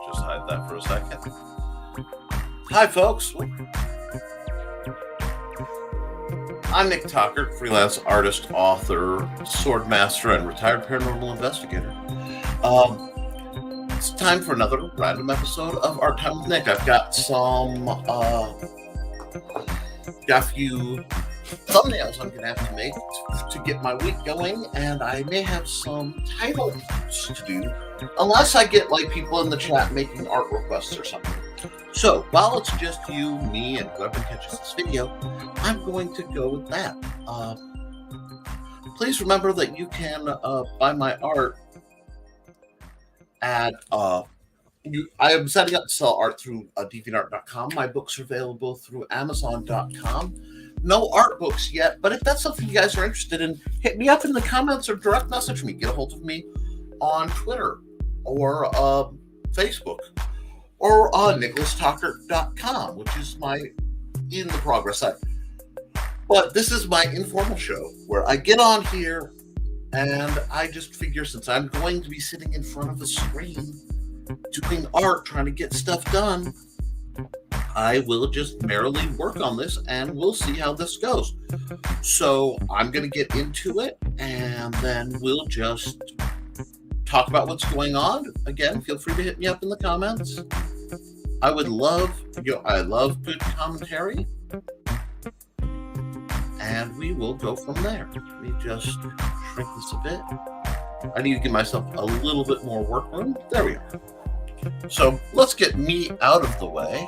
Just hide that for a second. Hi, folks. I'm Nick Tockert, freelance artist, author, sword master, and retired paranormal investigator. It's time for another random episode of Art Time with Nick. I've got got a few thumbnails I'm going to have to make to get my week going, and I may have some titles to do, unless I get like people in the chat making art requests or something. So while it's just you, me, and whoever catches this video, I'm going to go with that. Please remember that you can buy my art at I am setting up to sell art through deviantart.com. My books are available through amazon.com. No art books yet, but if that's something you guys are interested in, hit me up in the comments or direct message me. Get a hold of me on Twitter or Facebook or on nicholastockert.com, which is my in the progress site. But this is my informal show where I get on here and I just figure, since I'm going to be sitting in front of a screen doing art, trying to get stuff done, I will just merrily work on this and we'll see how this goes. So I'm going to get into it and then we'll just talk about what's going on. Again, feel free to hit me up in the comments. I would love, I love good commentary. And we will go from there. Let me just shrink this a bit. I need to give myself a little bit more work room. There we are. So let's get me out of the way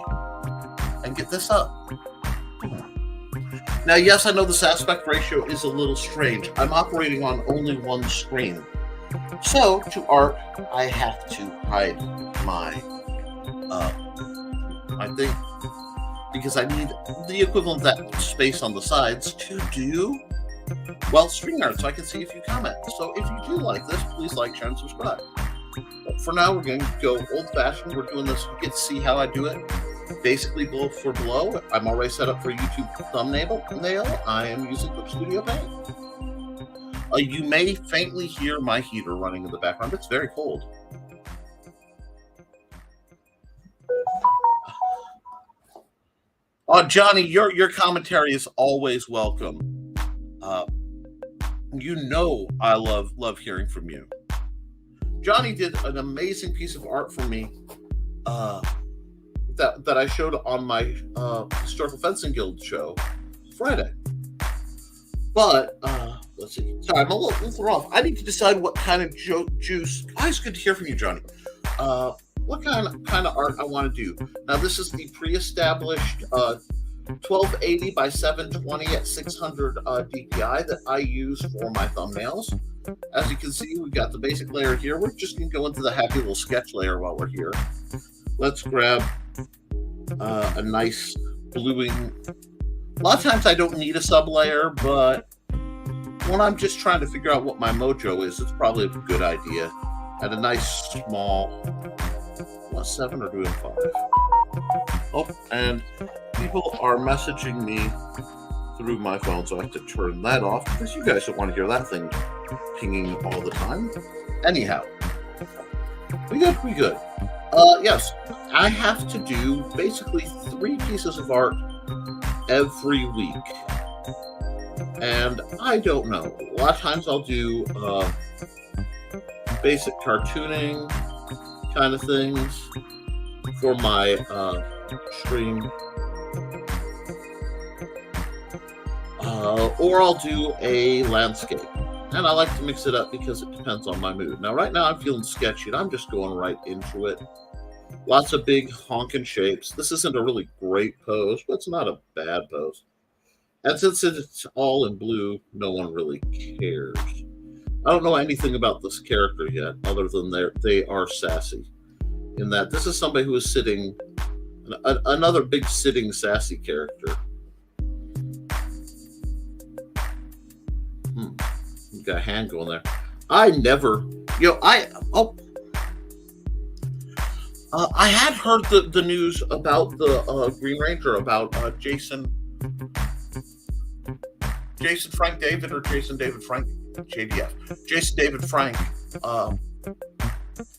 and get this up. Now, yes, I know this aspect ratio is a little strange. I'm operating on only one screen. So to art, I have to hide my, I think, because I need the equivalent of that space on the sides to do, well, screen art, so I can see if you comment. So if you do like this, please like, share, and subscribe. But for now, we're going to go old-fashioned. We're doing this, get to see how I do it. Basically, blow for blow. I'm already set up for YouTube thumbnail. I am using Clip Studio Paint. You may faintly hear my heater running in the background. It's very cold. Johnny, your commentary is always welcome. You know I love hearing from you. Johnny did an amazing piece of art for me that I showed on my Historical Fencing Guild show Friday. But let's see. Sorry, I'm a little thrown off. I need to decide what kind of juice. It's good to hear from you, Johnny. What kind of art I want to do. Now, this is the pre-established 1280 by 720 at 600 DPI that I use for my thumbnails. As you can see, we've got the basic layer here. We're just going to go into the happy little sketch layer while we're here. Let's grab a nice bluing. A lot of times I don't need a sub-layer, but when I'm just trying to figure out what my mojo is, it's probably a good idea. At a nice small... 7 or doing 5. Oh, and people are messaging me through my phone, so I have to turn that off because you guys don't want to hear that thing pinging all the time. Anyhow, we good. Yes, I have to do basically 3 pieces of art every week, and I don't know. A lot of times I'll do basic cartooning kind of things for my stream, or I'll do a landscape, and I like to mix it up because it depends on my mood. Now right now I'm feeling sketchy and I'm just going right into it. Lots of big honking shapes. This isn't a really great pose, but it's not a bad pose, and since it's all in blue, no one really cares. I don't know anything about this character yet, other than they are sassy. In that this is somebody who is sitting, another big sitting sassy character. Got a hand going there. I never, I had heard the news about the Green Ranger, about Jason Frank David, or Jason David Frank. JDF. Jason David Frank,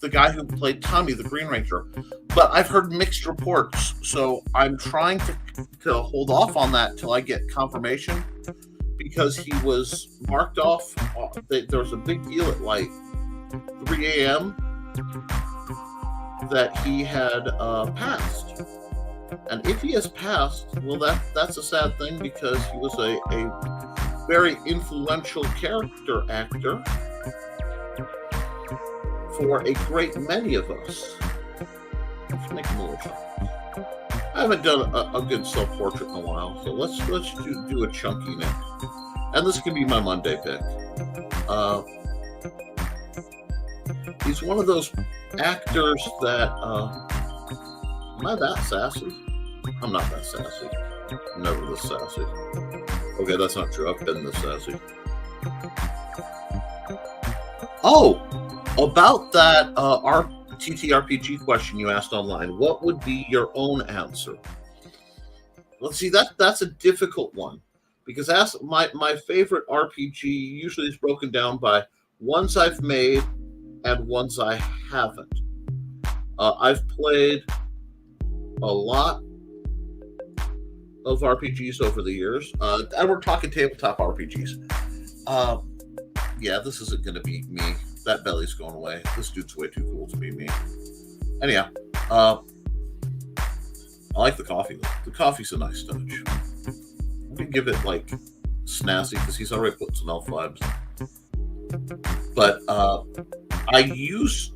the guy who played Tommy, the Green Ranger. But I've heard mixed reports, so I'm trying to hold off on that till I get confirmation, because he was marked off. There was a big deal at like 3 a.m. that he had passed. And if he has passed, well, that's a sad thing, because he was a very influential character actor for a great many of us. Let's make him a little chunky. I haven't done a good self-portrait in a while, so let's do a chunky Nick. And this can be my Monday pick. He's one of those actors that... am I that sassy? I'm not that sassy. I'm never this sassy. Okay, that's not true. I've been this sassy. Oh! About that TTRPG question you asked online, what would be your own answer? Let's see, that's a difficult one, because my favorite RPG usually is broken down by ones I've made and ones I haven't. I've played a lot of RPGs over the years, and we're talking tabletop RPGs. Yeah, this isn't going to be me. That belly's going away. This dude's way too cool to be me. Anyhow, I like the coffee. The coffee's a nice touch. I'm going to give it like snazzy, because he's already put some elf vibes. But I use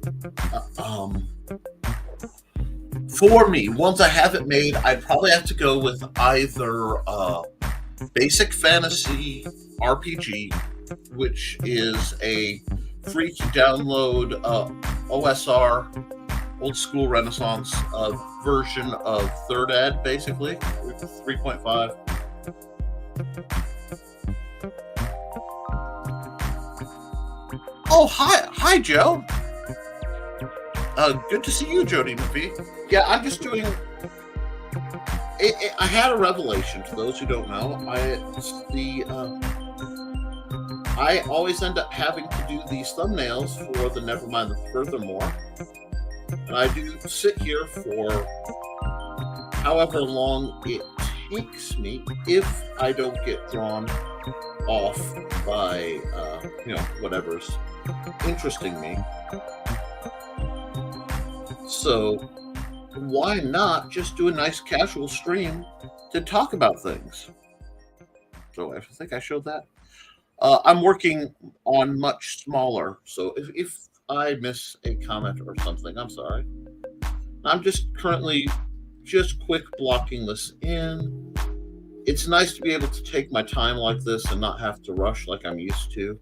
for me, once I have it made, I'd probably have to go with either basic fantasy RPG, which is a free to download OSR, old school Renaissance version of Third Ed, basically 3.5. Oh, hi, Joe. Good to see you, Jody McPhee. Yeah, I'm just doing. I had a revelation. To those who don't know, I always end up having to do these thumbnails for the Nevermind the Furthermore, and I do sit here for however long it takes me if I don't get drawn off by whatever's interesting me. So why not just do a nice casual stream to talk about things? So I think I showed that. I'm working on much smaller, so if I miss a comment or something, I'm sorry. I'm just currently quick blocking this in. It's nice to be able to take my time like this and not have to rush like I'm used to.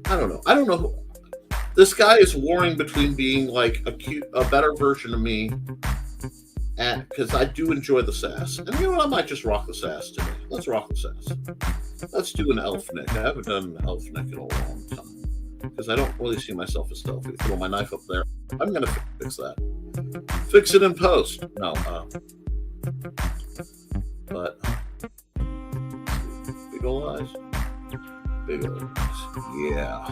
I don't know. This guy is warring between being like a better version of me, and because I do enjoy the sass. And you know what? I might just rock the sass today. Let's rock the sass. Let's do an elf Nick. I haven't done an elf Nick in a long time, because I don't really see myself as stealthy. Throw my knife up there. I'm going to fix that. Fix it in post. No. But big old eyes. Big old eyes. Yeah.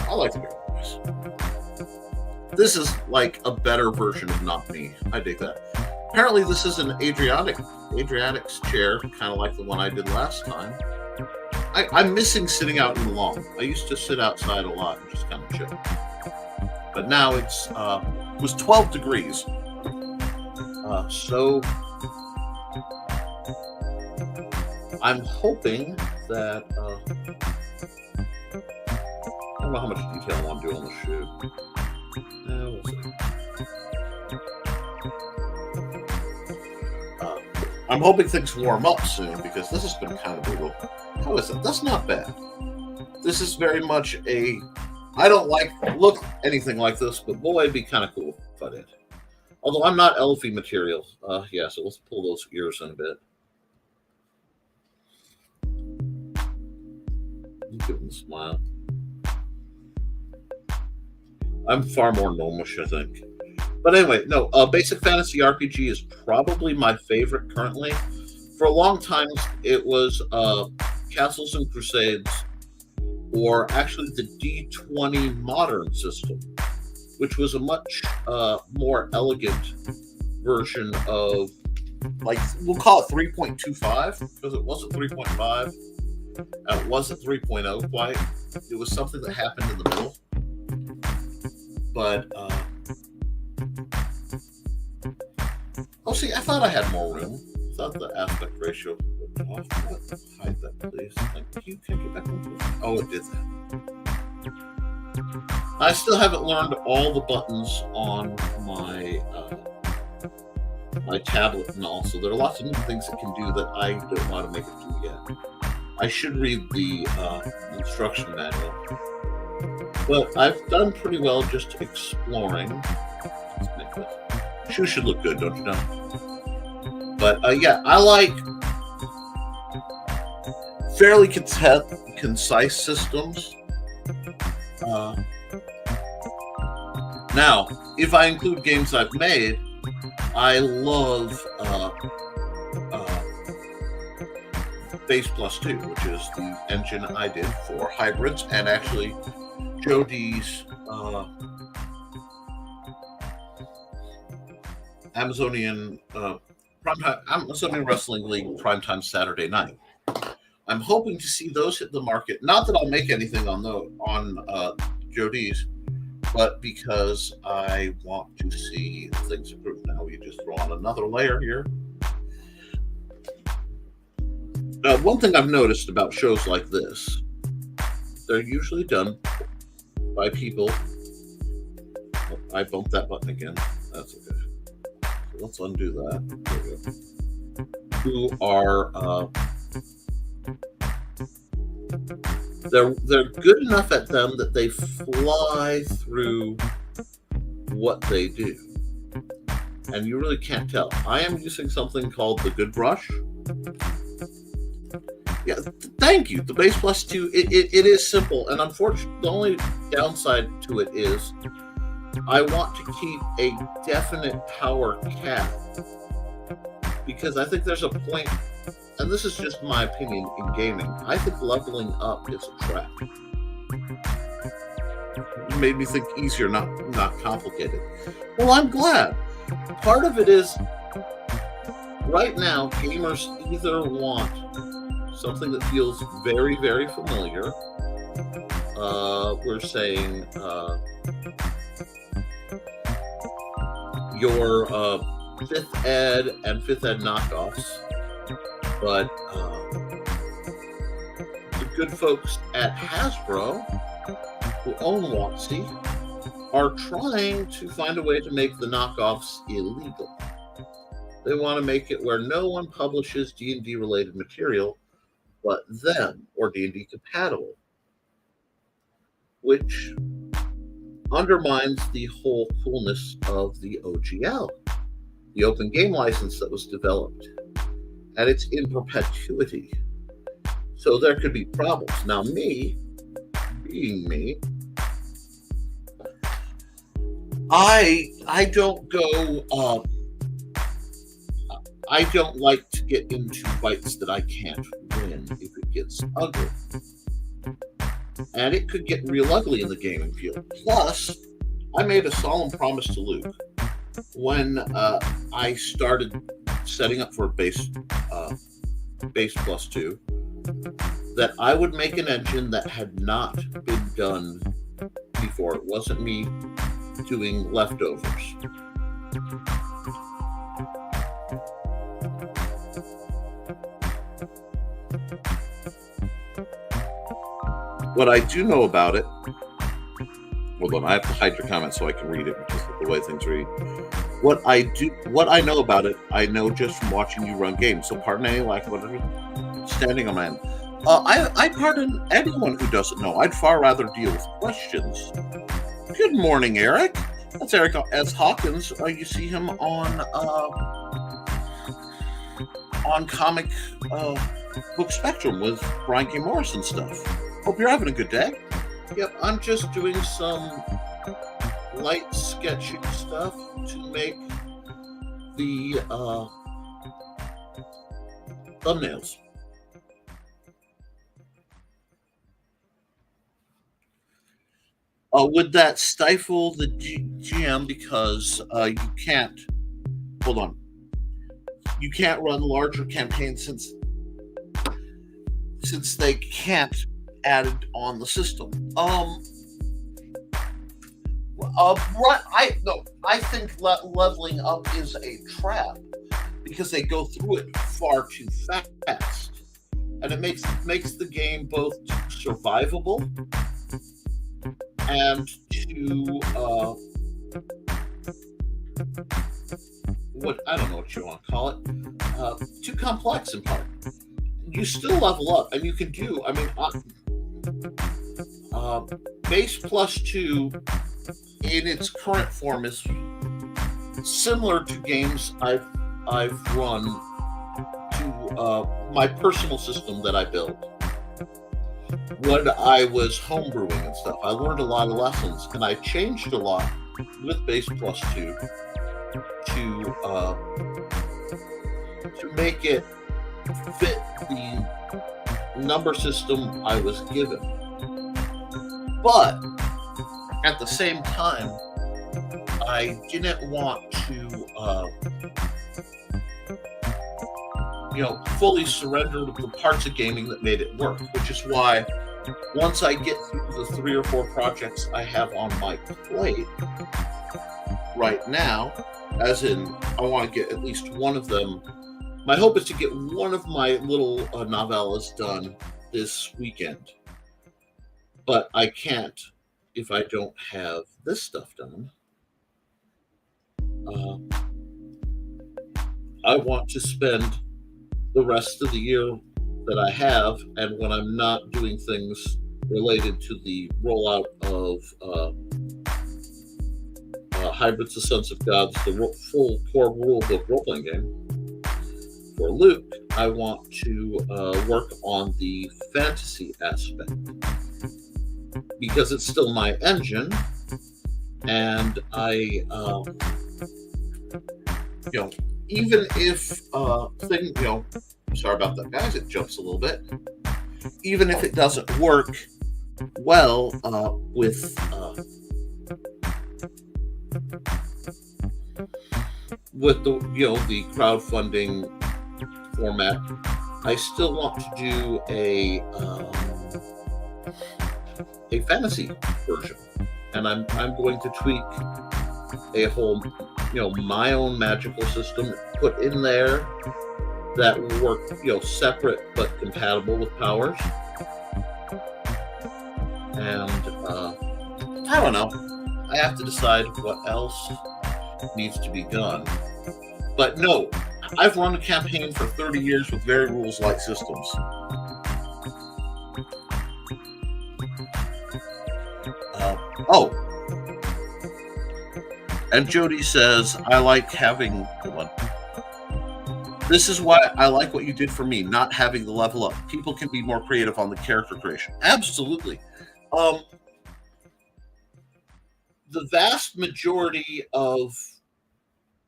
I like the big old eyes. This is like a better version of Not Me. I dig that. Apparently this is an Adriatic's chair, kind of like the one I did last time. I'm missing sitting out in the lawn. I used to sit outside a lot and just kind of chill. But now it was 12 degrees. So I'm hoping that I don't know how much detail I want to do on the shoe. We'll see. I'm hoping things warm up soon, because this has been kind of brutal. How is it? That's not bad. This is very much I don't look anything like this, but boy, it'd be kind of cool if I did. Although I'm not elfy material. Yeah, so let's pull those ears in a bit. Give him a smile. I'm far more gnomish, I think. But anyway, no, Basic Fantasy RPG is probably my favorite currently. For a long time, it was Castles and Crusades, or actually the D20 Modern system, which was a much more elegant version of, like, we'll call it 3.25, because it wasn't 3.5 and it wasn't 3.0 quite. It was something that happened in the middle. But oh, see, I thought I had more room. I thought the aspect ratio. Oh, hide that, please. Thank you. Can't get back into it. Oh, it did that. I still haven't learned all the buttons on my my tablet and all, so there are lots of new things it can do that I don't know how to make it do yet. I should read the instruction manual. But I've done pretty well just exploring. Let's make this. Shoes should look good, don't you know? But yeah, I like fairly concise systems. Now, if I include games I've made, I love Base Plus 2, which is the engine I did for Hybrids, and actually Joe D's Amazonian Wrestling League Primetime Saturday Night. I'm hoping to see those hit the market. Not that I'll make anything on Joe D's, but because I want to see things improve. Now we just throw on another layer here. One thing I've noticed about shows like this, they're usually done by people. Oh, I bumped that button again. That's okay. So let's undo that. There we go. Who are they're good enough at them that they fly through what they do, and you really can't tell. I am using something called the Good Brush. Yeah, thank you. The Base Plus 2, it is simple, and unfortunately, the only downside to it is I want to keep a definite power cap, because I think there's a point, and this is just my opinion in gaming, I think leveling up is a trap. It made me think easier, not complicated. Well, I'm glad. Part of it is, right now, gamers either want something that feels very, very familiar. We're saying your 5th Ed and 5th Ed knockoffs, but the good folks at Hasbro, who own WotC, are trying to find a way to make the knockoffs illegal. They want to make it where no one publishes D&D related material but them, or D&D compatible, which undermines the whole coolness of the OGL, the open game license that was developed, and it's in perpetuity. So there could be problems. Now, me, being me, I don't go. I don't like to get into fights that I can't win if it gets ugly. And it could get real ugly in the gaming field. Plus, I made a solemn promise to Luke when I started setting up for Base Plus 2 that I would make an engine that had not been done before. It wasn't me doing leftovers. What I do know about it, hold on, I have to hide your comments so I can read it because of the way things read. What I know about it, I know just from watching you run games. So pardon any lack of understanding on my end. I pardon anyone who doesn't know. I'd far rather deal with questions. Good morning, Eric. That's Eric S. Hawkins. You see him on Comic Book Spectrum with Brian K. Morrison stuff. Hope you're having a good day. Yep, I'm just doing some light sketching stuff to make the thumbnails. Would that stifle the GM because you can't? Hold on. You can't run larger campaigns since they can't add it on the system. I think leveling up is a trap because they go through it far too fast, and it makes the game both survivable and too what I don't know what you want to call it, too complex in part. You still level up, and you can do. I mean, base plus 2 in its current form is similar to games I've run to my personal system that I built when I was homebrewing and stuff. I learned a lot of lessons, and I changed a lot with base plus 2 to make it fit the number system I was given. But at the same time, I didn't want to, fully surrender the parts of gaming that made it work, which is why once I get through the 3 or 4 projects I have on my plate right now, as in I want to get at least one of them. My hope is to get one of my little novellas done this weekend, but I can't if I don't have this stuff done. I want to spend the rest of the year that I have, and when I'm not doing things related to the rollout of Hybrids of Sons of Gods, the full core rulebook role-playing game for Luke, I want to work on the fantasy aspect because it's still my engine, and I, even if sorry about that, guys, it jumps a little bit. Even if it doesn't work well with the crowdfunding format, I still want to do a fantasy version, and I'm going to tweak a whole my own magical system put in there that will work separate but compatible with powers. And I don't know, I have to decide what else needs to be done. But no, I've run a campaign for 30 years with very rules-light systems. And Jody says, I like having one. This is why I like what you did for me, not having the level up. People can be more creative on the character creation. Absolutely. The vast majority of,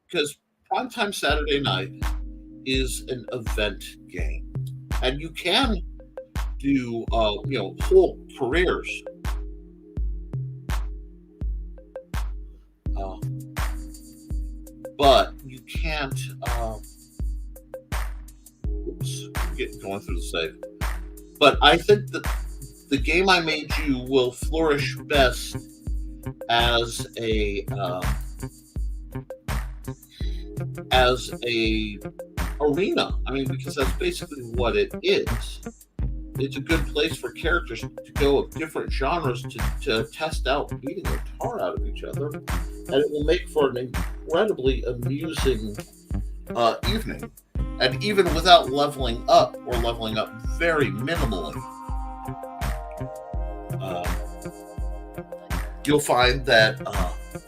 because Primetime Saturday Night is an event game, and you can do whole careers. But you can't. Going through the save. But I think that the game I made you will flourish best as a arena. I mean, because that's basically what it is. It's a good place for characters to go of different genres to test out beating the tar out of each other, and it will make for an incredibly amusing evening. And even without leveling up, or leveling up very minimally, you'll find that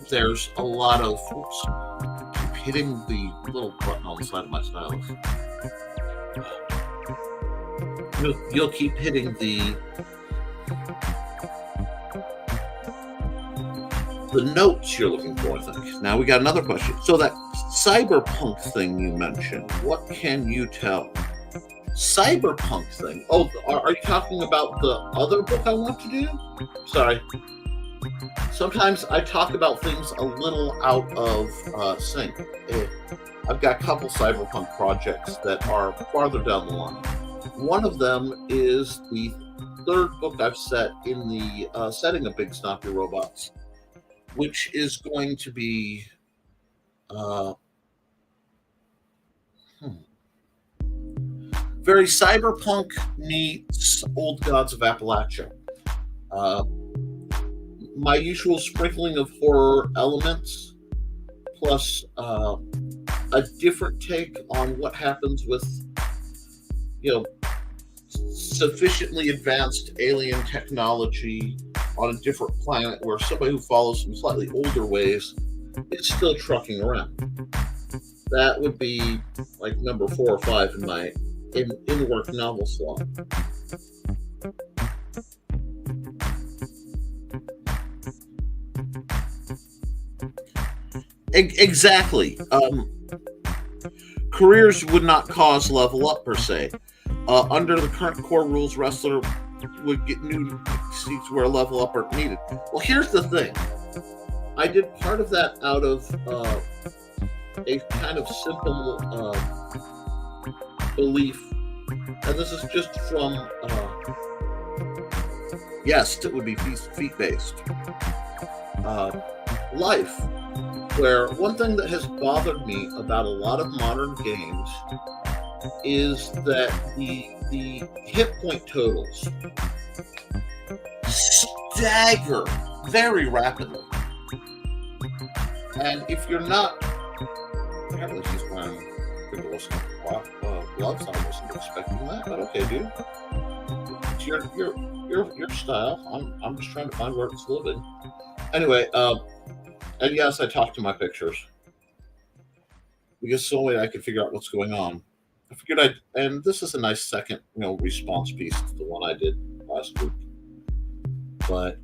there's a lot of... Oops, keep hitting the little button on the side of my stylus. You'll keep hitting the the notes you're looking for, I think. Now we got another question. So that cyberpunk thing you mentioned, what can you tell? Cyberpunk thing. Oh, are you talking about the other book I want to do? Sorry. Sometimes I talk about things a little out of sync. I've got a couple cyberpunk projects that are farther down the line. One of them is the third book I've set in the setting of Big Snoppy Robots, which is going to be very cyberpunk meets Old Gods of Appalachia. My usual sprinkling of horror elements, plus a different take on what happens with, sufficiently advanced alien technology on a different planet where somebody who follows some slightly older ways is still trucking around. That would be like number 4 or 5 in my in-work novel slot. Exactly. Careers would not cause level up per se. Under the current core rules, wrestler would get new seats where level up are needed. Well, here's the thing. I did part of that out of a kind of simple belief, and this is just from yes, it would be feet-based life, where one thing that has bothered me about a lot of modern games is that the hit point totals stagger very rapidly. And if you're not, apparently she's wearing gloves. I wasn't expecting that, but okay, dude. It's your style. I'm just trying to find where it's living. Anyway, and yes, I talked to my pictures because it's the only way I could figure out what's going on. I figured and this is a nice second, response piece to the one I did last week. But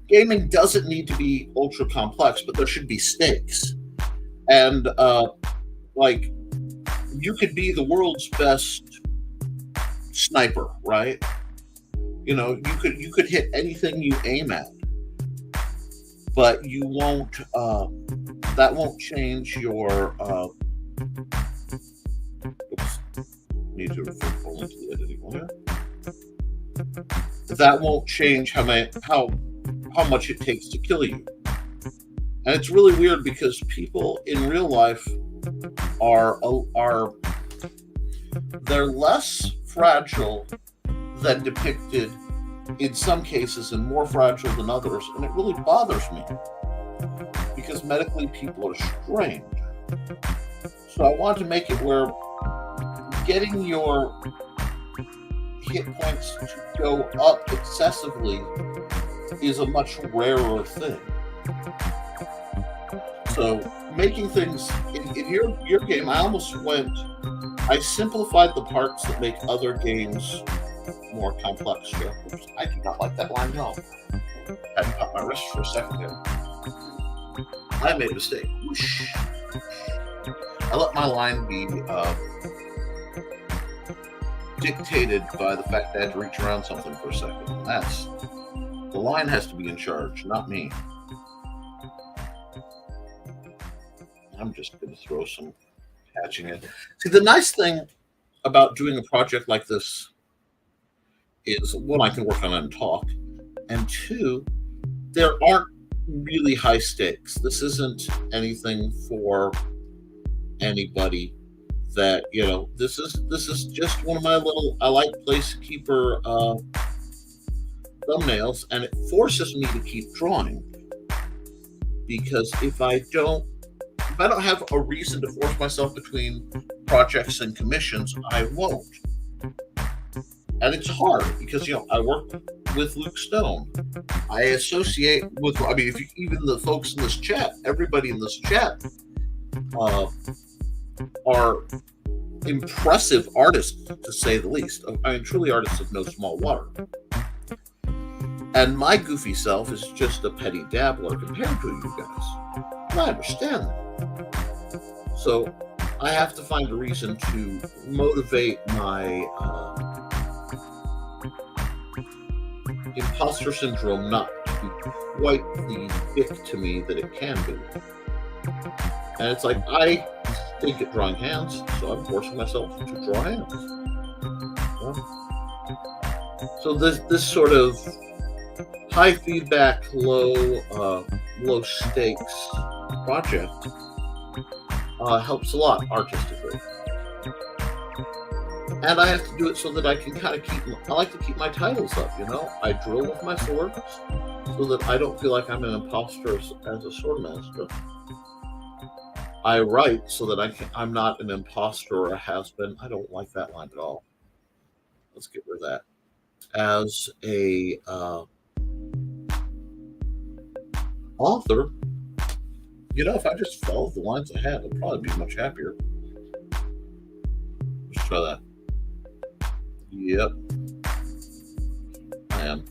gaming doesn't need to be ultra complex, but there should be stakes. And like, you could be the world's best sniper, right? You could hit anything you aim at, but you won't. That won't change your. Oops, need to pull into the editing layer. That won't change how much it takes to kill you. And it's really weird because people in real life are they're less fragile than depicted in some cases and more fragile than others, and it really bothers me because medically people are strained. So I want to make it where getting your hit points to go up excessively is a much rarer thing. So making things in your game, I simplified the parts that make other games more complex. Oops, I do not like that line at all. I had to cut my wrist for a second there. I made a mistake. Whoosh. I let my line be dictated by the fact that I had to reach around something for a second. The line has to be in charge, not me. I'm just going to throw some patching in. See, the nice thing about doing a project like this is, one, I can work on it and talk, and two, there aren't really high stakes. This isn't anything for anybody that, this is just one of my little, I like Placekeeper thumbnails, and it forces me to keep drawing, because if I don't have a reason to force myself between projects and commissions, I won't. And it's hard because, I work with Luke Stone. I associate with, even the folks in this chat, everybody in this chat are impressive artists, to say the least. Truly artists of no small water. And my goofy self is just a petty dabbler compared to you guys. And I understand that. So I have to find a reason to motivate my imposter syndrome not to be quite the dick to me that it can be. And it's like, I stink at drawing hands, so I'm forcing myself to draw hands. Yeah. So this sort of high feedback, low stakes project helps a lot artistically. And I have to do it so that I can kind of I like to keep my titles up, I drill with my swords so that I don't feel like I'm an imposter as a swordmaster. I write so that I'm not an imposter or a has-been. I don't like that line at all. Let's get rid of that. As a author, if I just followed the lines I had, I'd probably be much happier. Let's try that. Yep. I am.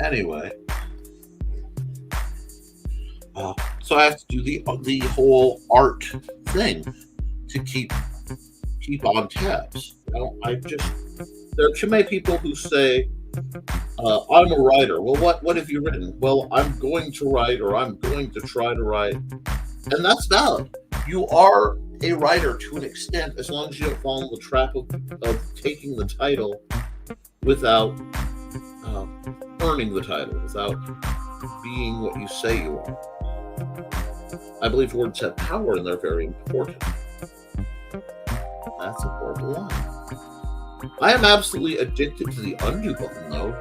Anyway. So I have to do the whole art thing to keep on tabs. There are too many people who say, I'm a writer. Well, what have you written? Well, I'm going to write, or I'm going to try to write. And that's valid. You are a writer to an extent, as long as you don't fall in the trap of taking the title without earning the title, without being what you say you are. I believe words have power and they're very important. That's a horrible line. I am absolutely addicted to the undo button, though.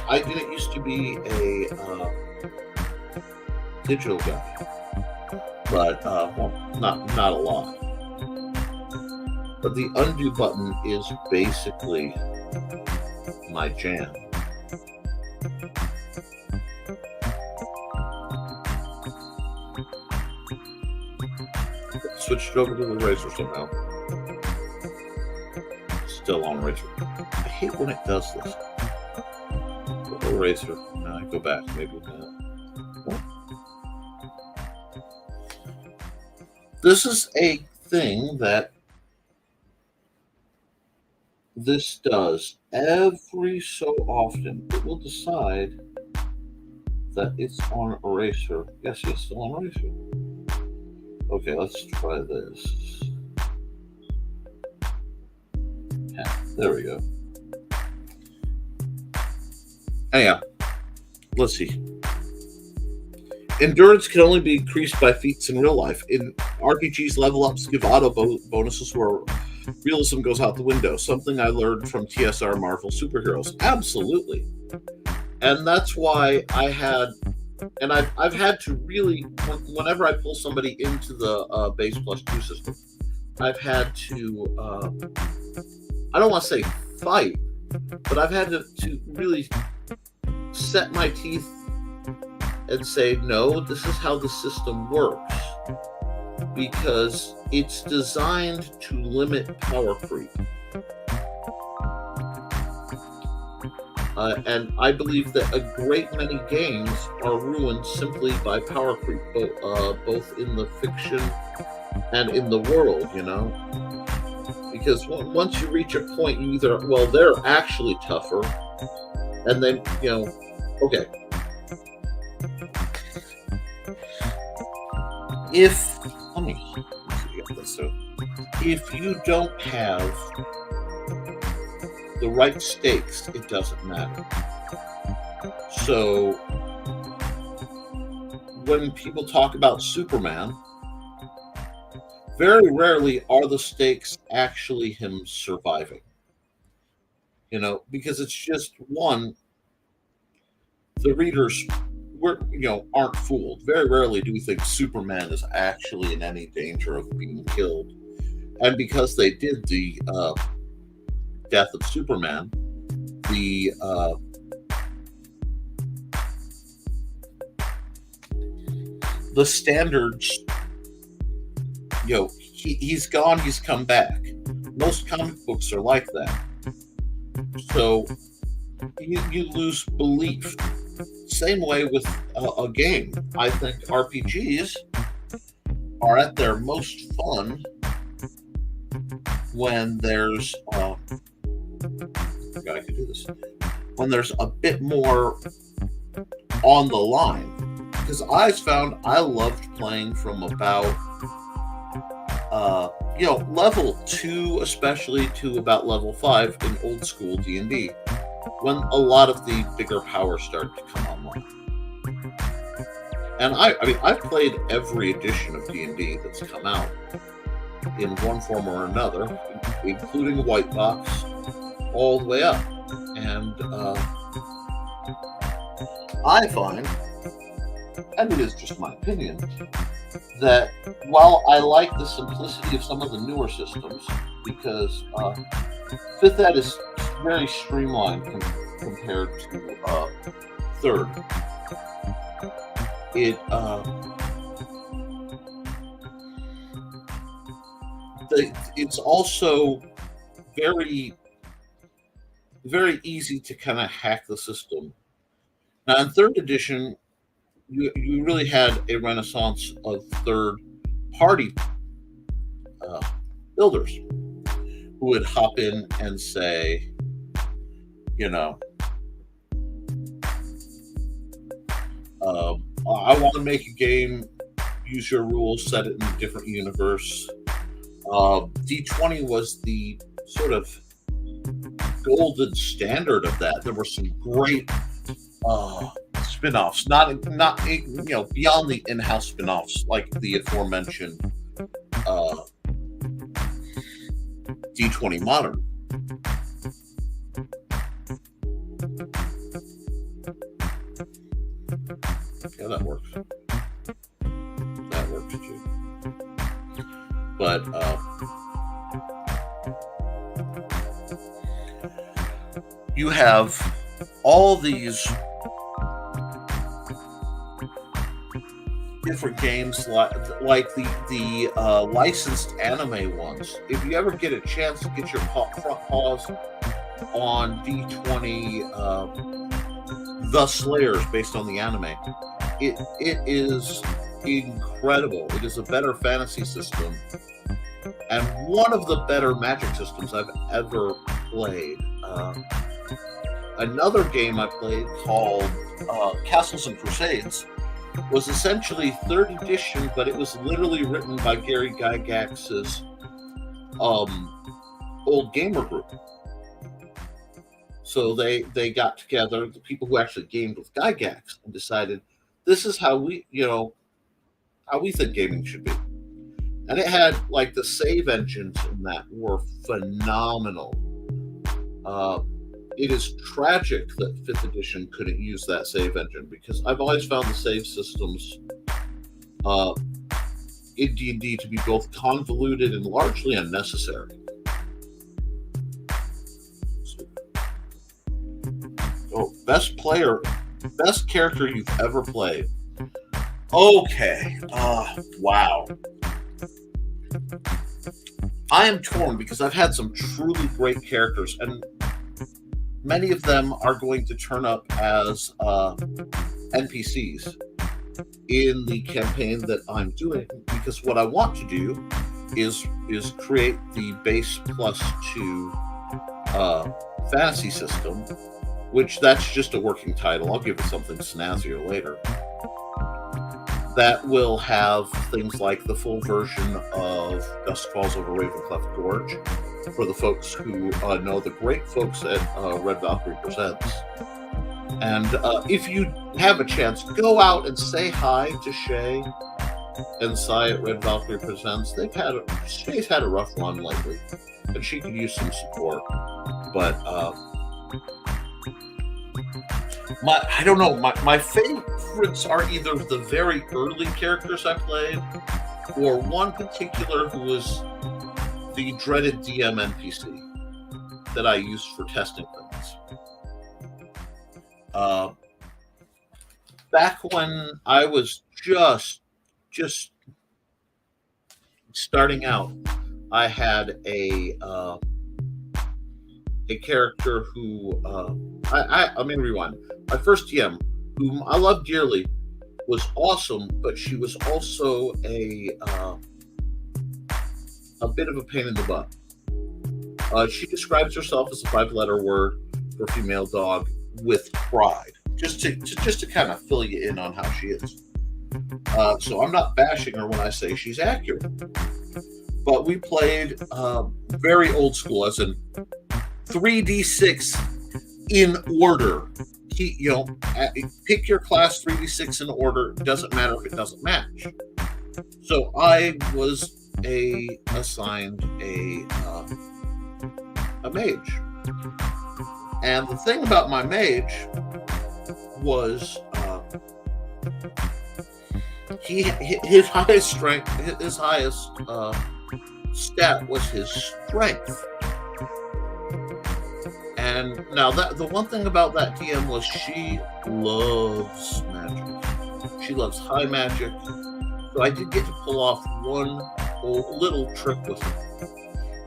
I didn't used to be a digital guy, but not a lot. But the undo button is basically my jam. Switched over to the Razor somehow. Still on Razor. I hate when it does this. Go Razor. Now I go back. Maybe not. This is a thing that this does every so often. It will decide that it's on Eraser. Yes, it's still on Eraser. Okay, let's try this. Yeah, there we go. Anyhow, let's see. Endurance can only be increased by feats in real life. In RPGs, level ups give auto bonuses where realism goes out the window. Something I learned from TSR Marvel Superheroes. Absolutely. And that's why I've had to really, whenever I pull somebody into the base plus 2 system, I've had to, I don't want to say fight, but I've had to really set my teeth and say, no, this is how the system works. Because it's designed to limit power creep. And I believe that a great many games are ruined simply by power creep, both in the fiction and in the world, Because once you reach a point, you either, they're actually tougher, and then, okay. If you don't have the right stakes, it doesn't matter. So when people talk about Superman, very rarely are the stakes actually him surviving. Because it's just one, the readers aren't fooled. Very rarely do we think Superman is actually in any danger of being killed. And because they did the Death of Superman, the standards, he's gone, he's come back. Most comic books are like that. So you lose belief. Same way with a game. I think RPGs are at their most fun when there's I forgot I could do this. When there's a bit more on the line. Because I found I loved playing from about level 2 especially to about level 5 in old school D&D, when a lot of the bigger powers started to come online. And I mean I've played every edition of D&D that's come out in one form or another, including White Box, all the way up. And I find, and it is just my opinion, that while I like the simplicity of some of the newer systems, because 5th Ed is very streamlined compared to 3rd, it's also very, very easy to kind of hack the system. Now, in 3rd edition, you really had a renaissance of third-party builders who would hop in and say, I want to make a game, use your rules, set it in a different universe. D20 was the sort of golden standard of that. There were some great spin-offs, not beyond the in-house spin-offs, like the aforementioned D20 Modern. Yeah, that works. That works too. But you have all these different games like the licensed anime ones. If you ever get a chance to get your front paws on D20 The Slayers, based on the anime, it is incredible. It is a better fantasy system and one of the better magic systems I've ever played. Another game I played called Castles and Crusades was essentially 3rd edition, but it was literally written by Gary Gygax's old gamer group. So they got together, the people who actually gamed with Gygax, and decided this is how we think gaming should be. And it had like the save engines in that were phenomenal. It is tragic that 5th edition couldn't use that save engine, because I've always found the save systems in D&D to be both convoluted and largely unnecessary. Oh, best character you've ever played. Okay. Wow. I am torn because I've had some truly great characters, and many of them are going to turn up as NPCs in the campaign that I'm doing, because what I want to do is create the base +2 fantasy system, which that's just a working title. I'll give it something snazzier later. That will have things like the full version of Dusk Falls Over Ravencleft Gorge for the folks who know the great folks at Red Valkyrie Presents. And if you have a chance, go out and say hi to Shay and Cy at Red Valkyrie Presents. Shay's had a rough run lately, and she could use some support. But I don't know. My favorites are either the very early characters I played, or one particular who was the dreaded DM NPC that I used for testing things. Back when I was just starting out, I had a a character who I mean rewind. My first DM, whom I love dearly, was awesome, but she was also a bit of a pain in the butt. She describes herself as a 5-letter word for female dog with pride. Just to kind of fill you in on how she is. So I'm not bashing her when I say she's accurate. But we played very old school, as in 3d6 in order. Pick your class 3d6 in order. Doesn't matter if it doesn't match. So I was assigned a mage, and the thing about my mage was his highest strength, his highest stat was his strength. And now that the one thing about that DM was she loves magic. She loves high magic. So I did get to pull off one little trick with her.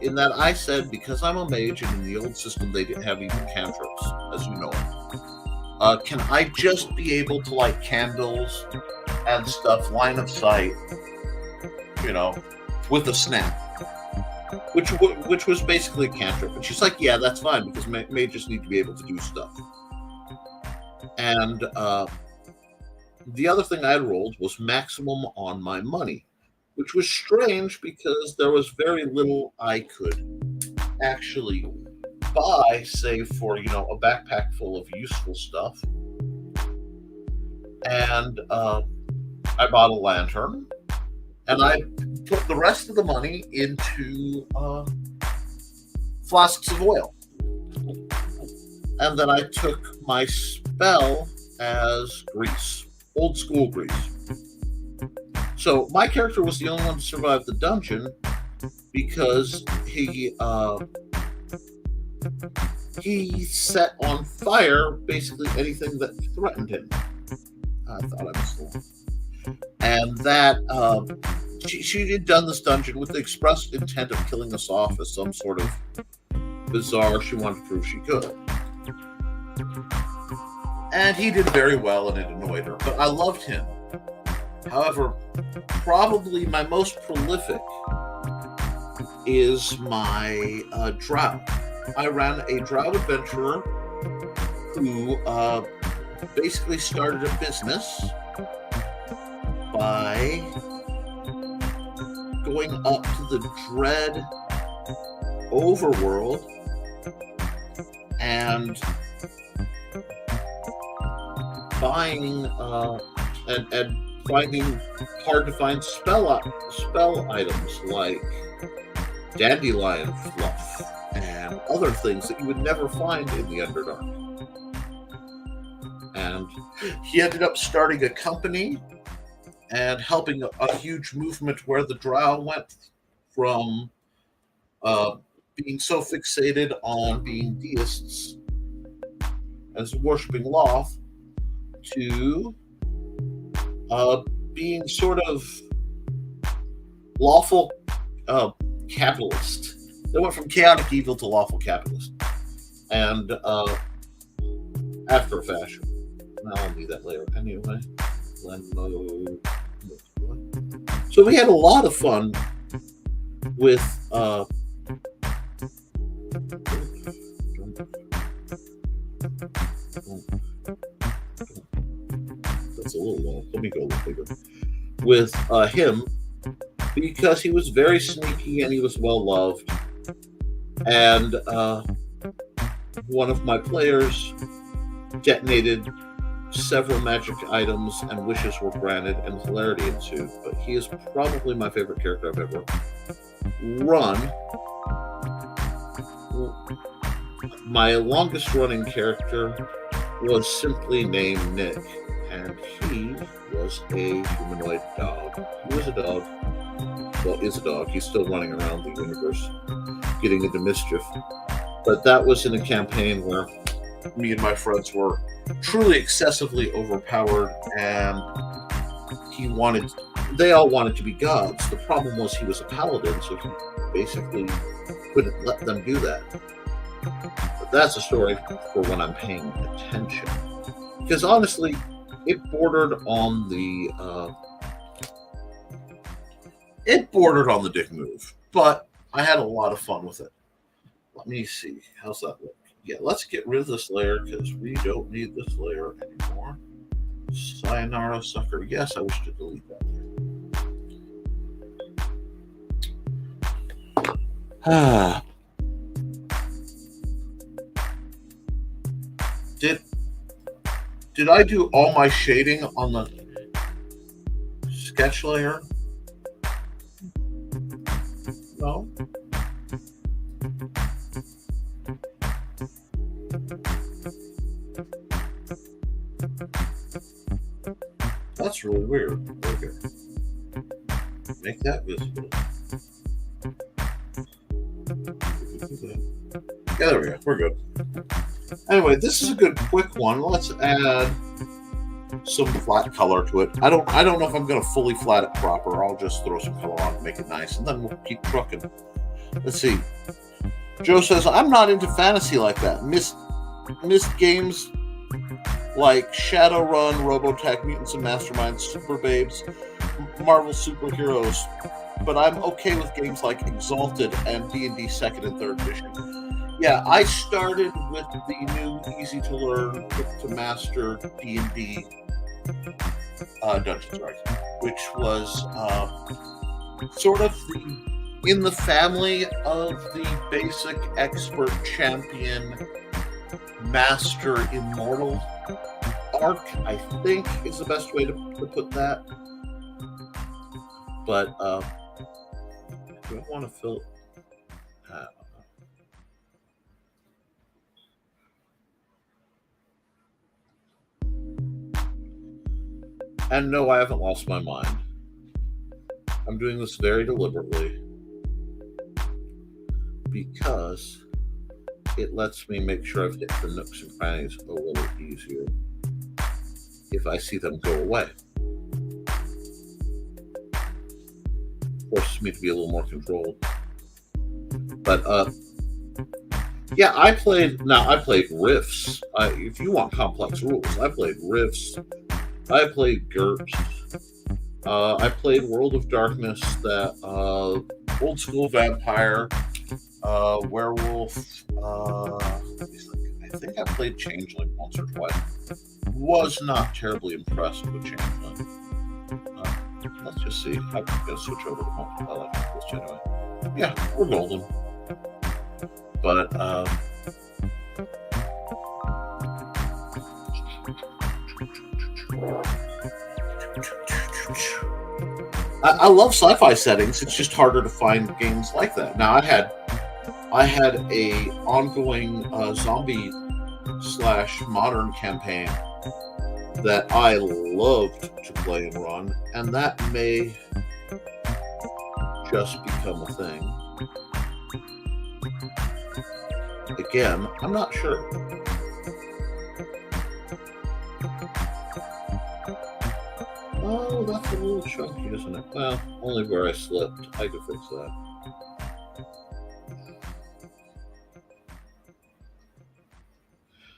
In that I said, because I'm a mage and in the old system they didn't have even cantrips, as you know. Can I just be able to light candles and stuff, line of sight, with a snap? Which was basically a cantrip. And she's like, yeah, that's fine, because mages need to be able to do stuff. And the other thing I rolled was maximum on my money, which was strange because there was very little I could actually buy, save for, a backpack full of useful stuff. And I bought a lantern, and I put the rest of the money into flasks of oil. And then I took my spell as grease, old school grease. So my character was the only one to survive the dungeon because he set on fire basically anything that threatened him. I thought I was cool. And that she had done this dungeon with the express intent of killing us off as some sort of bizarre, she wanted to prove she could. And he did very well, and it annoyed her. But I loved him. However, probably my most prolific is my drow. I ran a drow adventurer who basically started a business by going up to the dread overworld and buying and finding hard to find spell items like dandelion fluff and other things that you would never find in the Underdark. And he ended up starting a company and helping a huge movement where the drow went from being so fixated on being deists as worshipping Loth to being sort of lawful capitalist. They went from chaotic evil to lawful capitalist. And after a fashion. I'll do that later. Anyway. So we had a lot of fun with that's a little long. Let me go a little bigger. With him, because he was very sneaky and he was well loved. And one of my players detonated several magic items and wishes were granted and hilarity ensued. But he is probably my favorite character I've ever run. My longest running character was simply named Nick, and he was a humanoid dog. He was a dog. Well, is a dog. He's still running around the universe, getting into mischief. But that was in a campaign where me and my friends were truly excessively overpowered, and they all wanted to be gods. The problem was he was a paladin, so he basically couldn't let them do that. But that's a story for when I'm paying attention. Because honestly, it bordered on the dick move, but I had a lot of fun with it. Let me see. How's that look? Yeah, let's get rid of this layer because we don't need this layer anymore. Sayonara, sucker. Yes, I wish to delete that layer. Did I do all my shading on the sketch layer? No. That's really weird. Okay. Make that visible. Yeah, there we go. We're good. Anyway, this is a good quick one. Let's add some flat color to it. I don't know if I'm going to fully flat it proper. I'll just throw some color on to make it nice, and then we'll keep trucking. Let's see. Joe says, I'm not into fantasy like that. Missed games like Shadowrun, Robotech, Mutants and Masterminds, Super Babes, Marvel Superheroes, but I'm okay with games like Exalted and D&D 2nd and 3rd edition. Yeah, I started with the new easy-to-learn, quick-to-master D&D Dungeons & Dragons, which was sort of in the family of the basic expert champion master immortal arc, I think is the best way to put that. But do I want to fill? And no, I haven't lost my mind. I'm doing this very deliberately because it lets me make sure I've hit the nooks and crannies a little easier if I see them go away. Forces me to be a little more controlled. But yeah, I played Rifts. If you want complex rules, I played Rifts. I played GURPS. I played World of Darkness, that old school vampire, werewolf. I think I played Changeling once or twice. Was not terribly impressed with Changeling. Let's just see. I'm going to switch over to multiple anyway. Yeah, we're golden. But I love sci-fi settings. It's just harder to find games like that. Now, I had a ongoing zombie / modern campaign that I loved to play and run, and that may just become a thing. Again, I'm not sure. Oh, that's a little chunky, isn't it? Well, only where I slipped. I could fix that.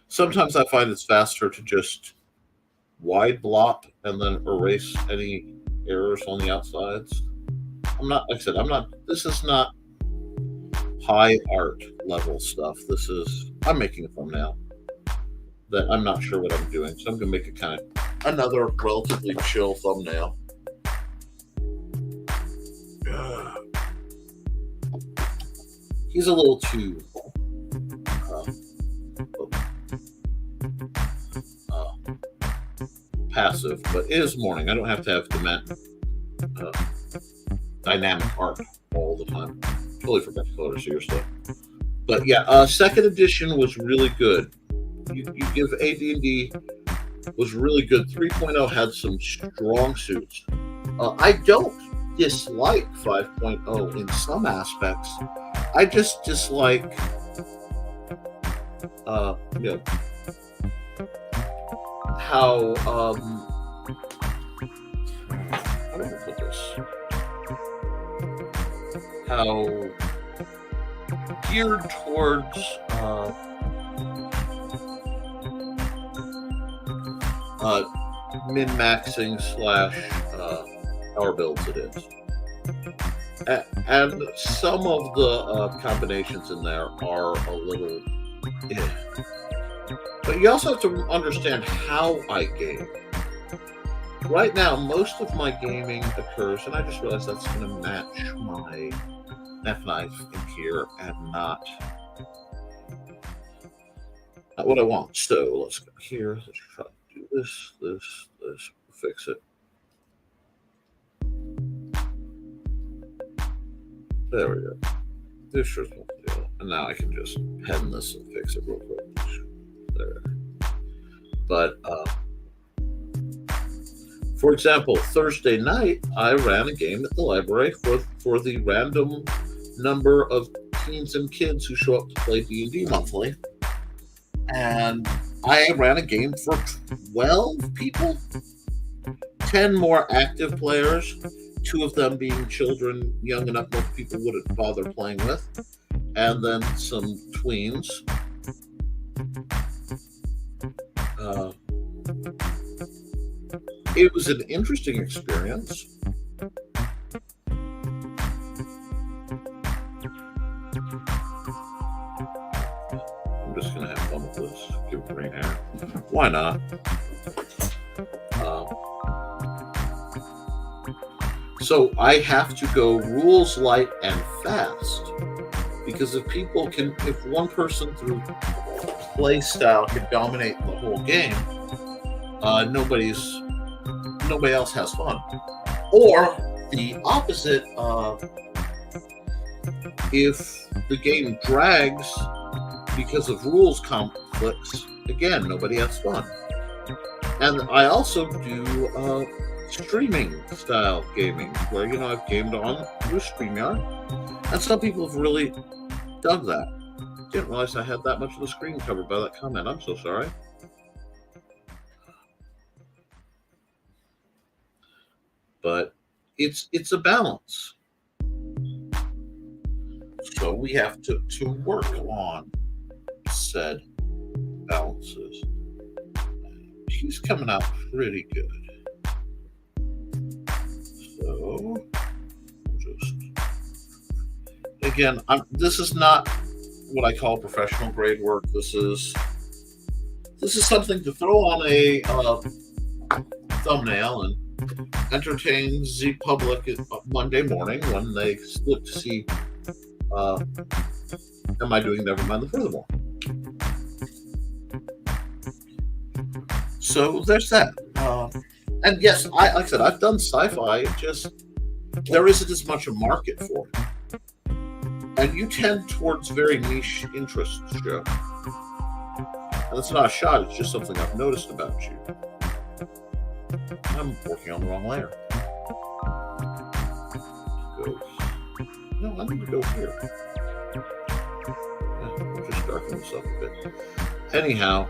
Sometimes I find it's faster to just wide blot and then erase any errors on the outsides. This is not high art level stuff. I'm making a thumbnail that I'm not sure what I'm doing, so I'm going to make it kind of another relatively chill thumbnail. He's a little too passive, but it is morning. I don't have to have dynamic art all the time. Totally forgot to color your stuff. But yeah, 2nd edition was really good. You give AD&D was really good. 3.0 had some strong suits. I don't dislike 5.0 in some aspects. I just dislike, how how do I put this? How geared towards uh, min-maxing slash power builds it is. And some of the combinations in there are a little but you also have to understand how I game. Right now, most of my gaming occurs, and I just realized that's going to match my F-knife in here and not what I want. So let's go here. Let's try to do this, fix it. There we go. This sure won't deal. And now I can just pen this and fix it real quick. There. But for example, Thursday night I ran a game at the library for the random number of teens and kids who show up to play D&D monthly. And I ran a game for 12 people, 10 more active players, 2 of them being children young enough most people wouldn't bother playing with, and then some tweens. It was an interesting experience. I'm just going to have fun with this. Give it green hair. Why not? So I have to go rules light and fast, because if one person through play style can dominate the whole game, nobody else has fun. Or the opposite, if the game drags because of rules conflicts, again, nobody has fun. And I also do streaming style gaming, where I've gamed on through StreamYard, and some people have really dug that. Didn't realize I had that much of the screen covered by that comment. I'm so sorry. But it's a balance. So we have to work on said balances. He's coming out pretty good. So just again, this is not what I call professional grade work. This is something to throw on a thumbnail and entertain the public Monday morning when they look to see am I doing Nevermind the Furthermore. So there's that. And yes, like I said, I've done sci-fi. There isn't as much a market for it. And you tend towards very niche interests, Joe. And it's not a shot, it's just something I've noticed about you. I'm working on the wrong layer. No, I need to go here. Yeah, I'll just darken this up a bit. Anyhow,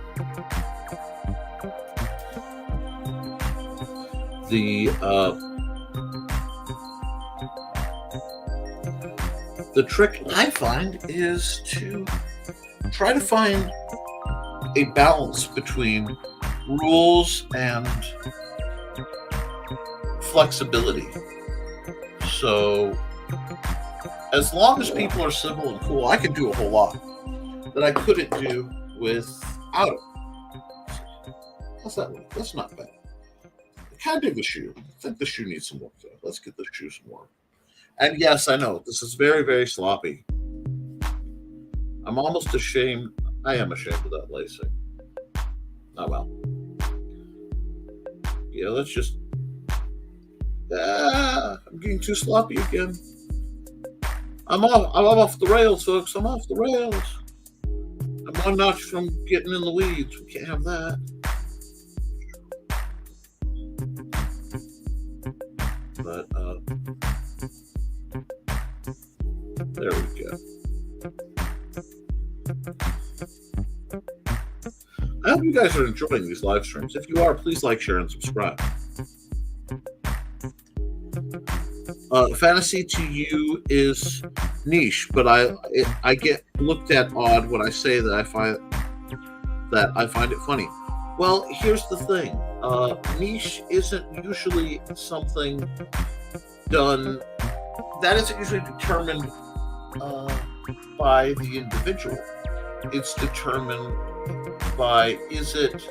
the trick I find is to try to find a balance between rules and flexibility. So as long as people are civil and cool, I can do a whole lot that I couldn't do without it. How's that look? That's not bad. I kind of dig the shoe. I think the shoe needs some work though. Let's get the shoe some work. And yes, I know this is very, very sloppy. I'm almost ashamed. I am ashamed of that lacing. Oh well. Yeah, let's just. I'm getting too sloppy again. I'm off the rails, folks. I'm off the rails. I'm one notch from getting in the weeds. We can't have that. But there we go. I hope you guys are enjoying these live streams. If you are, please like, share, and subscribe. fantasy to you is niche, but I get looked at odd when I say that I find it funny. Well, here's the thing: niche isn't usually something done that isn't usually determined uh, by the individual. It's determined by is it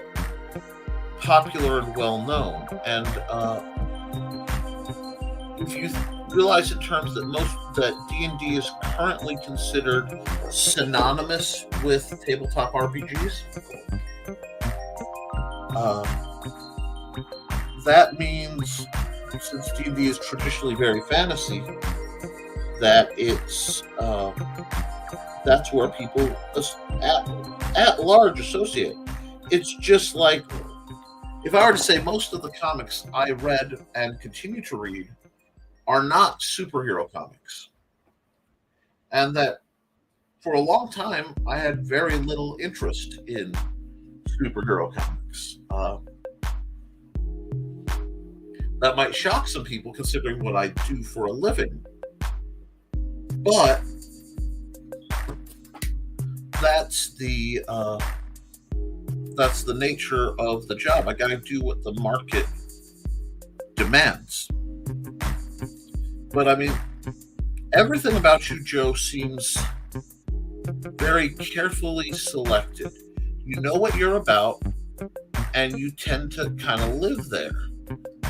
popular and well known, and if you realize in terms that most that D&D is currently considered synonymous with tabletop RPGs, uh, that means since D&D is traditionally very fantasy, that that's where people at large associate. It's just like if I were to say most of the comics I read and continue to read are not superhero comics, and that for a long time I had very little interest in superhero comics. That might shock some people considering what I do for a living, but that's the nature of the job. I got to do what the market demands. But I mean, everything about you, Joe, seems very carefully selected. You know what you're about, and you tend to kind of live there.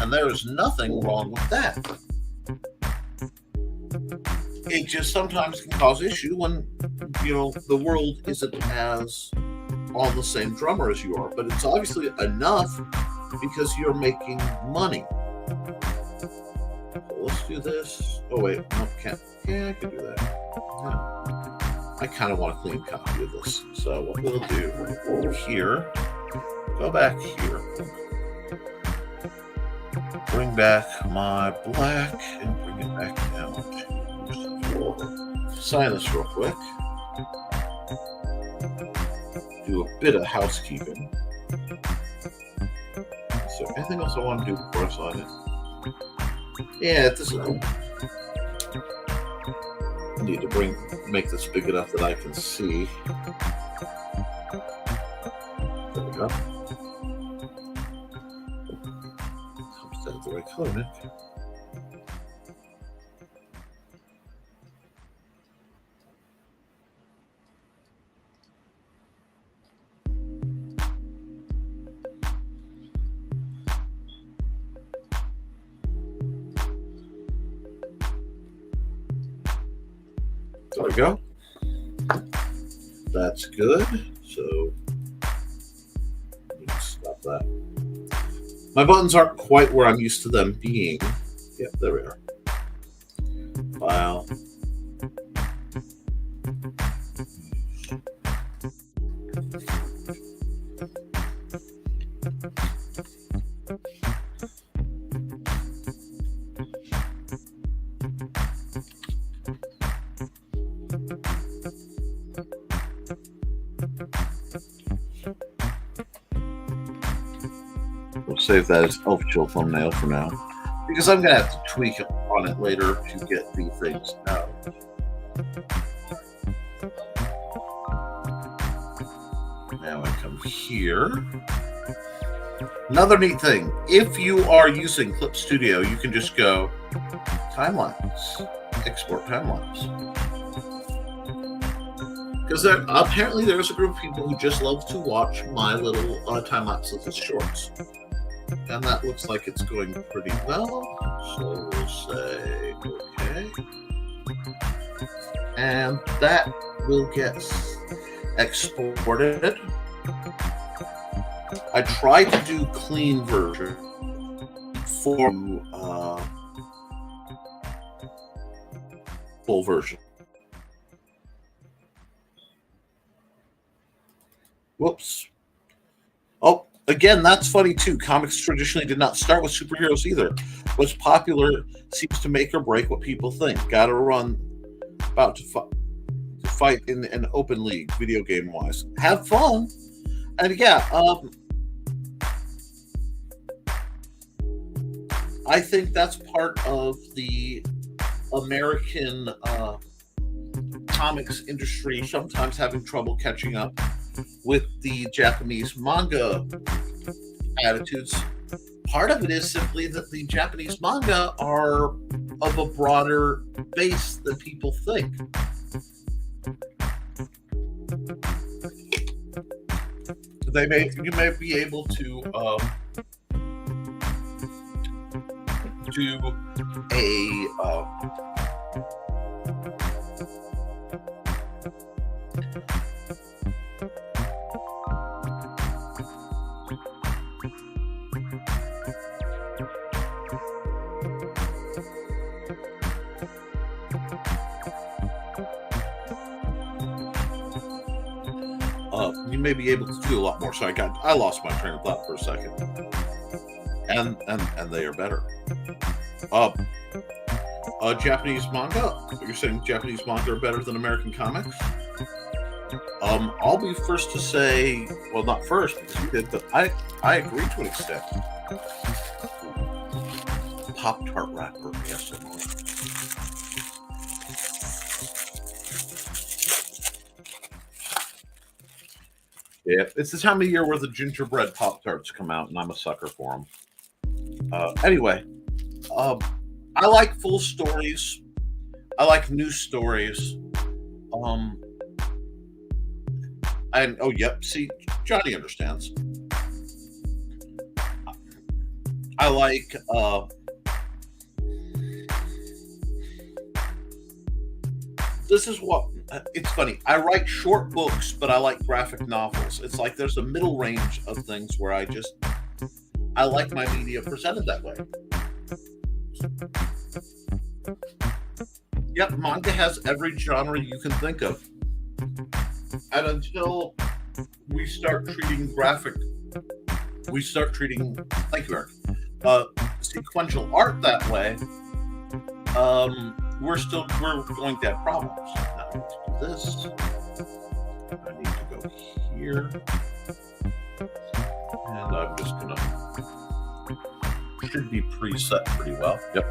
And there is nothing wrong with that. It just sometimes can cause issue when, the world isn't as on the same drummer as you are. But it's obviously enough because you're making money. So let's do this. Oh, wait. No, can't. Yeah, I can do that. Yeah. I kind of want a clean copy of this. So what we'll do here, go back here. Bring back my black and bring it back down to sign this real quick. Do a bit of housekeeping. So anything else I want to do before I sign it? Yeah, this is I need to make this big enough that I can see. There we go. Helps to have the right color, Nick. There we go. That's good. So let's stop that. My buttons aren't quite where I'm used to them being. Yep, there we are. File. We'll save that as Elf Chill thumbnail for now, because I'm going to have to tweak on it later to get the things out. Now I come here. Another neat thing, if you are using Clip Studio, you can just go timelines, export timelines. Because apparently there's a group of people who just love to watch my little time-lapses and shorts. And that looks like it's going pretty well. So we'll say okay. And that will get exported. I tried to do clean version for full version. Whoops. Oh, again, that's funny too. Comics traditionally did not start with superheroes either. What's popular seems to make or break what people think. Gotta run about to fight in an open league, video game wise. Have fun. And yeah, I think that's part of the American comics industry sometimes having trouble catching up with the Japanese manga attitudes. Part of it is simply that the Japanese manga are of a broader base than people think. You may be able to do a you may be able to do a lot more. So I lost my train of thought for a second, and they are better. Japanese manga. You're saying Japanese manga are better than American comics? I'll be first to say, well, not first because you did, but I agree to an extent. Pop-Tart wrapper, yes. Yeah, it's the time of year where the gingerbread Pop-Tarts come out, and I'm a sucker for them. Anyway, I like full stories. I like new stories. And oh, yep. See, Johnny understands. I like. This is what. It's funny. I write short books, but I like graphic novels. It's like there's a middle range of things where I like my media presented that way. Yep, manga has every genre you can think of. And until we start treating thank you, Eric, sequential art that way, we're going to have problems. Now, let's do this. I need to go here. And I'm just gonna, should be preset pretty well. Yep.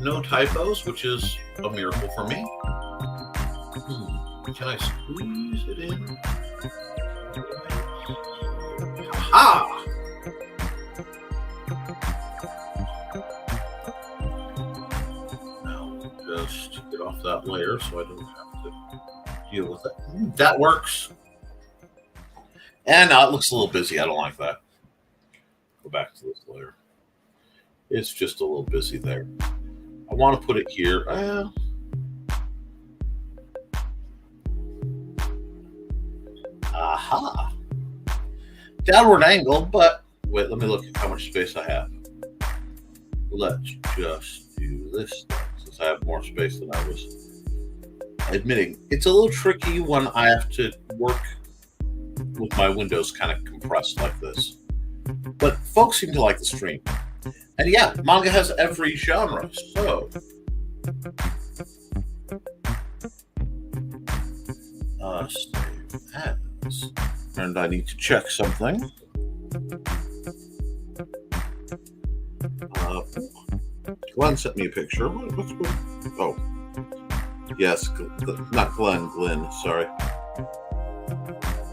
No typos, which is a miracle for me. Can I squeeze it in? Aha! Now, just get off that layer so I don't have to deal with it. That works. And now it looks a little busy. I don't like that. Go back to this layer. It's just a little busy there. I want to put it here. Aha. Downward angle, but wait, let me look at how much space I have. Let's just do this since I have more space than I was admitting. It's a little tricky when I have to work with my windows kind of compressed like this. But folks seem to like the stream. And yeah, manga has every genre, so save as. And I need to check something. Glenn sent me a picture. What's going? Oh, yes, not Glenn. Glenn, sorry.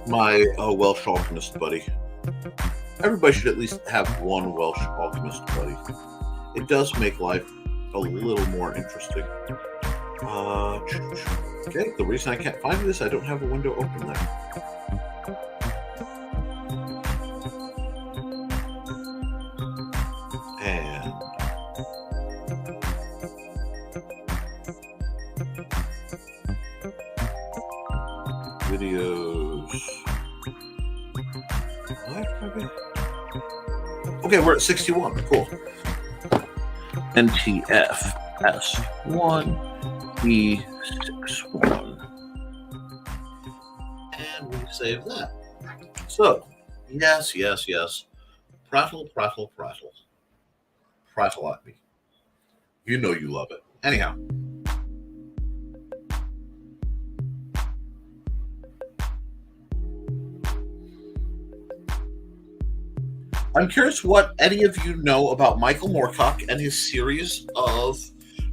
My Welsh alchemist buddy. Everybody should at least have one Welsh alchemist buddy. It does make life a little more interesting. Okay, the reason I can't find this, I don't have a window open there. And videos. Okay, we're at 61. Cool. NTFS1E61. And we save that. So, yes. Prattle. Prattle at me. You know you love it. Anyhow. I'm curious what any of you know about Michael Moorcock and his series of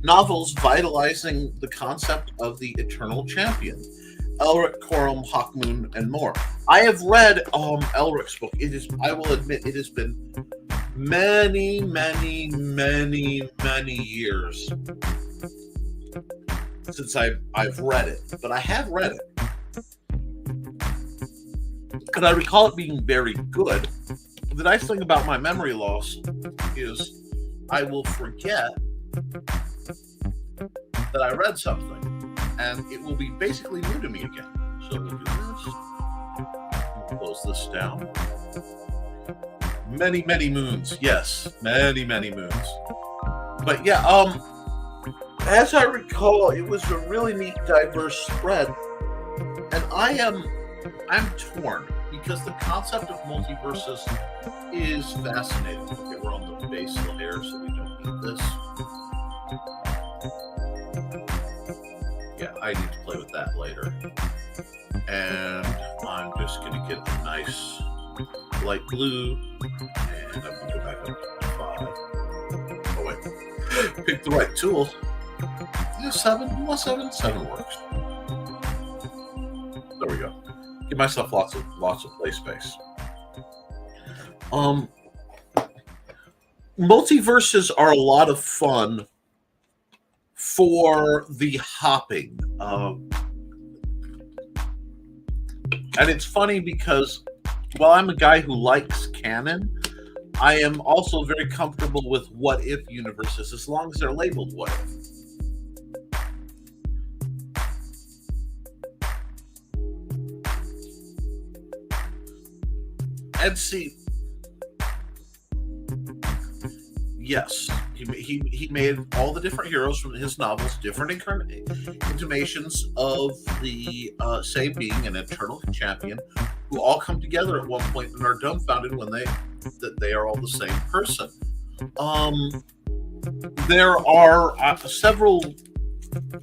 novels vitalizing the concept of the Eternal Champion, Elric, Corum, Hawkmoon, and more. I have read Elric's book. It is, I will admit, it has been many years since I've read it, but I have read it, and I recall it being very good. The nice thing about my memory loss is I will forget that I read something, and it will be basically new to me again. So we'll do this. We'll close this down. Many moons. Yes, many moons. But yeah, as I recall, it was a really neat, diverse spread, and I'm torn because the concept of multiverses is fascinating. Okay, we're on the base layer, so we don't need this. Yeah, I need to play with that later. And I'm just going to get a nice light blue, and I'm going to go back up to 5. Oh, wait. Pick the right tool. Yeah, 7. You want 7? 7 works. There we go. Give myself lots of play space. Multiverses are a lot of fun for the hopping. And it's funny because while I'm a guy who likes canon, I am also very comfortable with what if universes, as long as they're labeled what if. And see, yes, he made all the different heroes from his novels, different intimations of the same being, an eternal champion, who all come together at one point and are dumbfounded when they are all the same person. There are several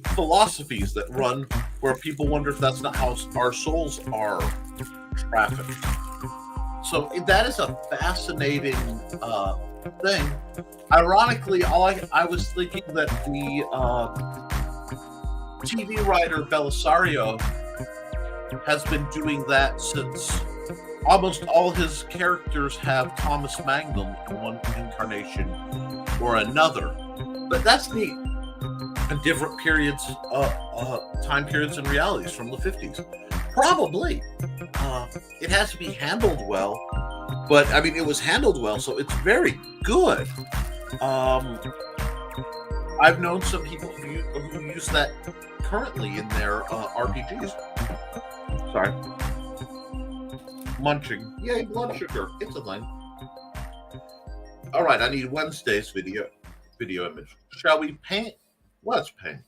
philosophies that run where people wonder if that's not how our souls are trafficked. So that is a fascinating thing. Ironically, I was thinking that the TV writer Belisario has been doing that since almost all his characters have Thomas Magnum in one incarnation or another. But that's neat. And different periods, time periods and realities from the 50s. Probably. It has to be handled well, but I mean, it was handled well, so it's very good. I've known some people who use that currently in their RPGs. Sorry. Munching. Yay, blood sugar. It's a thing. All right, I need Wednesday's video image. Shall we paint? Let's paint.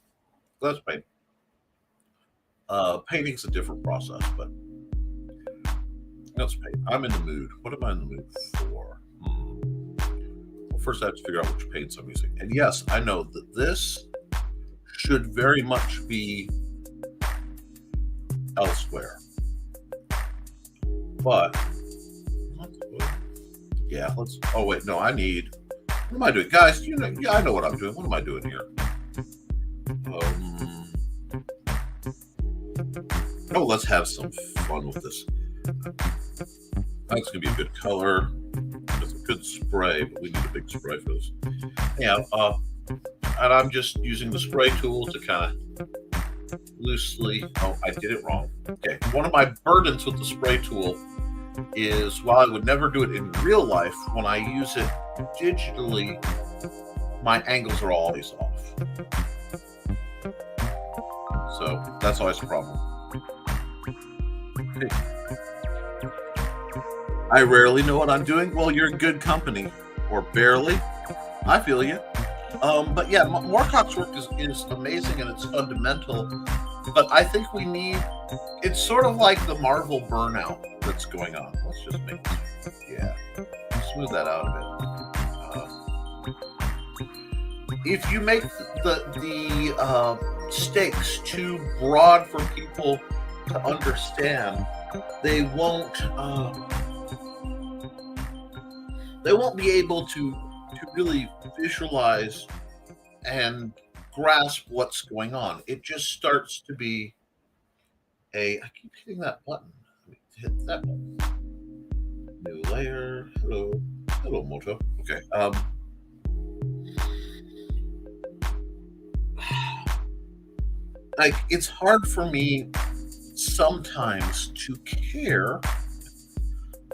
Painting's a different process, but let's paint. I'm in the mood. What am I in the mood for? Well, first I have to figure out which paints I'm using. And yes, I know that this should very much be elsewhere. But yeah, let's. Oh wait, no, I need. What am I doing, guys? You know, yeah, I know what I'm doing. What am I doing here? Oh, let's have some fun with this. That's gonna be a good color. It's a good spray, but we need a big spray for this. Yeah, and I'm just using the spray tool to kind of loosely. Oh, I did it wrong. Okay, one of my burdens with the spray tool is, while I would never do it in real life, when I use it digitally, my angles are always off. So that's always a problem. Okay. I rarely know what I'm doing. Well, you're in good company. Or barely. I feel you. But yeah, Moorcock's work is amazing and it's fundamental. But I think we need... It's sort of like the Marvel burnout that's going on. Let's just make this... Yeah. Smooth that out a bit. if you make the stakes too broad for people to understand, they won't be able to really visualize and grasp what's going on. It just starts to be I keep hitting that button. Let me hit that button. New layer. Hello, Moto. Okay. Like, it's hard for me sometimes to care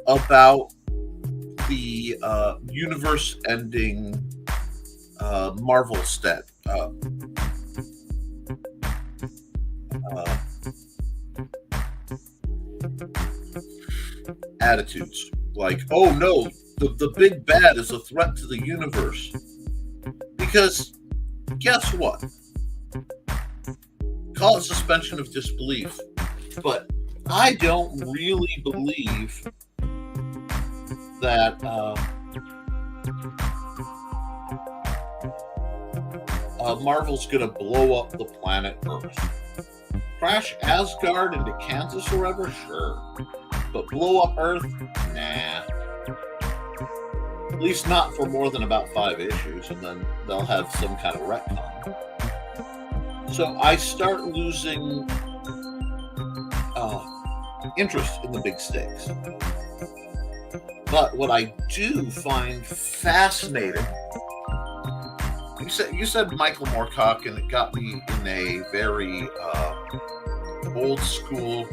about the universe-ending Marvel attitudes. Like, oh no, the big bad is a threat to the universe. Because guess what? Call it suspension of disbelief. But I don't really believe that Marvel's going to blow up the planet Earth. Crash Asgard into Kansas or wherever? Sure. But blow up Earth? Nah. At least not for more than about 5 issues, and then they'll have some kind of retcon. So I start losing interest in the big stakes. But what I do find fascinating, you said Michael Moorcock, and it got me in a very old school.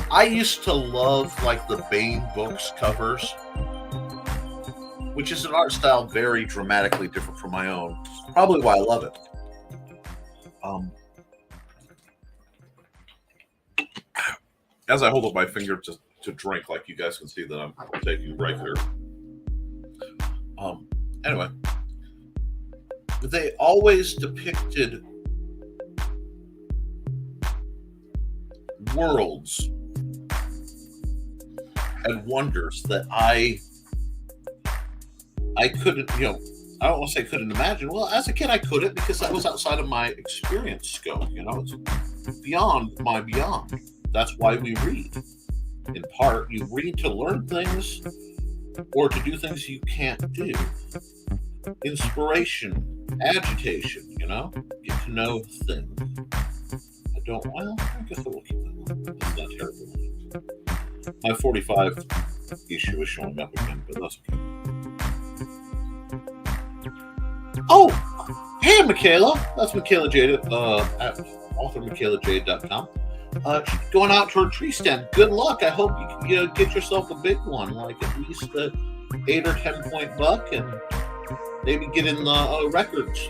I used to love like the Bane books covers, which is an art style very dramatically different from my own. Probably why I love it. As I hold up my finger to drink, like you guys can see that I'm taking right here. Anyway, they always depicted worlds and wonders that I couldn't, I don't want to say couldn't imagine. Well, as a kid, I couldn't, because that was outside of my experience scope. It's beyond my beyond. That's why we read. In part, you read to learn things or to do things you can't do. Inspiration, agitation, get to know things. I guess I will keep that one. That's not terrible. My 45 issue is showing up again, but that's okay. Oh, hey, Michaela. That's Michaela Jade at authormichaelajade.com. Going out to her tree stand. Good luck. I hope you get yourself a big one, like at least a 8 or 10 point buck, and maybe get in the records.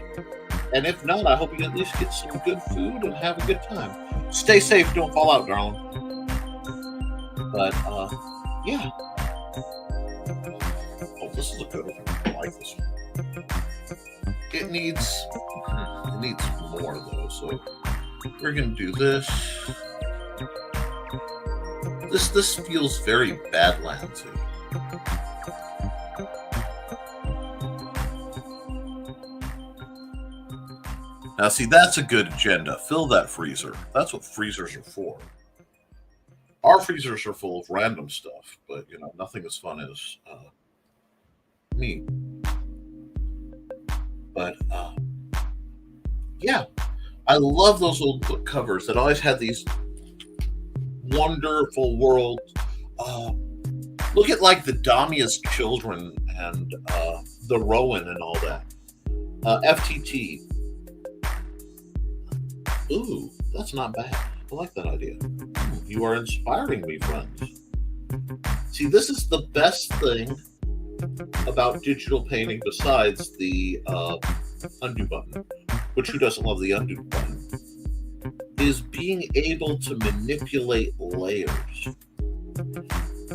And if not, I hope you at least get some good food and have a good time. Stay safe. Don't fall out, darling. But yeah. Oh, this is a good one. I like this one. It needs more though, so we're gonna do this. This feels very Badlandsy. Now, see, that's a good agenda. Fill that freezer. That's what freezers are for. Our freezers are full of random stuff, but nothing as fun as me. But yeah, I love those old book covers that always had these wonderful worlds. Look at like the Damia's Children and the Rowan and all that. FTT. Ooh, that's not bad. I like that idea. You are inspiring me, friends. See, this is the best thing about digital painting besides the undo button, which who doesn't love the undo button, is being able to manipulate layers.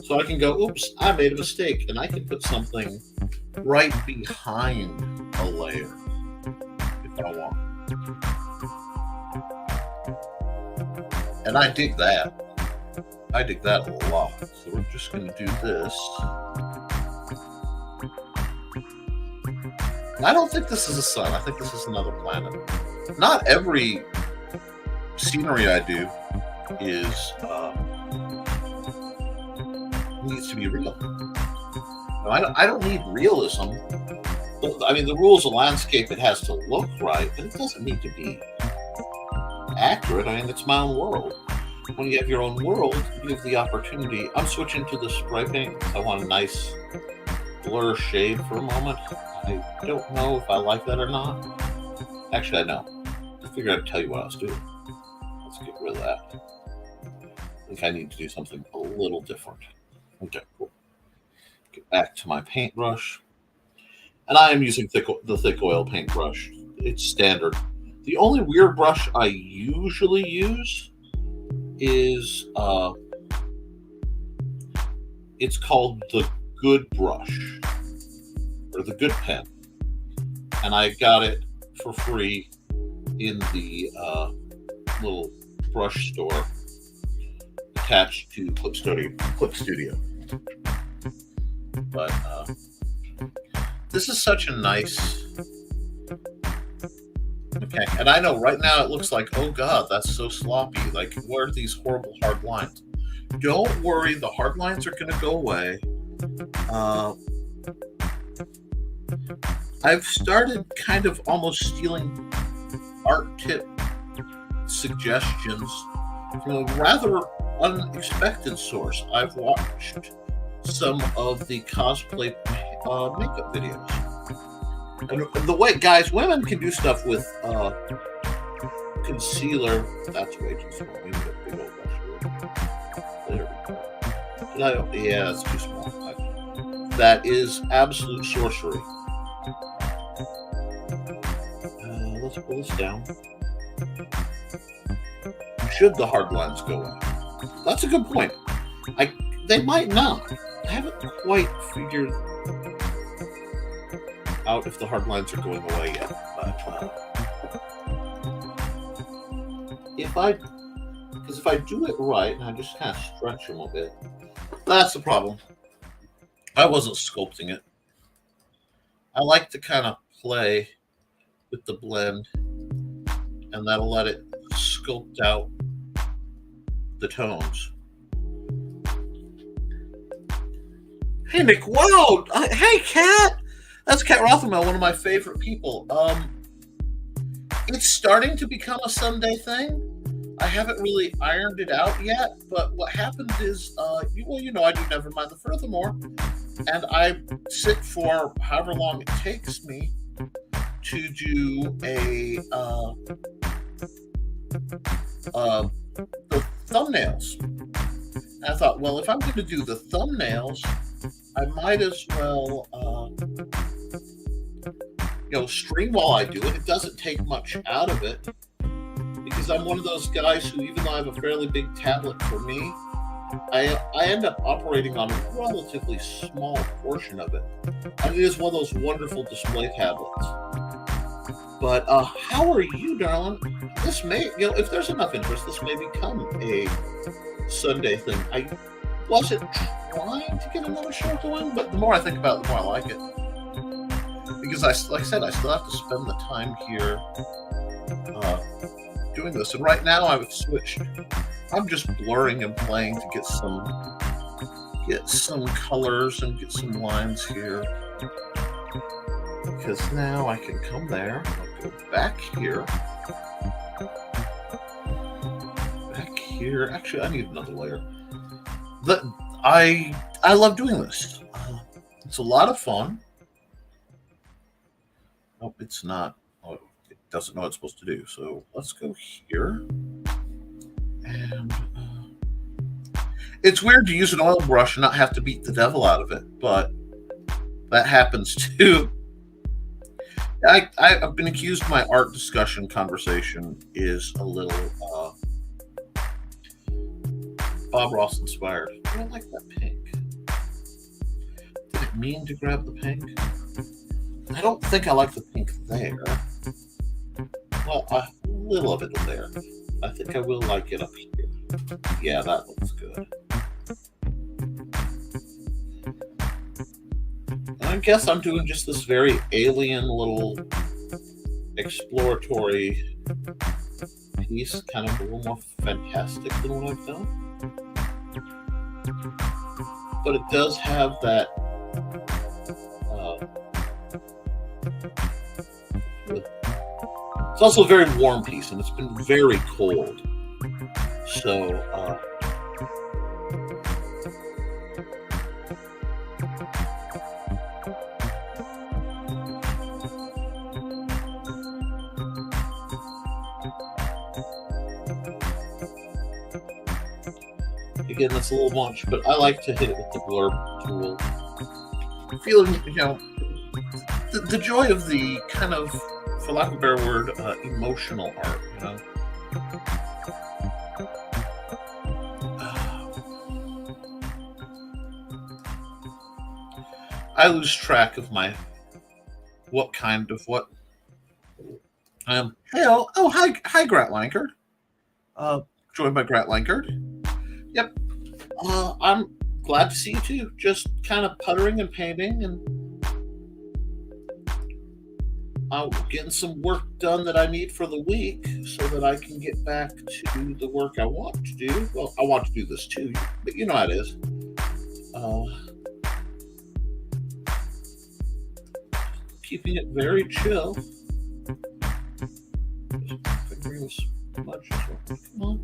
So I can go, oops, I made a mistake, and I can put something right behind a layer if I want. And I dig that. I dig that a lot. So we're just going to do this. I don't think this is a sun. I think this is another planet. Not every scenery I do is needs to be real. No, I don't need realism. I mean, the rules of landscape, it has to look right, but it doesn't need to be accurate. I mean, it's my own world. When you have your own world, you have the opportunity. I'm switching to the spray paint. I want a nice blur shade for a moment. I don't know if I like that or not. Actually, I know. I figured I'd tell you what I was doing. Let's get rid of that. I think I need to do something a little different. Okay, cool. Get back to my paintbrush. And I am using the thick oil paintbrush. It's standard. The only weird brush I usually use is it's called the Good Brush or the Good Pen, and I got it for free in the little brush store attached to Clip Studio. But this is such a nice. Okay, and I know right now it looks like, oh God, that's so sloppy. Like, where are these horrible hard lines? Don't worry, the hard lines are going to go away. I've started kind of almost stealing art tip suggestions from a rather unexpected source. I've watched some of the cosplay makeup videos. And the way, guys, women can do stuff with concealer. That's way too small. We need a big old brush. There we go. Yeah, that's too small. That is absolute sorcery. Let's pull this down. Should the hard lines go away? That's a good point. They might not. I haven't quite figured out if the hard lines are going away yet. But if I do it right and I just kind of stretch them a bit, that's the problem. I wasn't sculpting it. I like to kind of play with the blend, and that'll let it sculpt out the tones. Hey, Nick! Wow! Hey, Kat! That's Kat Rothermel, one of my favorite people. It's starting to become a Sunday thing. I haven't really ironed it out yet, but what happened is, I do Nevermind the Furthermore, and I sit for however long it takes me to do the thumbnails. And I thought, well, if I'm going to do the thumbnails, I might as well, stream while I do it. It doesn't take much out of it, because I'm one of those guys who, even though I have a fairly big tablet for me, I end up operating on a relatively small portion of it. And it is one of those wonderful display tablets. But how are you, darling? This may, if there's enough interest, this may become a Sunday thing. I wasn't trying to get another show going, but the more I think about it, the more I like it. Because like I said, I still have to spend the time here doing this. And right now I've switched. I'm just blurring and playing to get some colors and get some lines here. Because now I can come there. I'll go back here. Back here. Actually, I need another layer. I love doing this. It's a lot of fun. Nope, it's not. Oh, it doesn't know what it's supposed to do. So let's go here. And it's weird to use an oil brush and not have to beat the devil out of it, but that happens too. I've been accused my art discussion conversation is a little Bob Ross inspired. I don't like that pink. Did it mean to grab the pink? I don't think I like the pink there. Well, a little of it there. I think I will like it up here. Yeah, that looks good. I guess I'm doing just this very alien little exploratory piece, kind of a little more fantastic than what I've done. But it does have that. It's also a very warm piece, and it's been very cold. So, again, that's a little much, but I like to hit it with the blurb tool. Feeling, the joy of the kind of, for lack of a better word, emotional art, I lose track of what. Hi, Grat Lankard. Joined by Grat Lankard. Yep. I'm glad to see you too. Just kind of puttering and painting and getting some work done that I need for the week so that I can get back to the work I want to do. Well, I want to do this too, but you know how it is. Keeping it very chill. Fingering this much as well. Come on.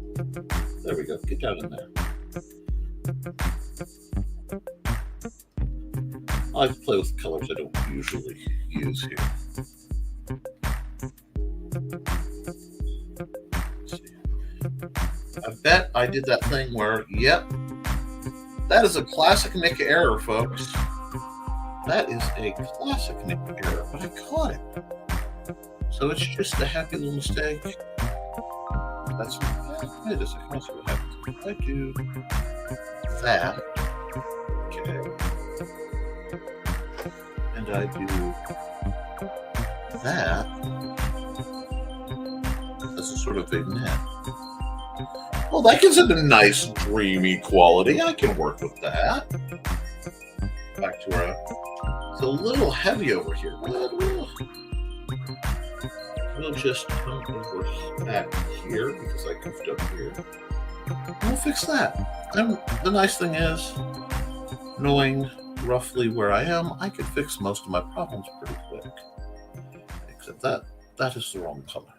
There we go. Get down in there. I like to play with colors I don't usually use here. I bet I did that thing where, yep, that is a classic Nick error, folks. That is a classic Nick error, but I caught it. So it's just a happy little mistake. That's wait a second. Let's see what happens. If I do that, okay, and I do that as a sort of vignette. Well, that gives it a nice dreamy quality. I can work with that. Back to our. It's a little heavy over here. We'll just come over back here because I goofed up here. We'll fix that. And the nice thing is, knowing roughly where I am, I can fix most of my problems pretty quick. Except that is the wrong color.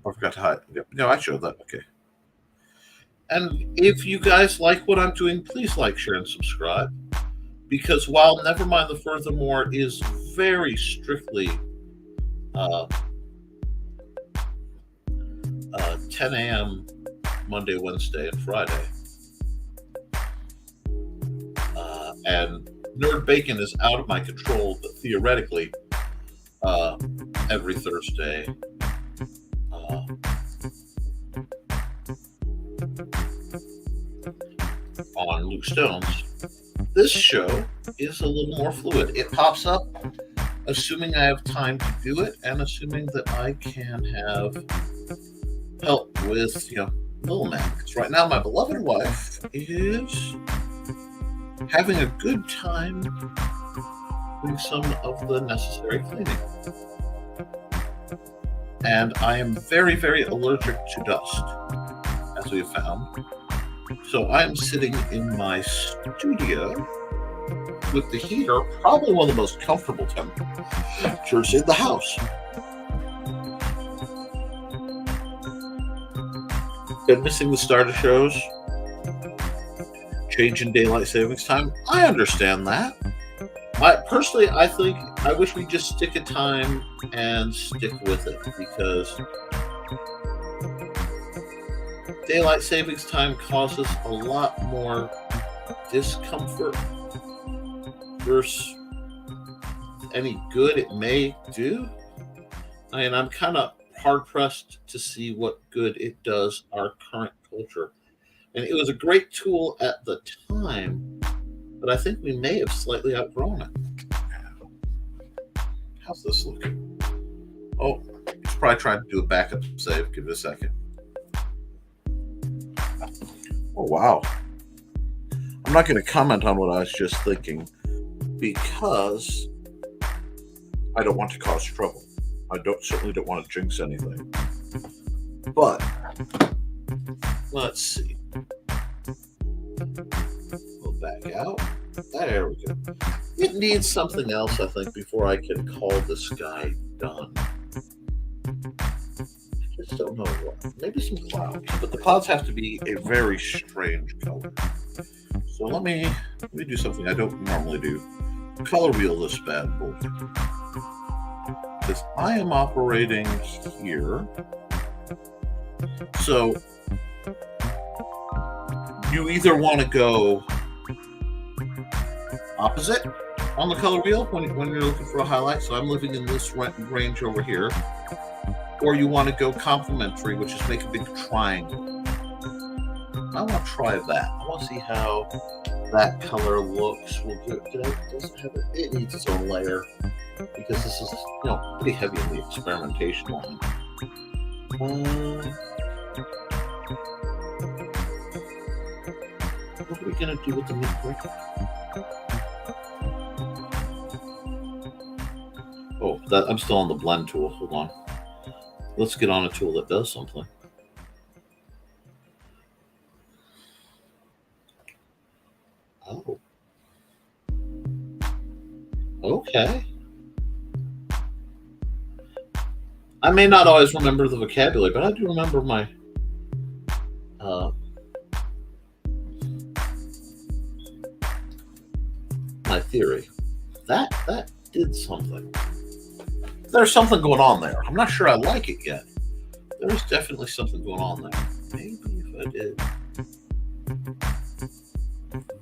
I forgot to hide. Yep. No, I showed that. Okay. And if you guys like what I'm doing, please like, share, and subscribe. Because while Nevermind the Furthermore is very strictly 10 a.m. Monday, Wednesday, and Friday, and Nerd Bacon is out of my control, but theoretically, every Thursday. On Luke Stones. This show is a little more fluid. It pops up assuming I have time to do it and assuming that I can have help with, little man. Because right now my beloved wife is having a good time doing some of the necessary cleaning. And I am very, very allergic to dust, as we have found. So I'm sitting in my studio with the heater, probably one of the most comfortable temperatures in the house. Been missing the start of shows. Change in daylight savings time. I understand that. Personally, I think I wish we'd just stick a time and stick with it, because daylight savings time causes a lot more discomfort versus any good it may do. And I'm kind of hard-pressed to see what good it does our current culture. And it was a great tool at the time, but I think we may have slightly outgrown it. How's this looking? Oh, he's probably trying to do a backup save. Give it a second. Oh, wow. I'm not going to comment on what I was just thinking. because I don't want to cause trouble. I certainly don't want to jinx anything. But let's see. We'll back out. There we go. It needs something else, I think, before I can call this guy done. I just don't know what. Maybe some clouds, but the clouds have to be a very strange color. So let me do something I don't normally do. Color wheel this bad boy. Because I am operating here. So you either want to go opposite on the color wheel when you're looking for a highlight. So I'm living in this range over here. Or you want to go complementary, which is make a big triangle. I want to try that. I want to see how that color looks. We'll do it. Doesn't have it. It needs its own layer because this is, pretty heavy in the experimentation line. What are we gonna do with the midpoint? Oh, I'm still on the blend tool. Hold on. Let's get on a tool that does something. Oh. Okay. I may not always remember the vocabulary, but I do remember my my theory. That did something. There's something going on there. I'm not sure I like it yet. There's definitely something going on there. Maybe if I did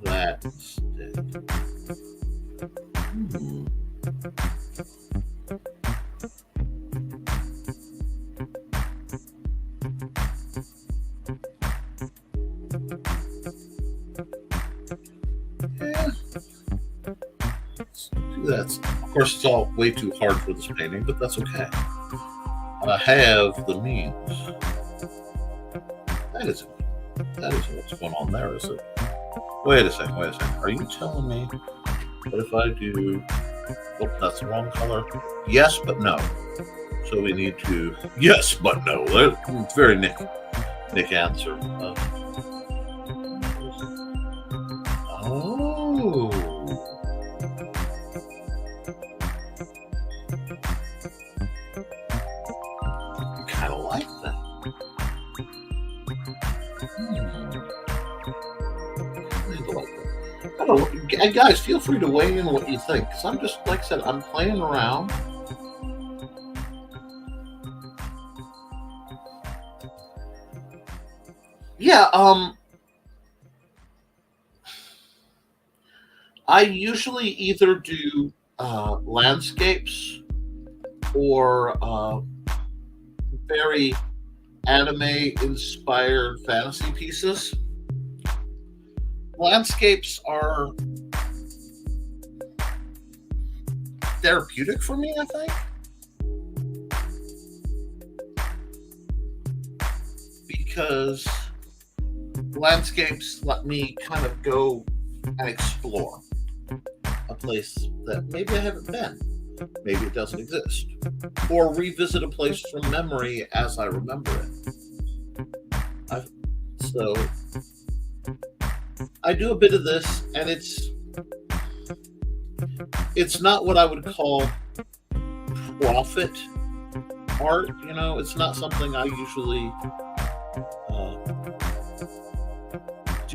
that instead. Yeah. Let's do that. Of course, it's all way too hard for this painting, but that's okay. I have the means. That isn't what's going on there, is it? Wait a second. Are you telling me that if I do... Oh, that's the wrong color. Yes, but no. So we need to... Yes, but no. It's very Nick answer. Oh. You kind of like that. I don't know. Guys, feel free to weigh in what you think. Because I'm just, like I said, I'm playing around. Yeah, I usually either do landscapes or very anime-inspired fantasy pieces. Landscapes are therapeutic for me, I think. Because landscapes let me kind of go and explore a place that maybe I haven't been. Maybe it doesn't exist. Or revisit a place from memory as I remember it. So I do a bit of this, and it's not what I would call profit art. It's not something I usually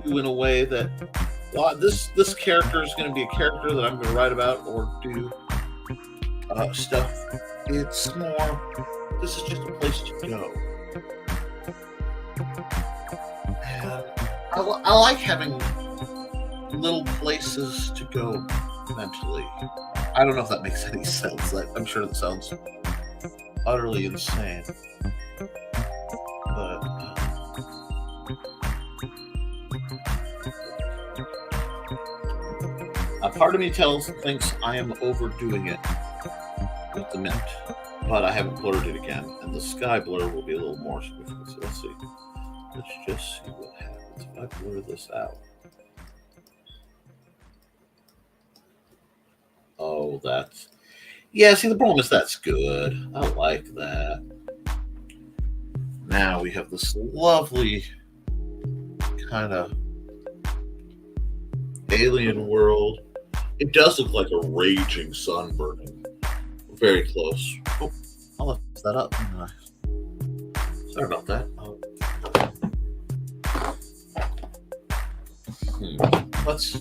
do in a way that this character is going to be a character that I'm going to write about or do stuff. It's more, this is just a place to go. And I like having little places to go mentally. I don't know if that makes any sense. I'm sure it sounds utterly insane. But a part of me thinks I am overdoing it with the mint, but I haven't blurred it again, and the sky blur will be a little more significant. So let's see. Let's just see what happens if I blur this out. Oh, that's yeah. See, the problem is that's good. I like that. Now we have this lovely kind of alien world. It does look like a raging sun burning. Very close. Oh, I left that up. Didn't I? Sorry about that. Let's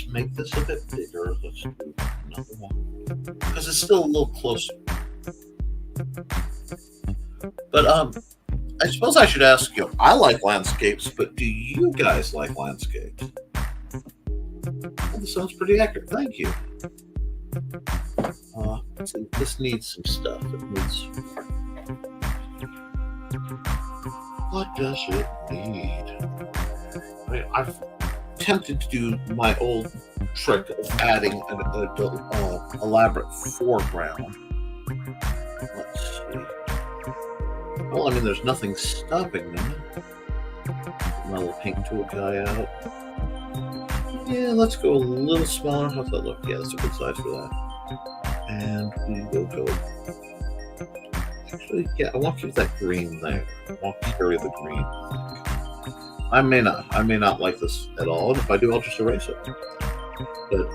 make this a bit bigger. Let's do another one because it's still a little close. But I suppose I should ask you. I like landscapes, but do you guys like landscapes? Well, this sounds pretty accurate. Thank you. Let's see, this needs some stuff. It needs. What does it need? I've tempted to do my old trick of adding an elaborate foreground. Let's see. Well, I mean, there's nothing stopping me. My little paint tool guy out. Yeah, let's go a little smaller. How's that look? Yeah, that's a good size for that. And we will go. Actually, yeah, I want to keep that green there. I want to carry the green. I may not like this at all, and if I do, I'll just erase it. But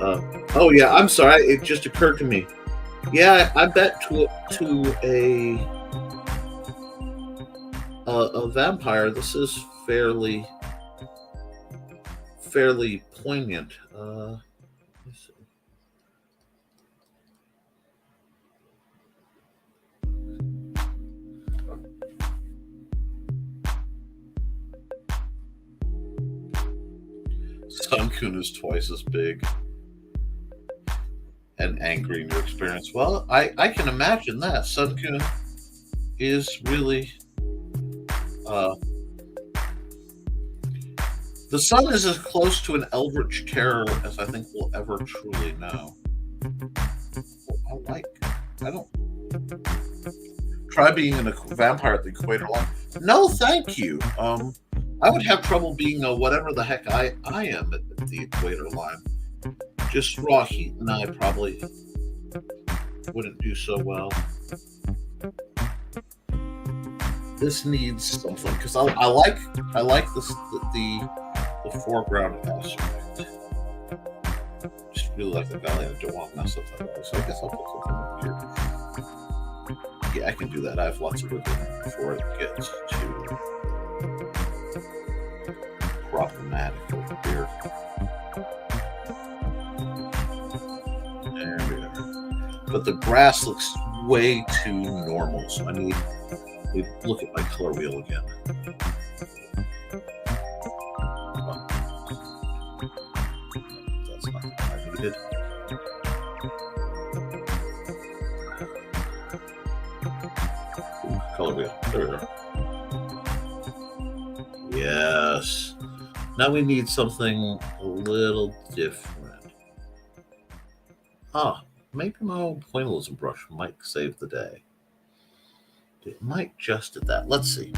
oh yeah, I'm sorry. It just occurred to me. Yeah, I bet to a vampire, this is fairly poignant. Let's see. Sun-kun is twice as big and angry in your experience. Well, I can imagine that. Sun-kun is really the sun is as close to an eldritch terror as I think we'll ever truly know. I don't try being a vampire at the equator line. No, thank you. I would have trouble being whatever the heck I am at the equator line. Just raw heat and I probably wouldn't do so well. This needs something because I like this the foreground aspect. Just really like the valley. I don't want to mess up that valley, so I guess I'll put something up here. Yeah, I can do that. I have lots of wiggle room before it gets too problematic over here. There we are. But the grass looks way too normal, so I need to look at my color wheel again. Well, that's not what I needed. Color wheel. There we go. Yes. Now we need something a little different. Maybe my old pointillism brush might save the day. It might just at that. Let's see.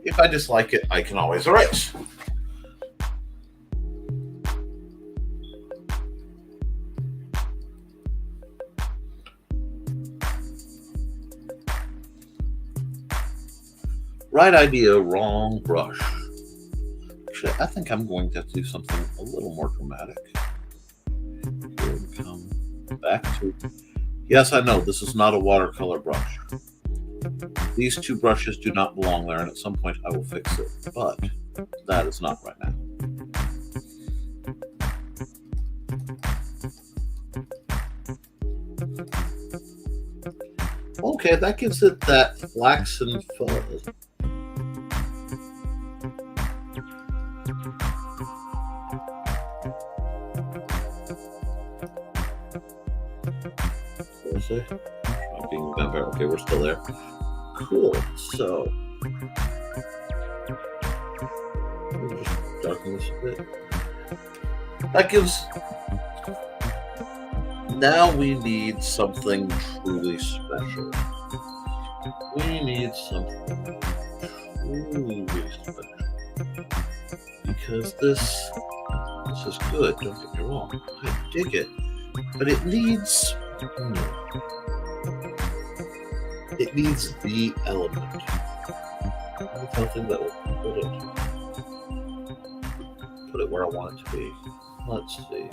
If I dislike it, I can always erase. Right idea, wrong brush. Actually, I think I'm going to have to do something a little more dramatic. Here we come back to... Yes, I know, this is not a watercolor brush. These two brushes do not belong there, and at some point I will fix it. But that is not right now. Okay, that gives it that flaxen fuzz. Okay, we're still there. Cool. So, let me just darken this a bit. That gives. Now we need something truly special. We need something truly special because this This is good, don't get me wrong. I dig it. But it needs the element. Something that will put it where I want it to be. Let's see.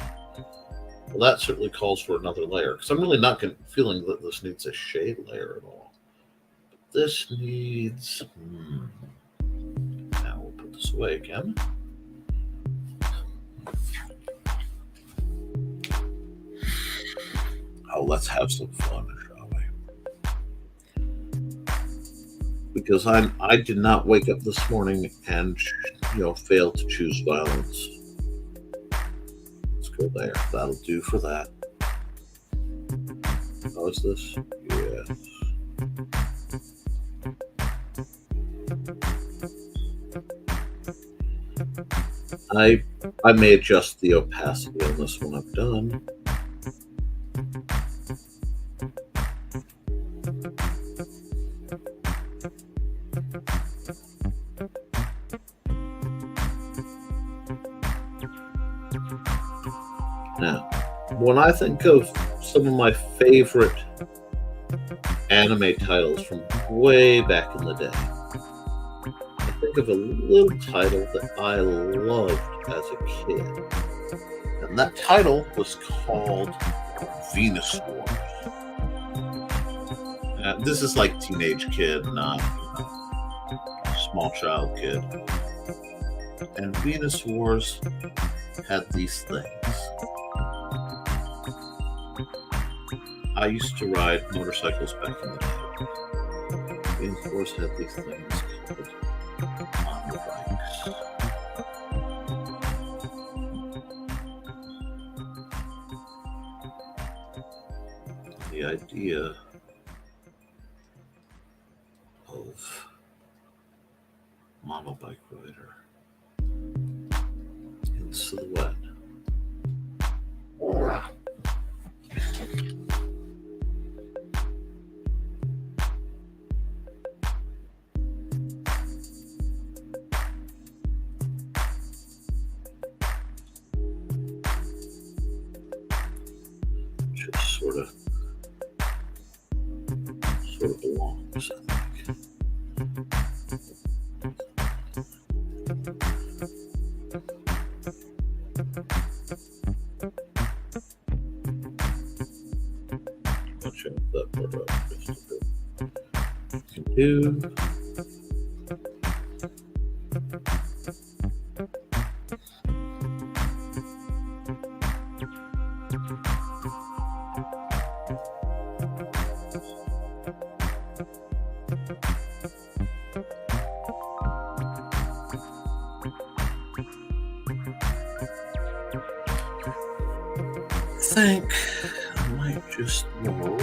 Well, that certainly calls for another layer, because I'm really not feeling that this needs a shade layer at all. But this needs... Now we'll put this away again. Oh, let's have some fun, shall we? Because I did not wake up this morning and fail to choose violence. Let's go there. That'll do for that. How is this? Yes. I may adjust the opacity on this when I'm done. Now, when I think of some of my favorite anime titles from way back in the day, I think of a little title that I loved as a kid. And that title was called Venus Wars. This is like teenage kid, not small child kid. And Venus Wars had these things. I used to ride motorcycles back in the day. Venus Wars had these things called motorbikes. The idea of monobike rider in silhouette. Just sort of belongs, I think. I'll check that part out just a bit. Continue. I think I might just roll.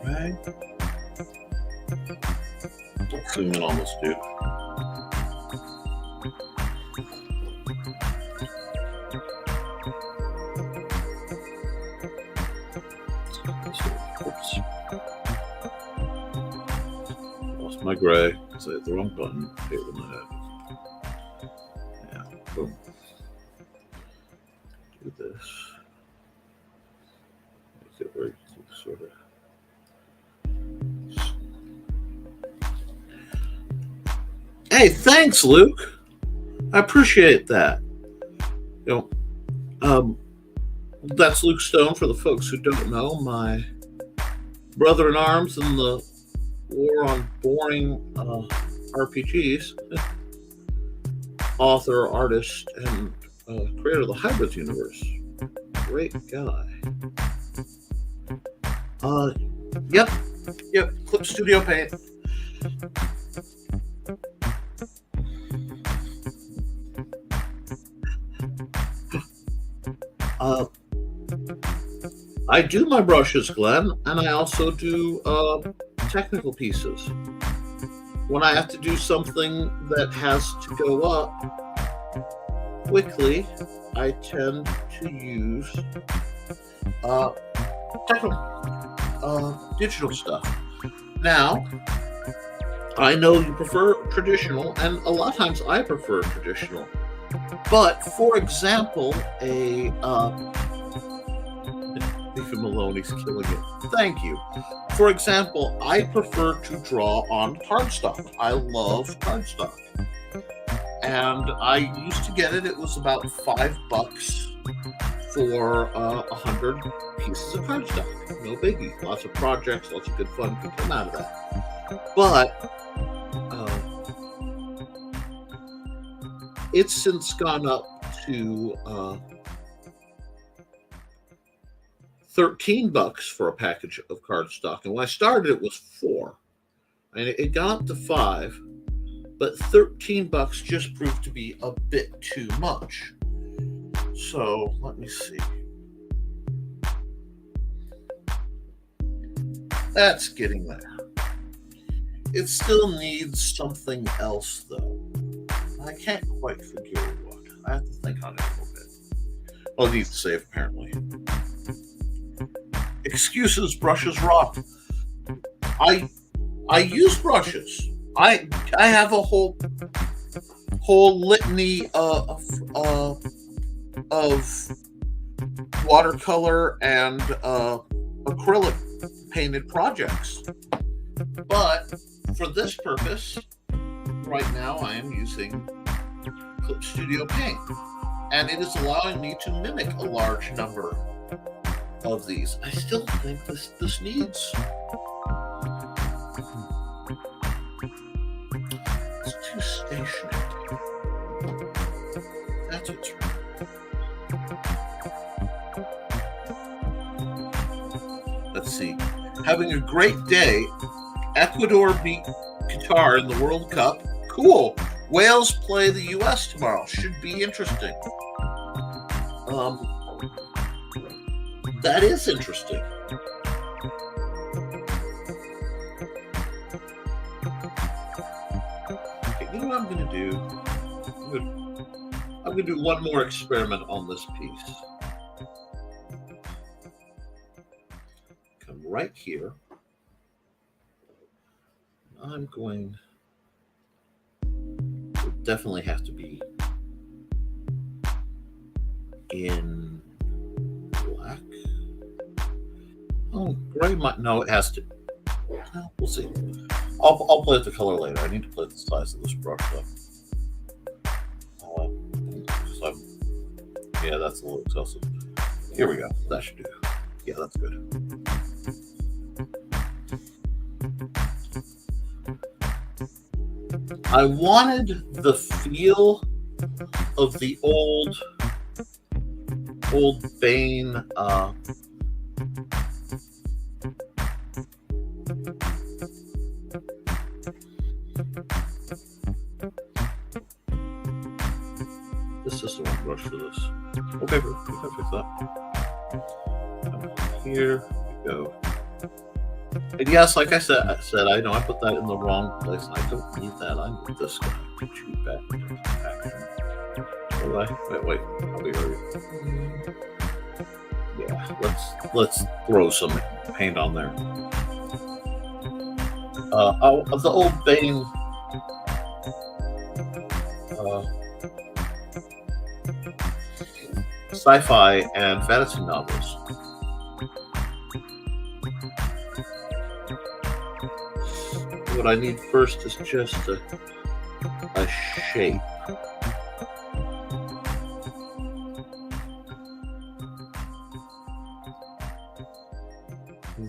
Gray. Zoom in on this dude. Oops. Lost my gray because I hit the wrong button. Hit with my head. Yeah, boom. Do this. Make it where you can sort of. Hey, thanks, Luke. I appreciate that. That's Luke Stone for the folks who don't know. My brother in arms in the war on boring RPGs, author, artist, and creator of the Hybrids universe. Great guy. Yep. Clip Studio Paint. I do my brushes, Glenn, and I also do technical pieces. When I have to do something that has to go up quickly, I tend to use technical, digital stuff. Now, I know you prefer traditional, and a lot of times I prefer traditional. But for example, Nathan Maloney's killing it. Thank you. For example, I prefer to draw on cardstock. I love cardstock, and I used to get it. It was about $5 for 100 pieces of cardstock. No biggie. Lots of projects, lots of good fun can come out of that. But it's since gone up to $13 for a package of cardstock, and when I started, it was 4, and it got up to 5. But $13 just proved to be a bit too much. So let me see. That's getting there. It still needs something else, though. I can't quite figure what. I have to think on it a little bit. Well, it needs to save, apparently. Excuses, brushes rock. I use brushes. I have a whole litany of watercolor and acrylic painted projects. But for this purpose, right now I am using Clip Studio Paint, and it is allowing me to mimic a large number of these. I still think this needs. It's too stationary. That's what's wrong. Let's see. Having a great day. Ecuador beat Qatar in the World Cup. Cool. Wales play the U.S. tomorrow. Should be interesting. That is interesting. Okay, you know what I'm going to do? I'm going to do one more experiment on this piece. Come right here. I'm going to definitely have to be in black. Oh, gray might. No, it has to. Well, we'll see. I'll play with the color later. I need to play with the size of this brush though. Yeah, that's a little excessive. Here we go. That should do. Yeah, that's good. I wanted the feel of the old Bane this is the wrong brush for this. Okay, we can fix that. Here we go. And yes, like I said, I know I put that in the wrong place. I don't need that. I need this guy. Shoot back action. Wait. I'll be right. Yeah, let's throw some paint on there. Of the old Bane. Sci-fi and fantasy novels. What I need first is just a shape.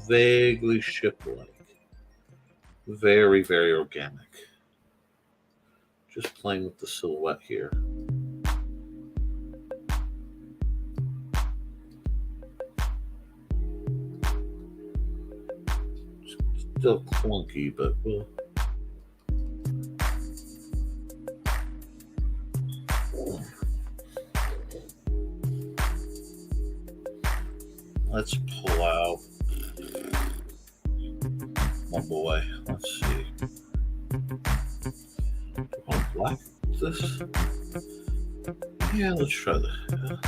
Vaguely ship-like. Very, very organic. Just playing with the silhouette here. Still clunky, but we'll. Let's pull out. Oh boy, let's see. Oh, black. Is this? Yeah, let's try that.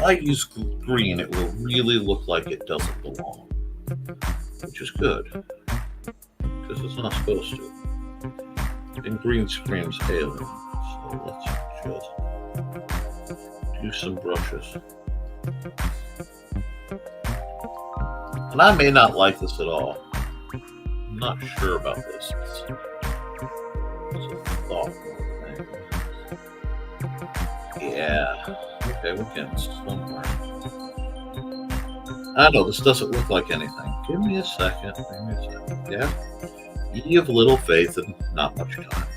I use green, it will really look like it doesn't belong, which is good, because it's not supposed to. And green screams alien, so let's just do some brushes. And I may not like this at all. I'm not sure about this. It's a thought. Yeah. Okay, we're getting somewhere. I know this doesn't look like anything. Give me a second. Yeah. You have little faith and not much time.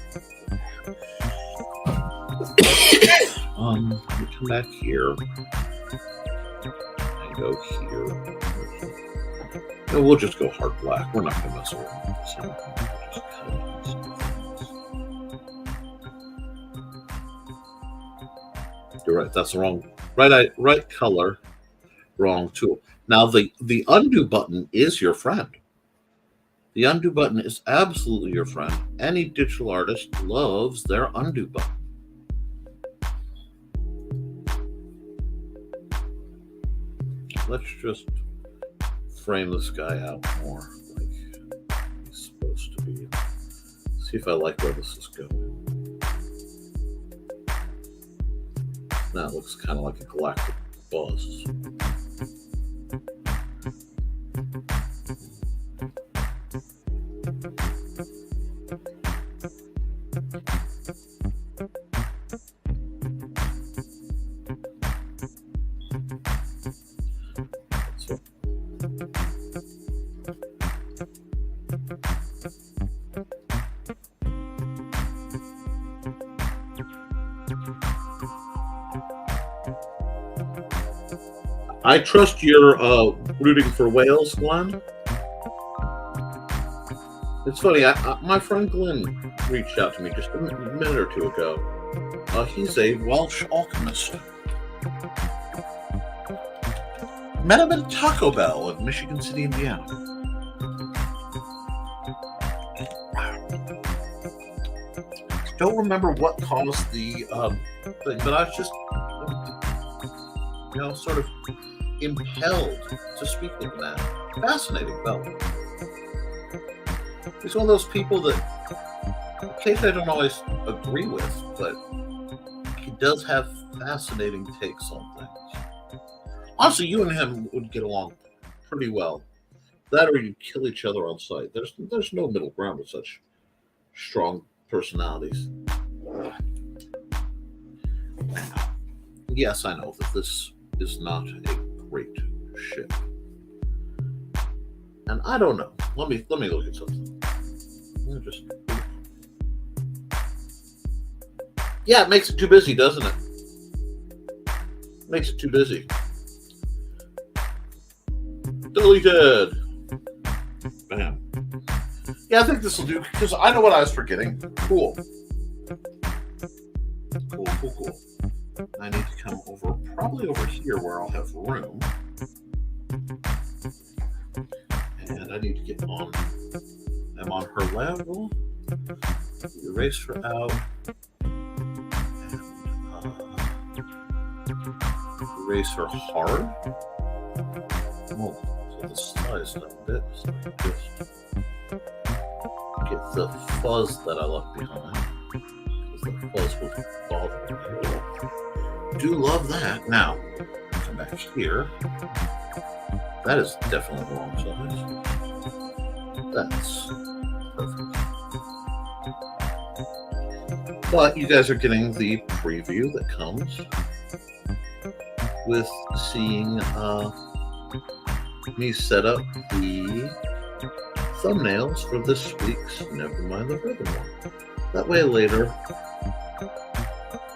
We come back here and go here. No, we'll just go hard black. We're not gonna mess around. So you're right. That's the wrong. Right color. Wrong tool. Now the undo button is your friend. The undo button is absolutely your friend. Any digital artist loves their undo button. Let's just frame this guy out more like he's supposed to be. See if I like where this is going. Now it looks kind of like a galactic buzz. I trust you're rooting for Wales, Glenn. It's funny, my friend Glenn reached out to me just a minute or two ago. He's a Welsh alchemist. Met him at Taco Bell in Michigan City, Indiana. Don't remember what caused the thing, but I was just, sort of impelled to speak with the man. Fascinating fellow. He's one of those people that occasionally I don't always agree with, but he does have fascinating takes on things. Honestly, you and him would get along pretty well. That or you'd kill each other on sight. There's no middle ground with such strong personalities. Yes, I know that this is not a great ship. And I don't know. Let me look at something. Yeah, it makes it too busy, doesn't it? Makes it too busy. Deleted. Bam. Yeah, I think this will do because I know what I was forgetting. Cool. I need to come over, probably over here where I'll have room. And I need to get on. I'm on her level. Erase her out. And erase her hard. Oh, so the size a bit. So I just get the fuzz that I left behind. Because the fuzz will bother me. Do love that. Now, come back here. That is definitely the wrong size. That's perfect. But you guys are getting the preview that comes with seeing me set up the thumbnails for this week's Nevermind the Rhythm one. That way later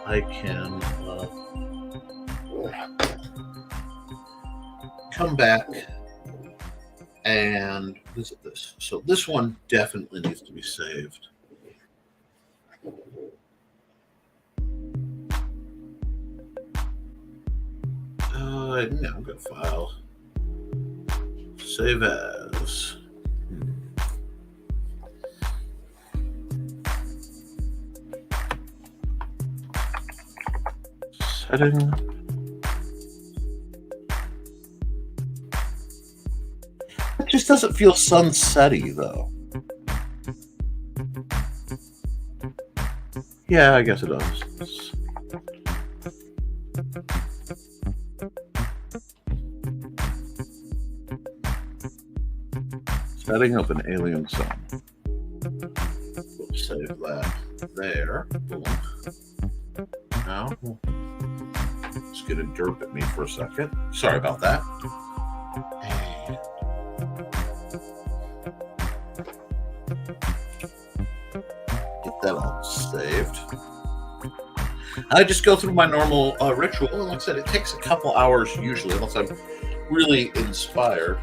I can come back and visit this. So this one definitely needs to be saved. Now I'm going to file. Save as. Setting. doesn't feel sunsetty, though. Yeah, I guess it does. Setting up an alien sun. We'll save that there. Boom. Now, it's going to derp at me for a second. Sorry about that. And get that all saved. I just go through my normal ritual. And like I said, it takes a couple hours usually, unless I'm really inspired.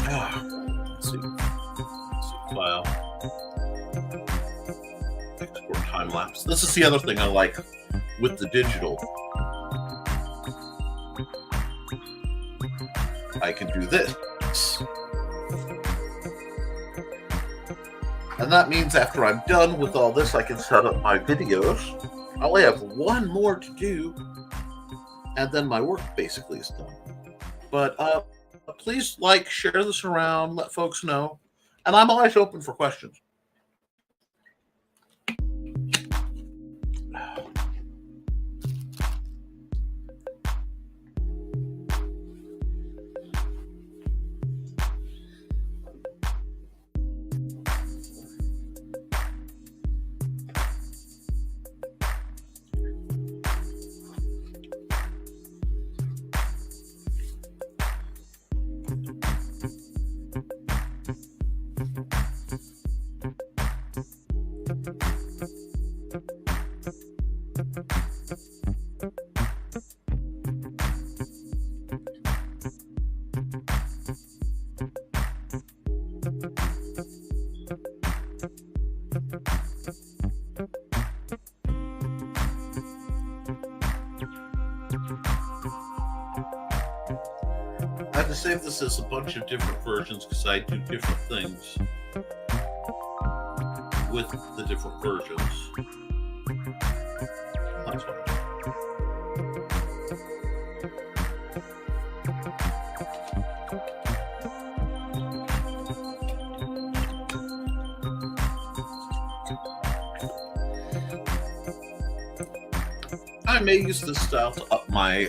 Let's see. File. Export time lapse. This is the other thing I like with the digital. I can do this. And that means after I'm done with all this, I can set up my videos. I only have one more to do, and then my work basically is done. But please share this around, let folks know. And I'm always open for questions. I have to save this as a bunch of different versions because I do different things with the different versions. That's fine. I may use this style to up my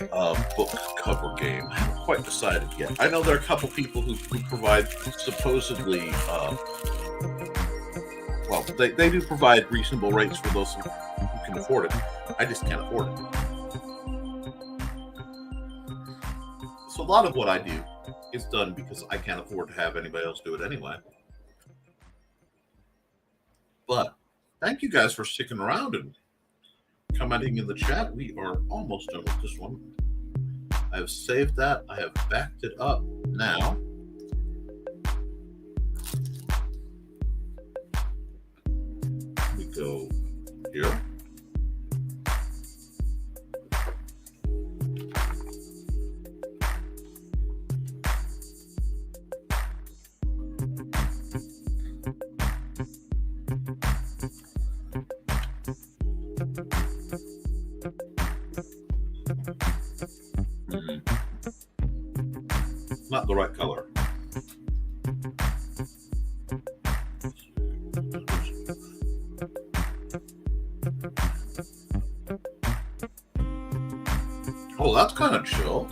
book cover game. I haven't quite decided yet. I know there are a couple people who provide supposedly, they do provide reasonable rates for those who can afford it. I just can't afford it. So a lot of what I do is done because I can't afford to have anybody else do it anyway. But thank you guys for sticking around and commenting in the chat. We are almost done with this one. I have saved that. I have backed it up now. We go here. Not the right color. Oh, that's kind of chill.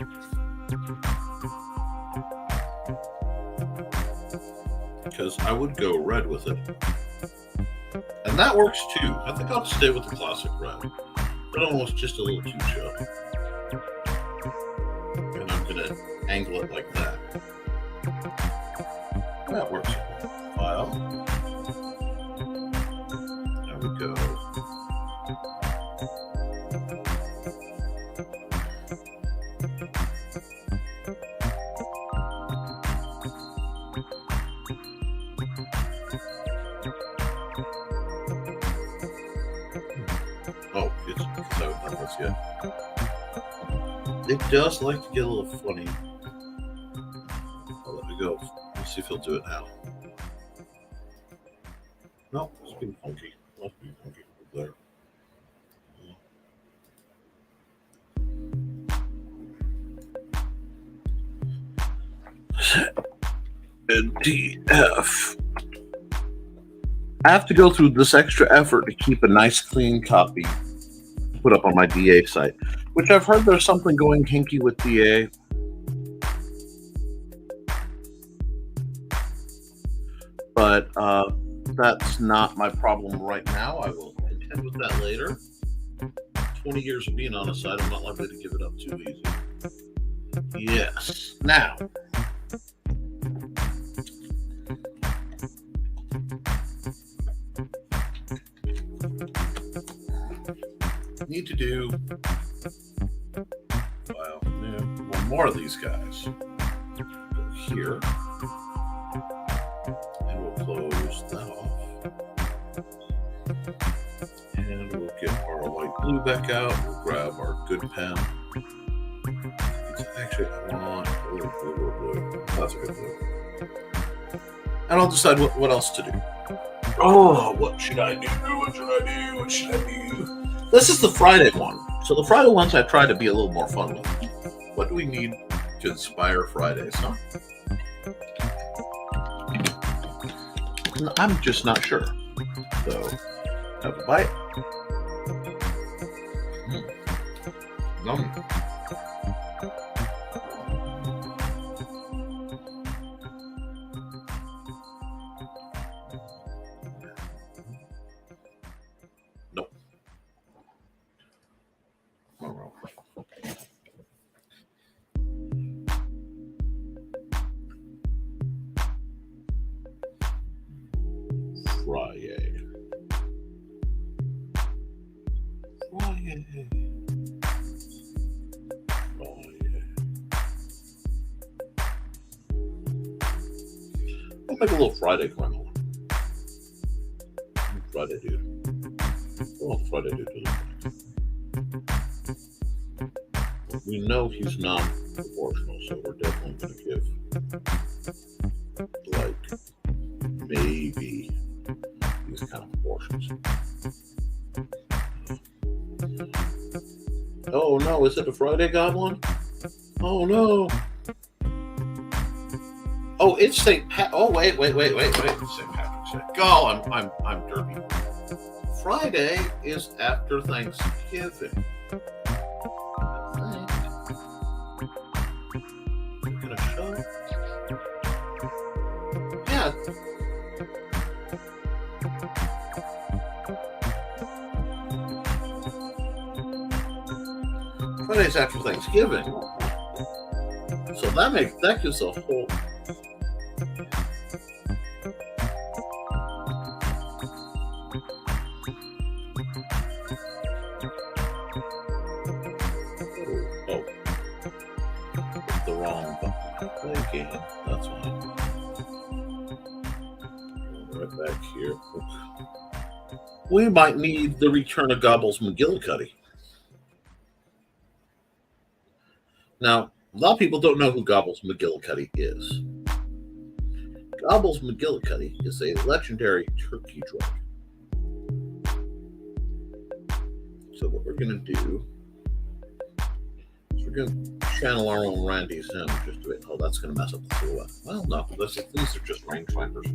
Because I would go red with it. And that works too. I think I'll stay with the classic red. But almost just a little too chill. And I'm going to angle it like that. That works. File. There we go. Oh, it's because I haven't done this yet. It does like to get a little funny. I'll let it go. Let's see if he'll do it now. No, it's being funky. Must be funky there. DF. I have to go through this extra effort to keep a nice, clean copy put up on my DA site, which I've heard there's something going hinky with DA. But that's not my problem right now. I will contend with that later. 20 years of being on a site, I'm not likely to give it up too easy. Yes. Now, need to do one more of these guys. Go here, and we'll close that off, and we'll get our white glue back out. We'll grab our good pen. Actually, I want a little blue. That's a good blue. And I'll decide what else to do. Oh, what should I do? What should I do? This is the Friday one. So the Friday ones I try to be a little more fun with. What do we need to inspire Fridays, huh? I'm just not sure. So, have a bite. Yum. I'll make a little Friday granola. Friday dude. Oh, Friday dude to look like. We know he's non-proportional, so we're definitely going to give, like, maybe these kind of proportions. Oh no, is it a Friday Goblin? Oh no. Oh, it's St. Pat. Oh wait. St. Patrick's Day. Oh, I'm derpy. Friday is after Thanksgiving. I think. Gonna show. Yeah. Friday's after Thanksgiving, so that gives a whole. Oh, the wrong button. Again, that's fine. Right back here. We might need the return of Gobbles McGillicuddy. Now, a lot of people don't know who Gobbles McGillicuddy is. Gobbles McGillicuddy is a legendary turkey drug. So what we're going to do is we're going to channel our own Randy Sim just to it. Oh, that's going to mess up the silhouette. Well, no, these are just rangefinders.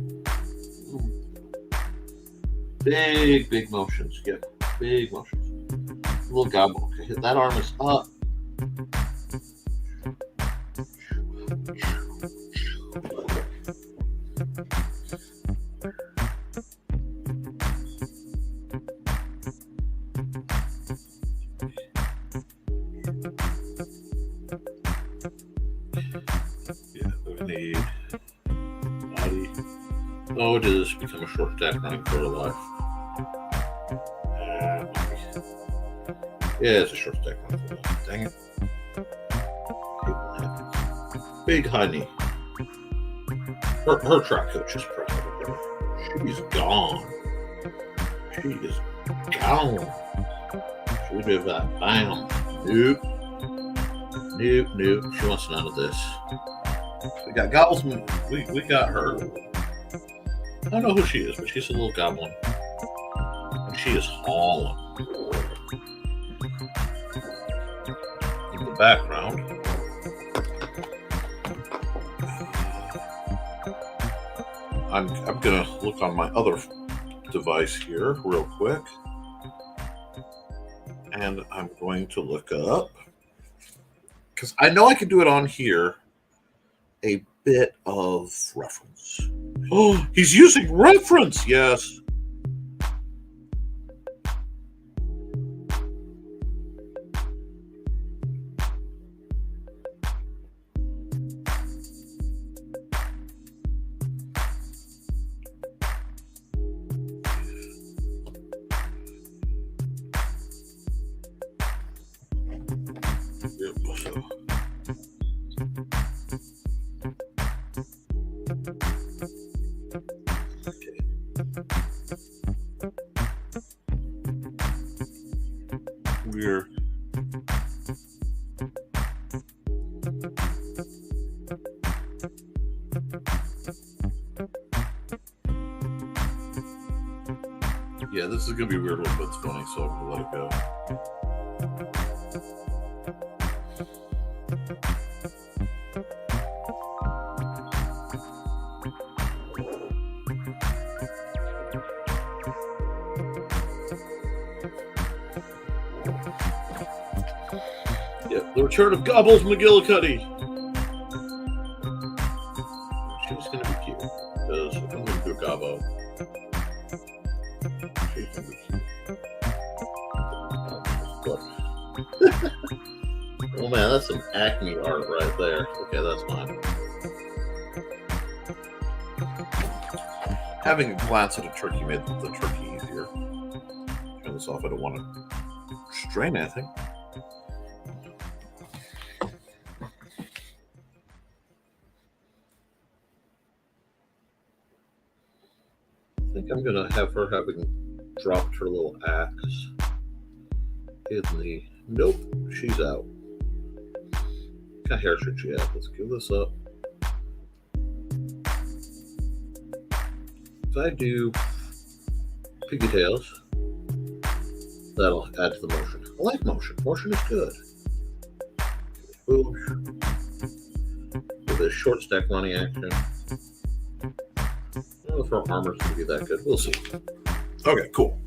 Big motions. Yep, big motions. A little gobble. Okay, that arm is up. Yeah, we need body. Oh, it is become a short stack running for a life. Yeah, it's a short stack running for a life. Dang it. Big high knee. Her track coach is present. She's gone. She is gone. She did that. Bam. Nope. She wants none of this. We got Gobbles. We got her. I don't know who she is, but she's a little goblin. And she is hauling. In the background. I'm gonna look on my other device here real quick, and I'm going to look up, because I know I can do it on here, a bit of reference. Oh, he's using reference. Yes. We're yeah, this is gonna be weird, but it's funny, so I'm gonna let it go. The return of Gobbles McGillicuddy. She's gonna be cute because I'm gonna do a Gobbo. She's gonna be cute. Oh man, that's some Acme art right there. Okay, that's mine. Having a glance at a turkey made the turkey easier. Turn this off. I don't want to strain anything. I think I'm gonna have her having dropped her little axe in the. Nope, she's out. What kind of hair should she have? Let's give this up. If I do pigtails, that'll add to the motion. I like motion. Motion is good. Boosh. With a short stack running action. I don't know if her armor's going to be that good. We'll see. Okay, cool.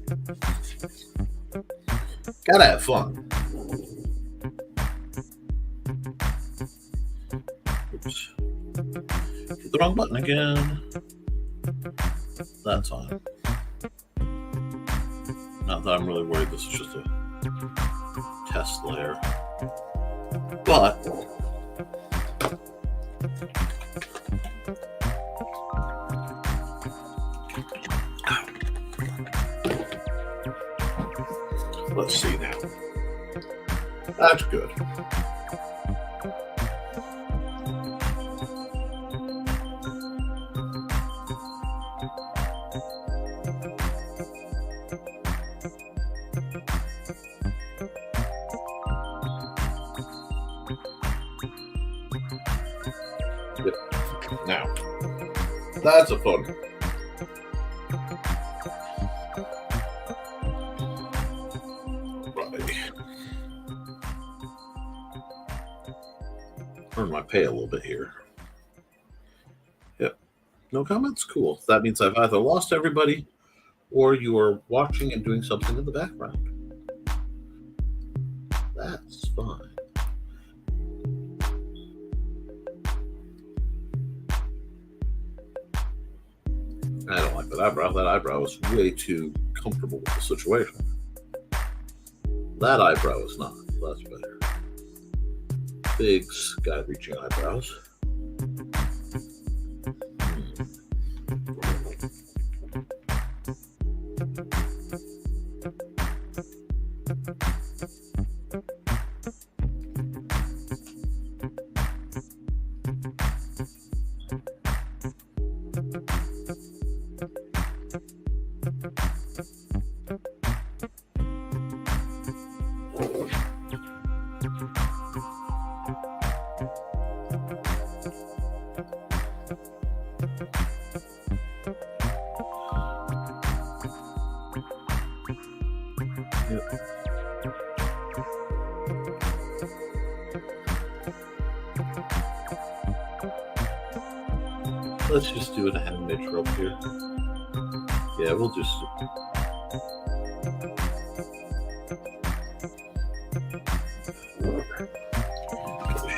Gotta have fun. Oops. Hit the wrong button again. That's on. Not that I'm really worried. This is just a test layer. But let's see now. That's good. Yep. Now, that's a fun. Earn my pay a little bit here. Yep. No comments? Cool. That means I've either lost everybody or you are watching and doing something in the background. That's fine. I don't like that eyebrow. That eyebrow is way too comfortable with the situation. That eyebrow is not. That's better. Big sky-reaching eyebrows. Let's just do an anime trope here. Yeah, we'll just.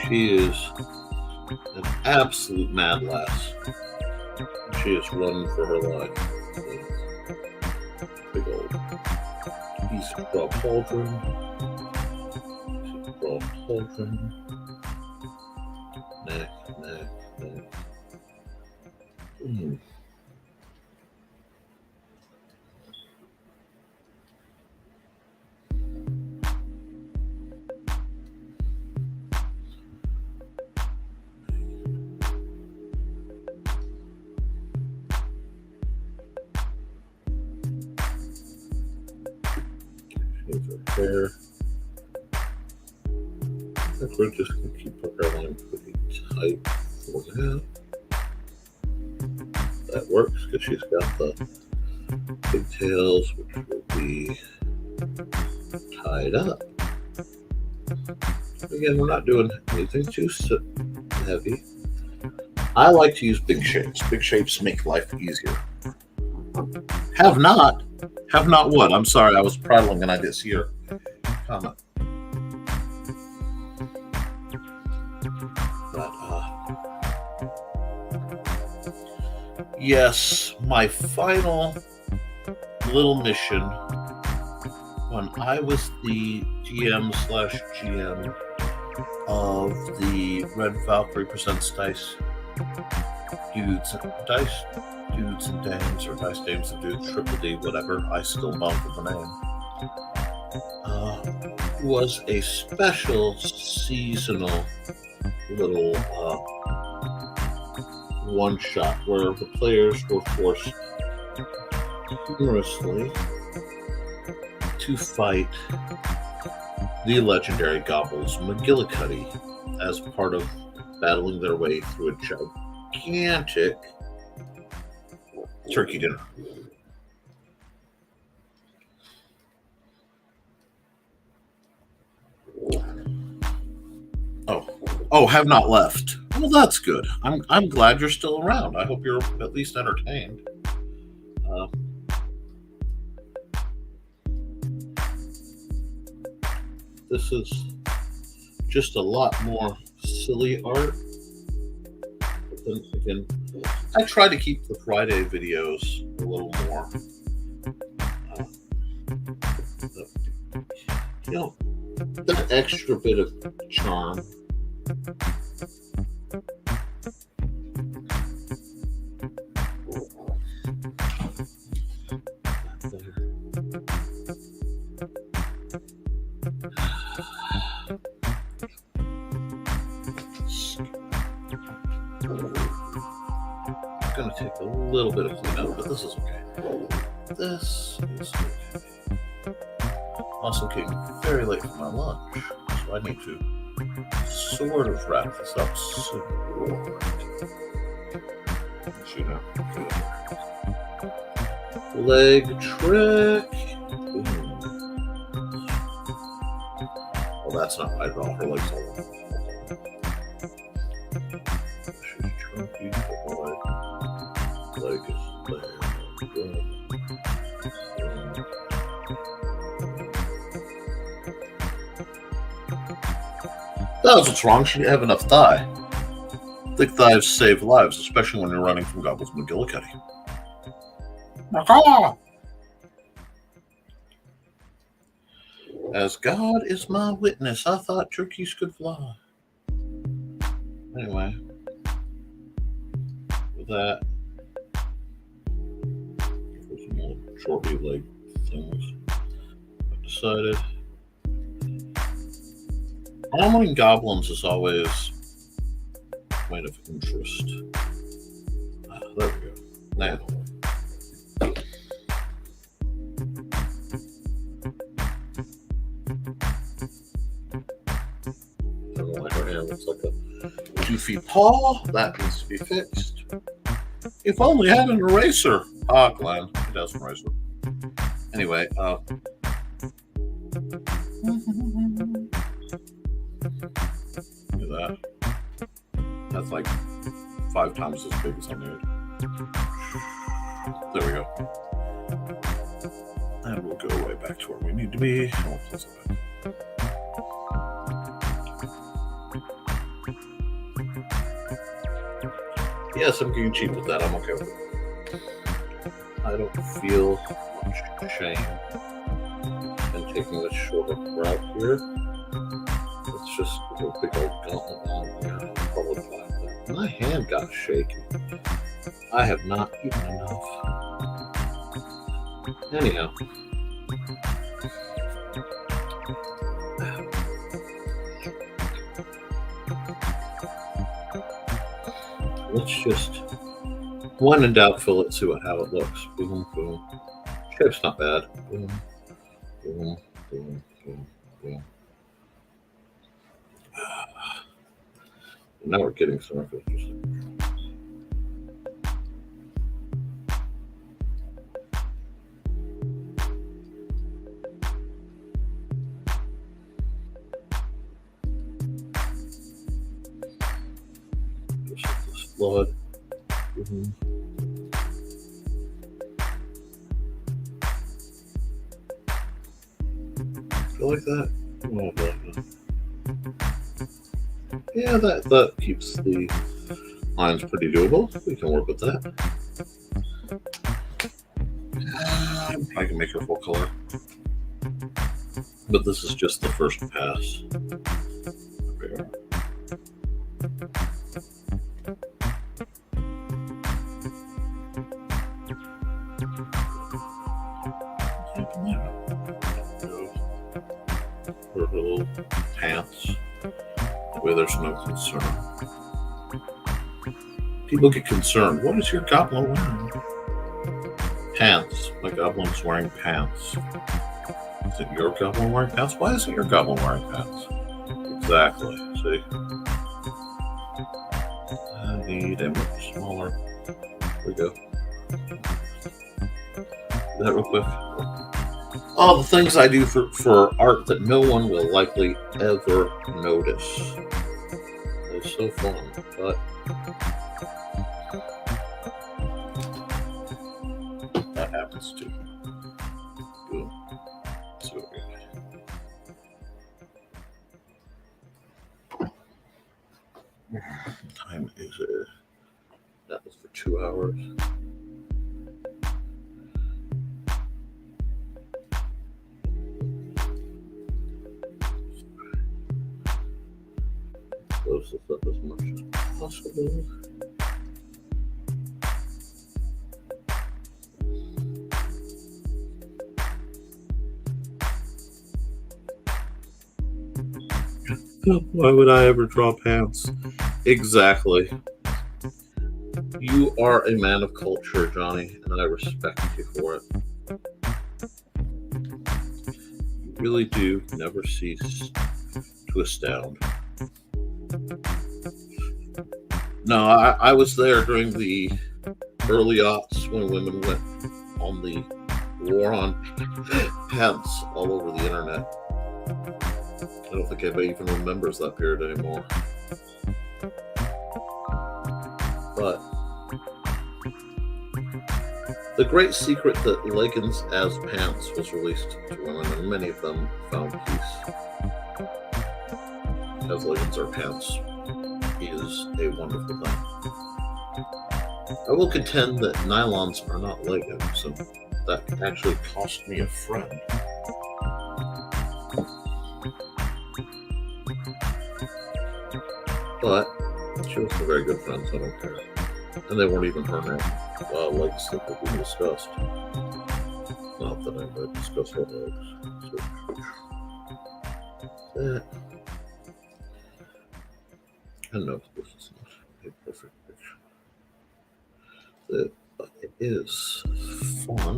She is an absolute mad lass. She is running for her life. Big old piece of raw pauldron. Neck. Shave her hair. I think we're just going to keep her hairline pretty tight for now. That works because she's got the pigtails, which will be tied up. Again, we're not doing anything too heavy. I like to use big shapes. Big shapes make life easier. Have not what? I'm sorry, I was prattling and I didn't see your comment. But, yes, my final little mission when I was the GM/GM of the Red Valkyrie Presents Dice Dudes and Dames, or Dice Dames and Dudes, Triple D, whatever, I still bump with the name, was a special seasonal little one-shot where the players were forced humorously to fight the legendary Gobble's McGillicuddy as part of battling their way through a gigantic turkey dinner. Oh, have not left. Well, that's good. I'm glad you're still around. I hope you're at least entertained. This is just a lot more silly art. But then again, I try to keep the Friday videos a little more, that extra bit of charm. It's going to take a little bit of cleanup, but this is okay. This is okay. Also came very late for my lunch, so I need to sort of wrap this up soon. You know, leg trick. Well, that's not my draw. Her legs all over. She's chunky, but her leg is there. That's what's wrong. She didn't have enough thigh. Thick thighs save lives, especially when you're running from Gobble's McGillicuddy. As God is my witness, I thought turkeys could fly. Anyway, with that, for some more shorty leg things, I've decided armoring goblins is always a point of interest. There we go. Now, her hand looks like a goofy paw. That needs to be fixed. If only had an eraser. Glenn, it has an eraser. Anyway, look at that. That's like 5 times as big as I need. There we go. And we'll go way back to where we need to be. And we'll close it back. Yes, I'm getting cheap with that. I'm okay with it. I don't feel much shame in taking this shorter route here. It's just a big old gauntlet on there. I'll probably climb that. My hand got shaky. I have not eaten enough. Anyhow. Let's just, when in doubt, fill it, see how it looks. Boom, boom. Shape's not bad. Boom, boom, boom, boom, boom. Now we're getting somewhere. Blood. Feel like that? Oh, yeah, that keeps the lines pretty doable. We can work with that. I can make her full color, but this is just the first pass. There. Her little pants, where there's no concern. People get concerned. What is your goblin wearing? Pants. My goblin's wearing pants. Is it your goblin wearing pants? Why isn't your goblin wearing pants? Exactly. See? I need a much smaller. There we go. Do that real quick. All the things I do for art that no one will likely ever notice. It's so fun, but that happens too. Boom. So what time is it? That was for 2 hours. Close this up as much as possible. Why would I ever draw pants? Exactly. You are a man of culture, Johnny, and I respect you for it. You really do never cease to astound. No, I was there during the early aughts when women went on the war on pants all over the internet. I don't think anybody even remembers that period anymore. But the great secret that leggings as pants was released to women, and many of them found peace. As leggings are pants is a wonderful thing. I will contend that nylons are not leggings, and that actually cost me a friend. But she was a very good friend, so I don't care. And they weren't even her legs that were being discussed. Not that I'm going to discuss her legs. So, that. I know this is not a perfect picture. But it is fun.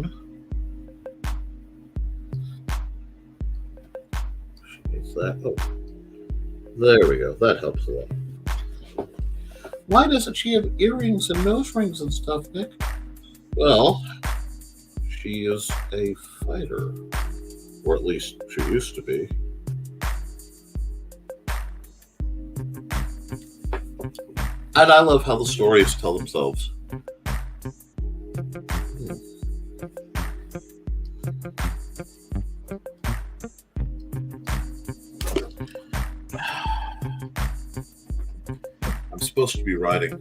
She needs that. Oh, there we go. That helps a lot. Why doesn't she have earrings and nose rings and stuff, Nick? Well, she is a fighter. Or at least she used to be. And I love how the stories tell themselves. I'm supposed to be writing.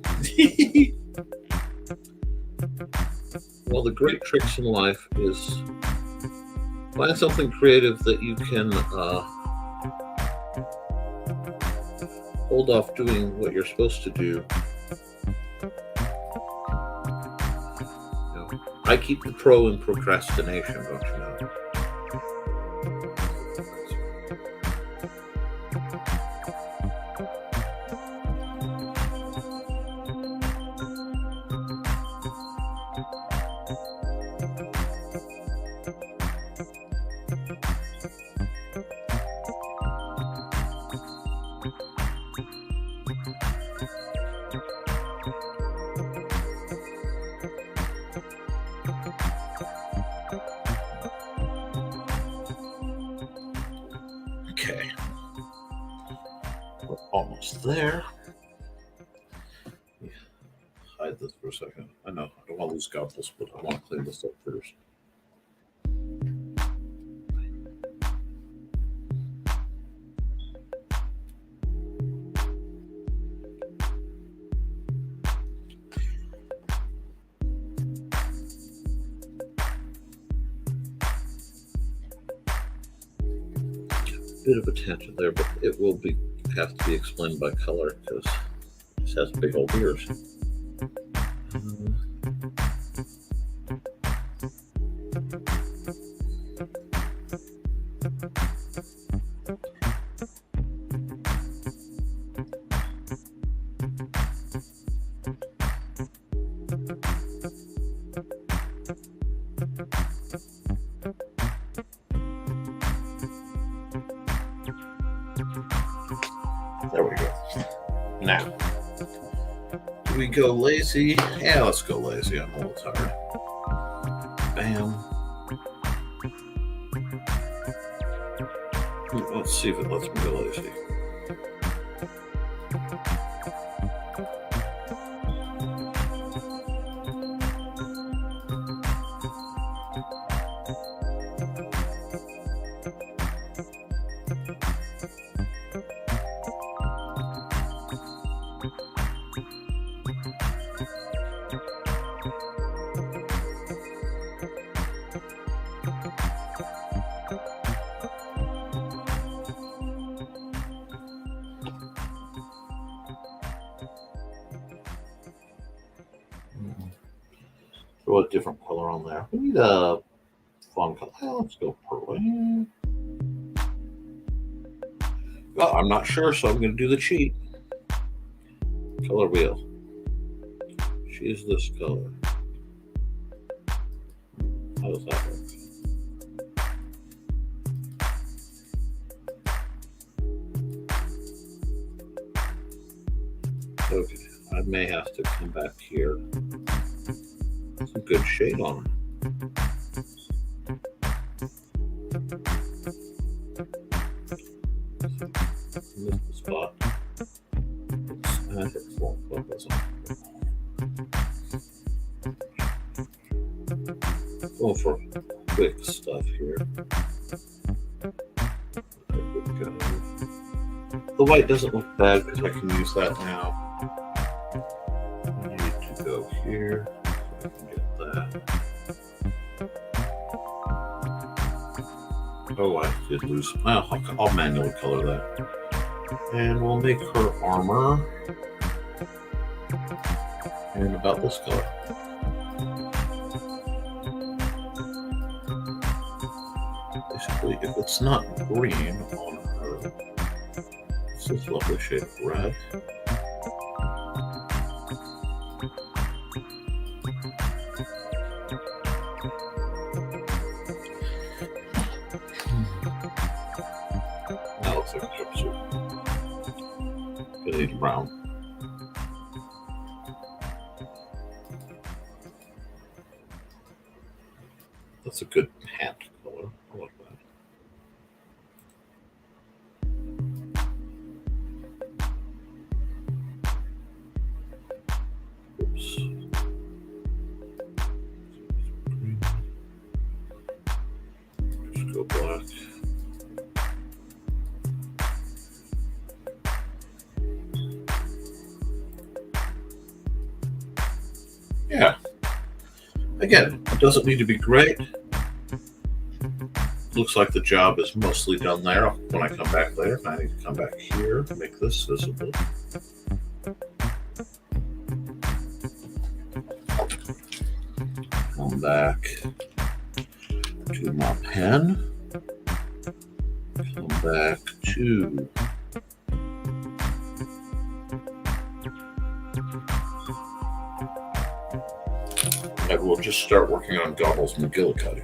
Well, the great tricks in life is find something creative that you can hold off doing what you're supposed to do. I keep the pro in procrastination, don't you know? Okay. We're almost there. Yeah. Hide this for a second. I know, I don't want to lose goggles, but I want to clean this up first. Bit of a tangent there, but it will have to be explained by color because it has big old ears. There we go. Now, do we go lazy? Yeah, let's go lazy. I'm a little tired. Bam. Let's see if it lets me go lazy. Throw a different color on there. We need a fun color. Let's go purple. Well, I'm not sure, so I'm going to do the cheat. Color wheel. Choose this color. How does that work? Okay, I may have to come back here. Some good shade on it. Missed the spot. It won't focus on. Go for quick stuff here. There we go. The white doesn't look bad because I can use that now. I need to go here. I can get that. Oh, I did lose. Well, I'll manually color that. And we'll make her armor. And about this color. Basically, if it's not green on her, it's this lovely shade of red. That looks like a jumpsuit. Gonna need brown. That's a good hat color. I like that. go black. Yeah. Again, it doesn't need to be great. Looks like the job is mostly done there. When I come back later, I need to come back here to make this visible. Come back to my pen. Come back to and we'll just start working on Goggles McGillicuddy.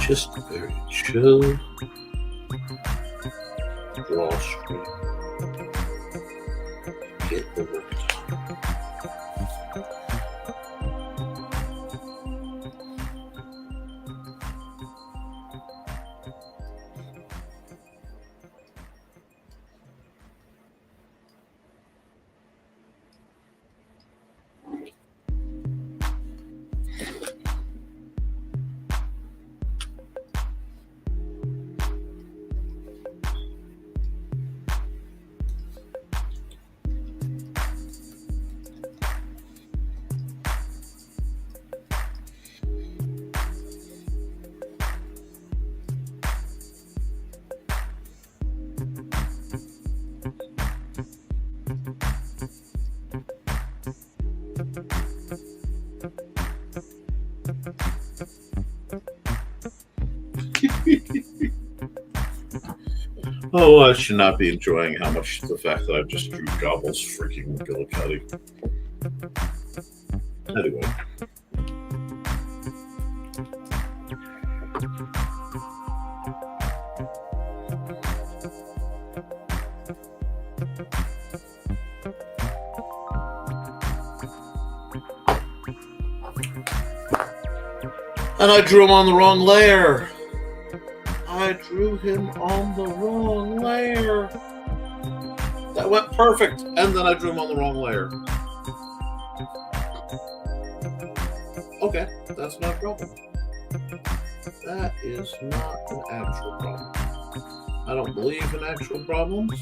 Just very chill. Draw straight. Get the work done. Oh, I should not be enjoying how much the fact that I just drew Goggles freaking McGillicuddy. Anyway. And I drew him on the wrong layer. I drew him on the wrong layer. That went perfect. And then I drew him on the wrong layer. Okay, that's not a problem. That is not an actual problem. I don't believe in actual problems.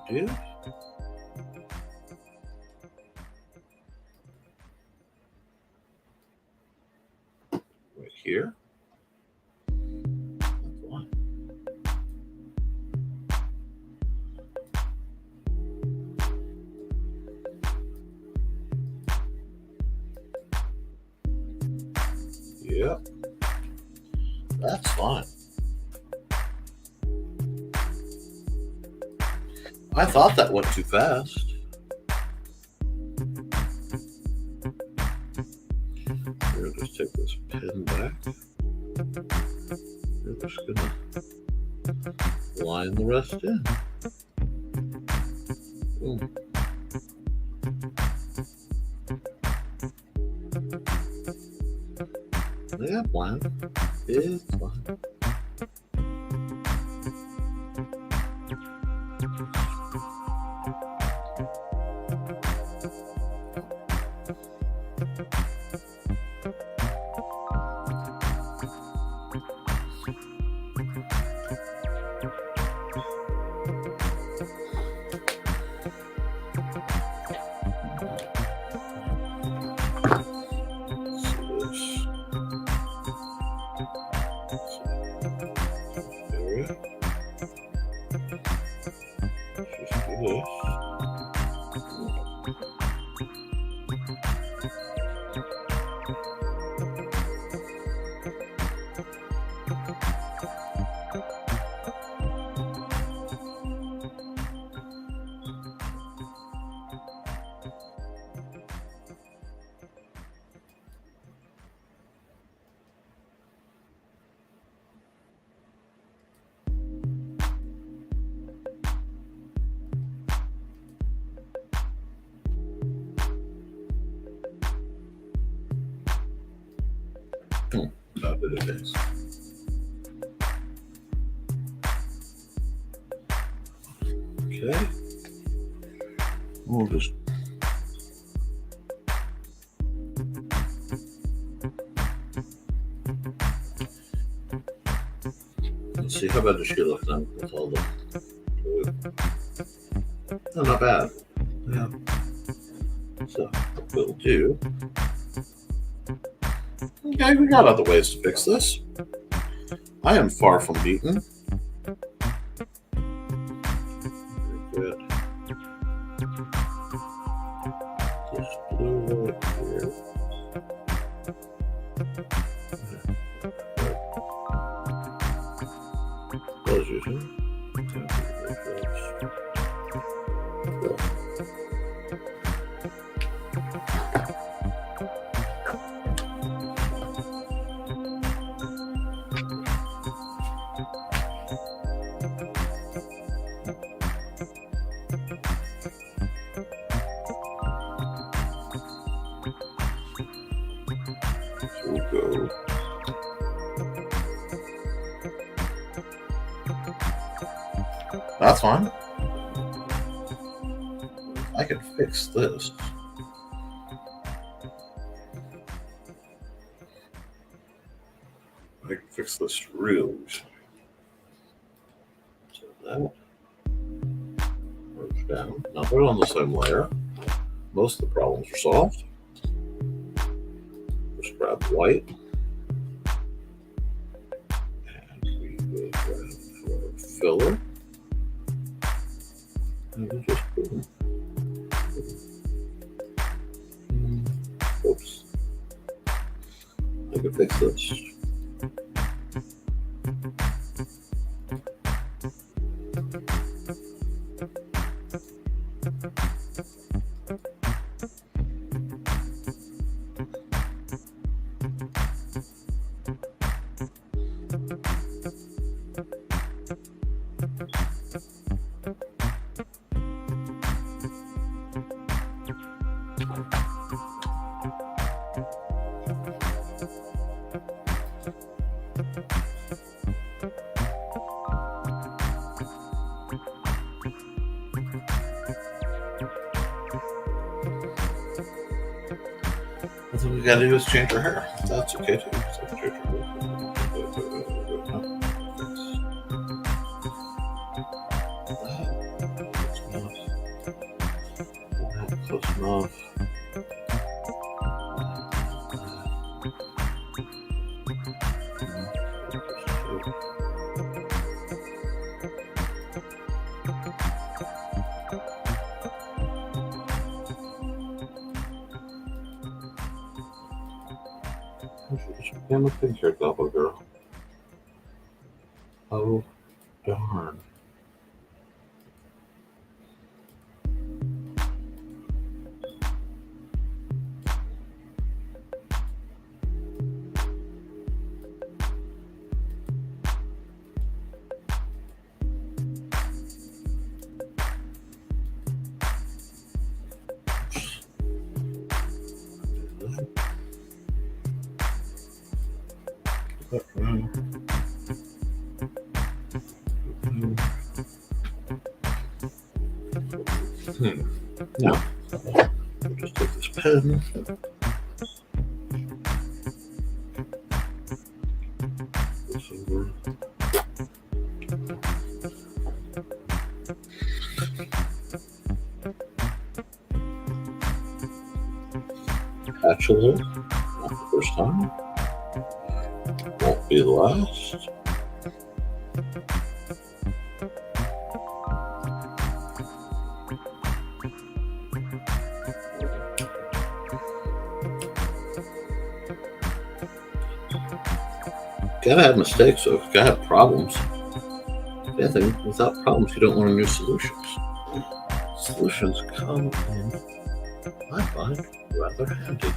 Do right here. Yeah, that's fine. I thought that went too fast. We're just take this pen back. We're just gonna line the rest in. Boom. Yeah, fine. It's fine. Not that it is. Okay. We'll just. Let's see, how bad does she look now with all the. Oh, not bad. Yeah. So, we'll do. Okay, we got other ways to fix this. I am far from beaten. Very good. Just blue right here. As usual. We'll go. That's fine. I can fix this. I can fix this real easy. So that merge down. Now they're on the same layer. Most of the problems are solved. Just grab white. And we will grab our filler. And we'll just boom. Oops. I can fix this. That's what we gotta do is change her hair. That's okay too. So change her hair. Close enough. Damn the thing here, Gobble Girl. Oh, darn. Now, we'll just take this pen. This over. Patch a little. Not the first time. Won't be the last. Gotta have mistakes, so gotta have problems. The other thing, without problems, you don't learn new solutions. Solutions come in, I find, rather handy.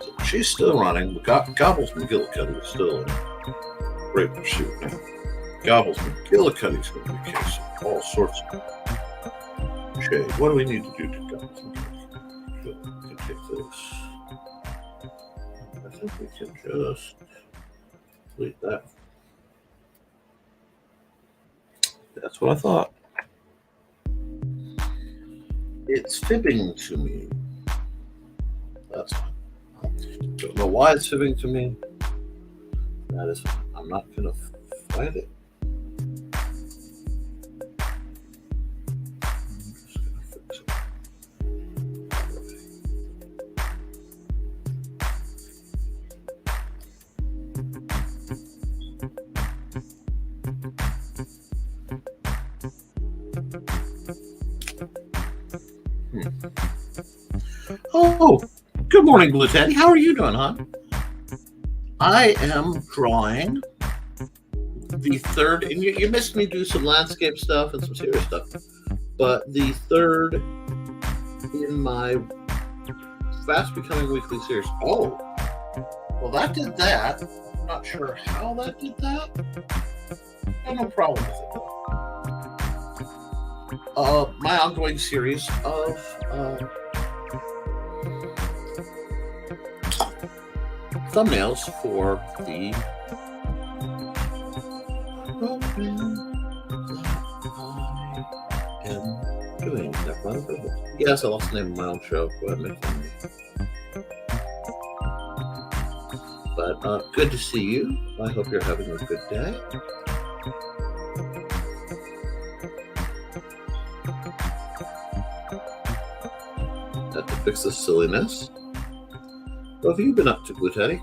So she's still running. Gobbles McGillicuddy is still in great pursuit now. Gobbles McGillicuddy's going to be a case of all sorts of shade. What do we need to do to Gobbles McGillicuddy? take this. I think we can just delete that. That's what I thought. It's fibbing to me. That's fine. Don't know why it's fibbing to me. That is fine. I'm not going to fight it. I'm just going to fix it. Oh, good morning, Blue Teddy. How are you doing, hon? I am drawing the third, and you missed me do some landscape stuff and some serious stuff, but the third in my fast becoming weekly series. Oh, well, that did that. I'm not sure how that did that. I have no problem with it, though. My ongoing series of thumbnails for the program I am doing. Yes, I lost the name of my own show. Go ahead and make fun of me. But good to see you. I hope you're having a good day. Have to fix this silliness. What have you been up to, Blue Teddy?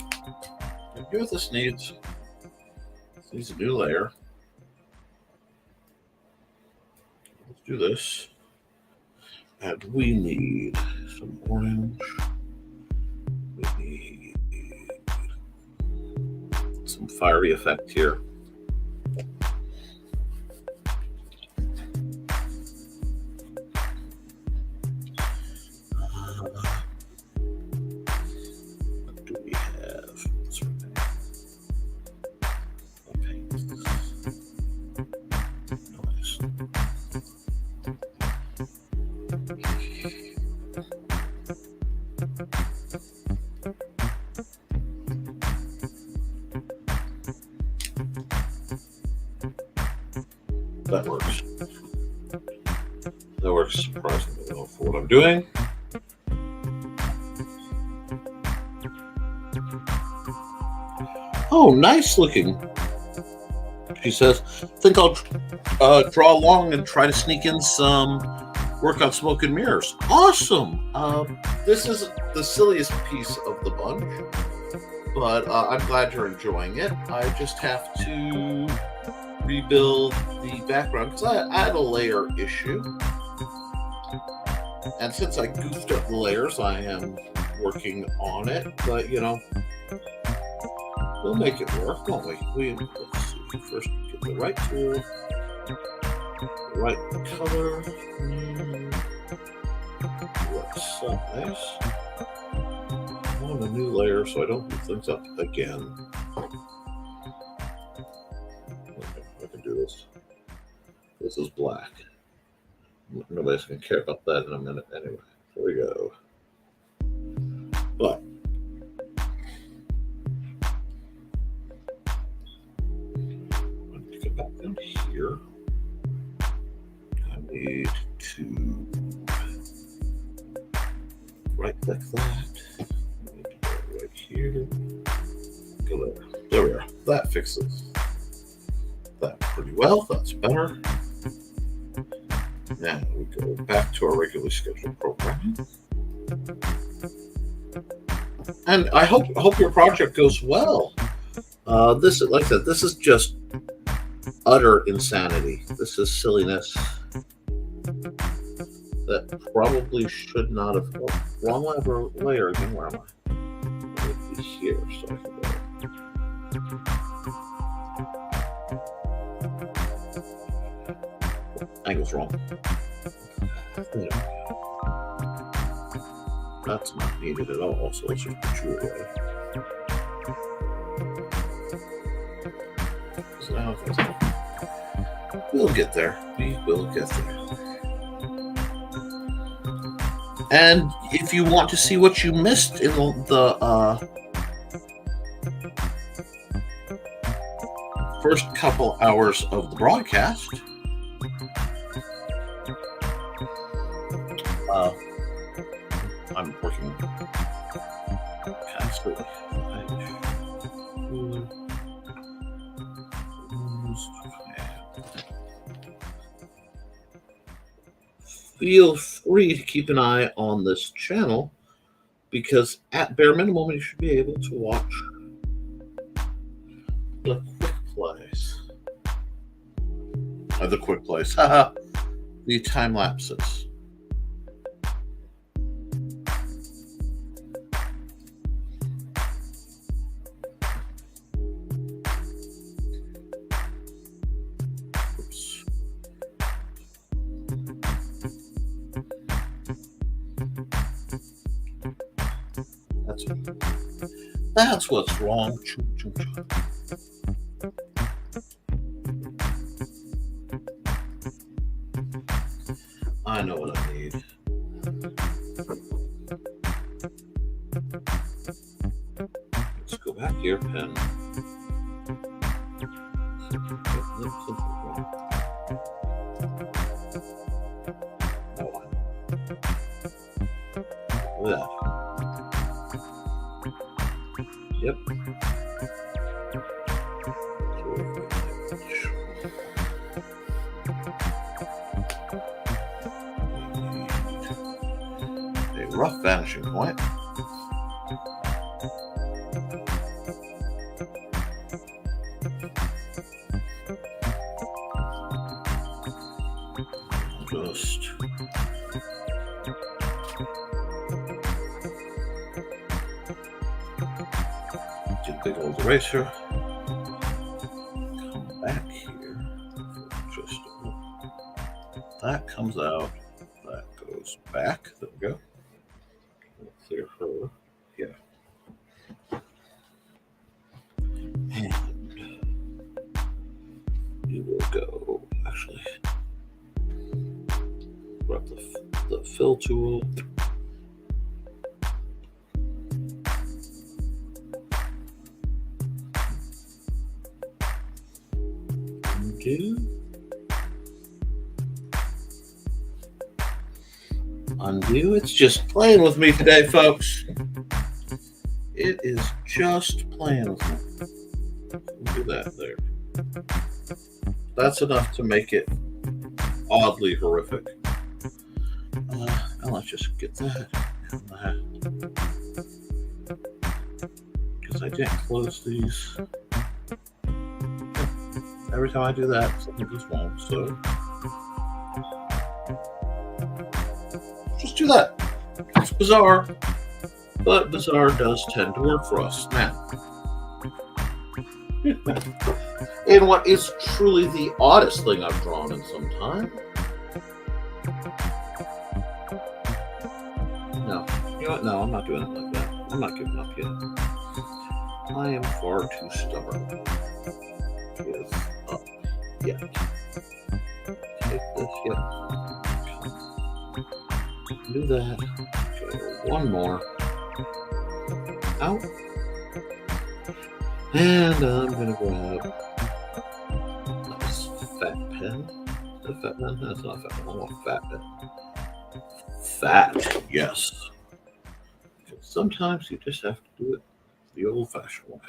This needs a new layer. Let's do this. And we need some orange. We need some fiery effect here. That works. That works surprisingly well for what I'm doing. Oh, nice looking. She says, think I'll draw along and try to sneak in some work on smoke and mirrors. Awesome. This is the silliest piece of the bunch, but I'm glad you're enjoying it. I just have to rebuild the background because I had a layer issue, and since I goofed up the layers, I am working on it. But you know, we'll make it work, won't we? Let's see. First, get the right tool, the right color, right size. I want a new layer so I don't move things up again. This is black. Nobody's going to care about that in a minute anyway. Here we go. But I need to get back down here. I need to right click that. I need to go right here. Go there. There we are. That fixes that pretty well. That's better. Now we go back to our regularly scheduled programming. And I hope your project goes well. This, like I said, this is just utter insanity. This is silliness that probably should not have. Oh, wrong layer again. Where am I? I need to be here so I can go. Angle's wrong. There. That's not needed at all, so let's just put you away. So now we'll get there. We will get there. And if you want to see what you missed in the first couple hours of the broadcast, I'm working kind of slowly. Feel free to keep an eye on this channel, because at bare minimum you should be able to watch the quick plays. The quick plays. Haha. The time lapses. That's what's wrong. I know what I need. Let's go back here, pen. Yeah. Yep. A rough vanishing point. Just get a big old eraser. Come back here. Just that comes out. That goes back. There we go. We'll clear her. Yeah. And we will go. Actually, grab the fill tool. Undo. It's just playing with me today, folks. It is just playing with me. Do that there. That's enough to make it oddly horrific. Now let's just get that and that. Because I didn't close these. Every time I do that, something goes wrong. So just do that. It's bizarre, but bizarre does tend to work for us now. And what is truly the oddest thing I've drawn in some time. No, you know what? No, I'm not doing it like that. I'm not giving up yet. I am far too stubborn. Give up yet. Take this yet. Do that. Go one more. Out. And I'm gonna grab this fat pen. Is that a fat pen? That's not a fat pen. I want a fat pen. Fat, yes. Because sometimes you just have to do it the old-fashioned way.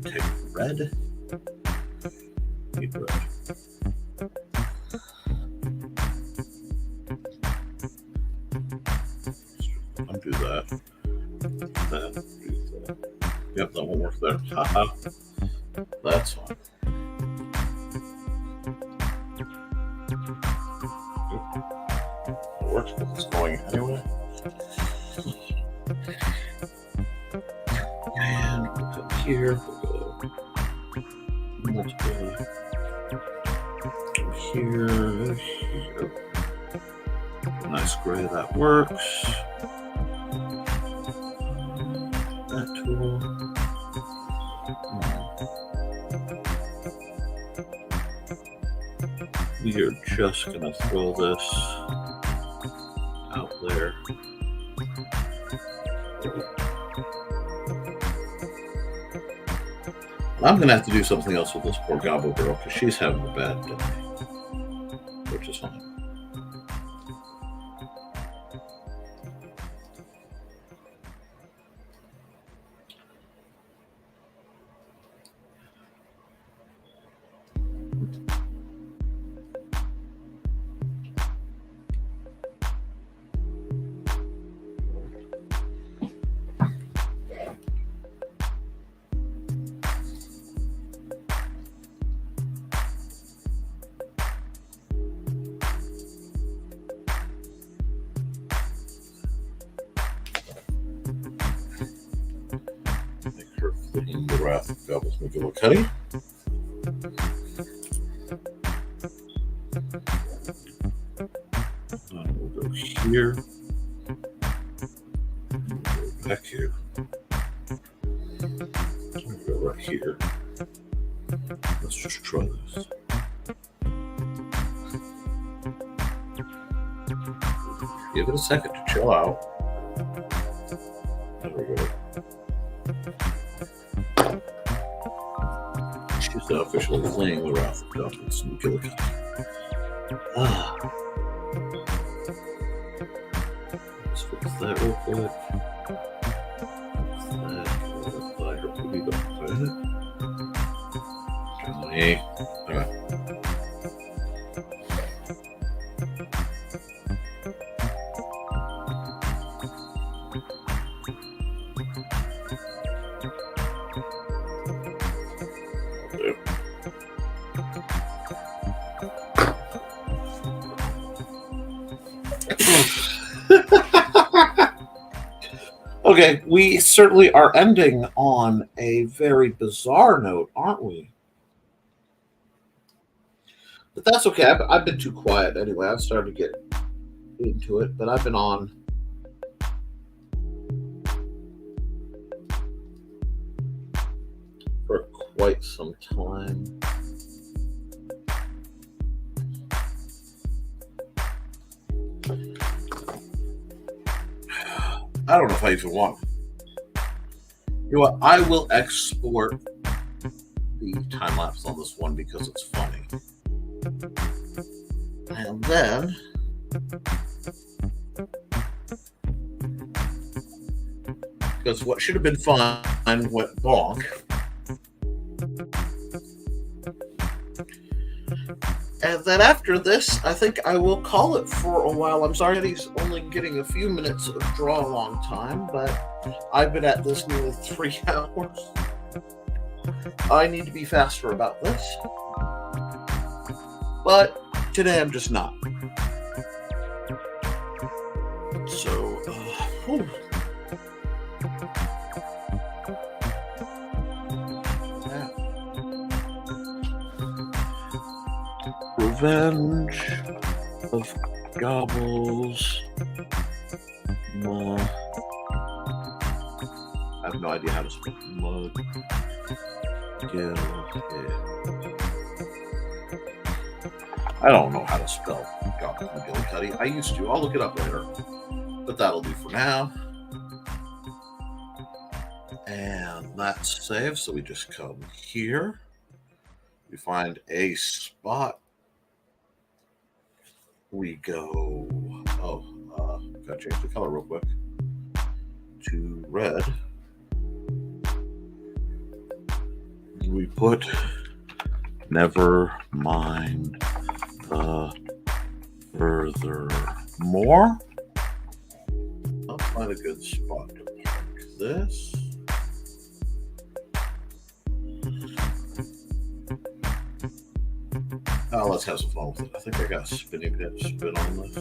Take red. Need red. Undo that. Then do that. Yep, that won't work there. Haha. That's fine. it works because it's going anyway. And we'll come here. We'll go multiple. Here. Nice gray, that works. That tool. We are just going to throw this out there. I'm going to have to do something else with this poor Gobble Girl because she's having a bad day, which is fine. In the Wrath of Gobbles McGillicuddy. We'll go here. We'll go back here. We'll go right here. Let's just try this. Give it a second to chill out. There we go. She's not officially playing the Wrath of Gobbles McGillicuddy. Let's fix that real quick. Apply her booty dot planet. Johnny. Alright. Okay, we certainly are ending on a very bizarre note, aren't we? But that's okay. I've been too quiet anyway. I've started to get into it, but I've been on for quite some time. I don't know if I even want. You know what? I will export the time lapse on this one because it's funny. And then because what should have been fun went bonk. And then after this, I think I will call it for a while. I'm sorry that he's only getting a few minutes of draw long time, but I've been at this nearly 3 hours. I need to be faster about this. But today I'm just not. So, Revenge of Gobbles. I have no idea how to spell mug. I don't know how to spell Gobbles McGillicuddy. I used to. I'll look it up later. But that'll do for now. And that's saved. So we just come here. We find a spot. We go, gotta change the color real quick to red. We put never mind the furthermore. I'll find a good spot to park this. Let's have some fun with it. I think I got a spinning pin spin on this.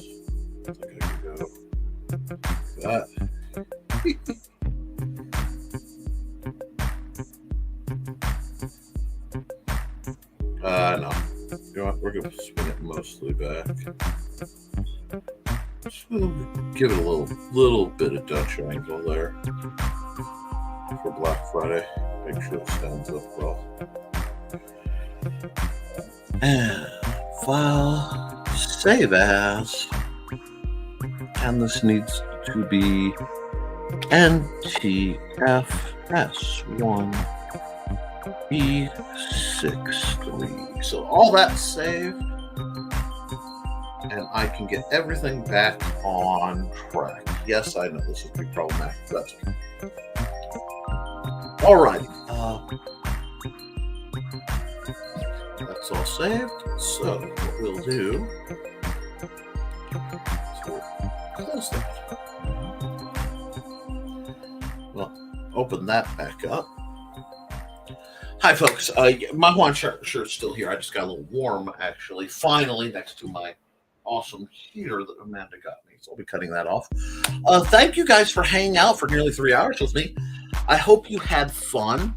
I think I That. No. You know what? We're going to spin it mostly back. Just give it a little bit of Dutch angle there for Black Friday. Make sure it stands up well. And file, save as, and this needs to be NTFS1B63. So all that's saved, and I can get everything back on track. Yes, I know this is pretty problematic. That's okay. All right. That's all saved. So what we'll do is we'll close that. Well, open that back up. Hi, folks. My Hawaiian shirt's still here. I just got a little warm, actually, finally, next to my awesome heater that Amanda got me. So I'll be cutting that off. Thank you guys for hanging out for nearly 3 hours with me. I hope you had fun.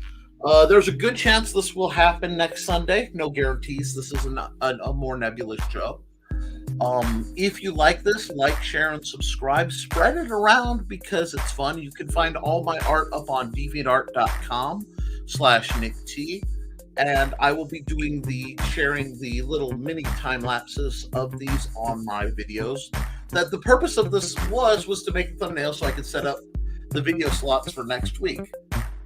There's a good chance this will happen next Sunday. No guarantees. This is a more nebulous show. If you like this, like, share, and subscribe. Spread it around because it's fun. You can find all my art up on deviantart.com/NickT. And I will be sharing the little mini time lapses of these on my videos. That the purpose of this was to make a thumbnail so I could set up the video slots for next week.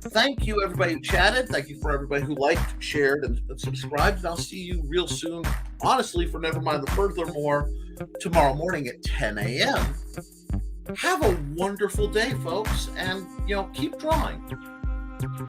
Thank you, everybody who chatted. Thank you for everybody who liked, shared, and subscribed. And I'll see you real soon, honestly, for Nevermind the Furthermore, tomorrow morning at 10 a.m. Have a wonderful day, folks, and, keep drawing.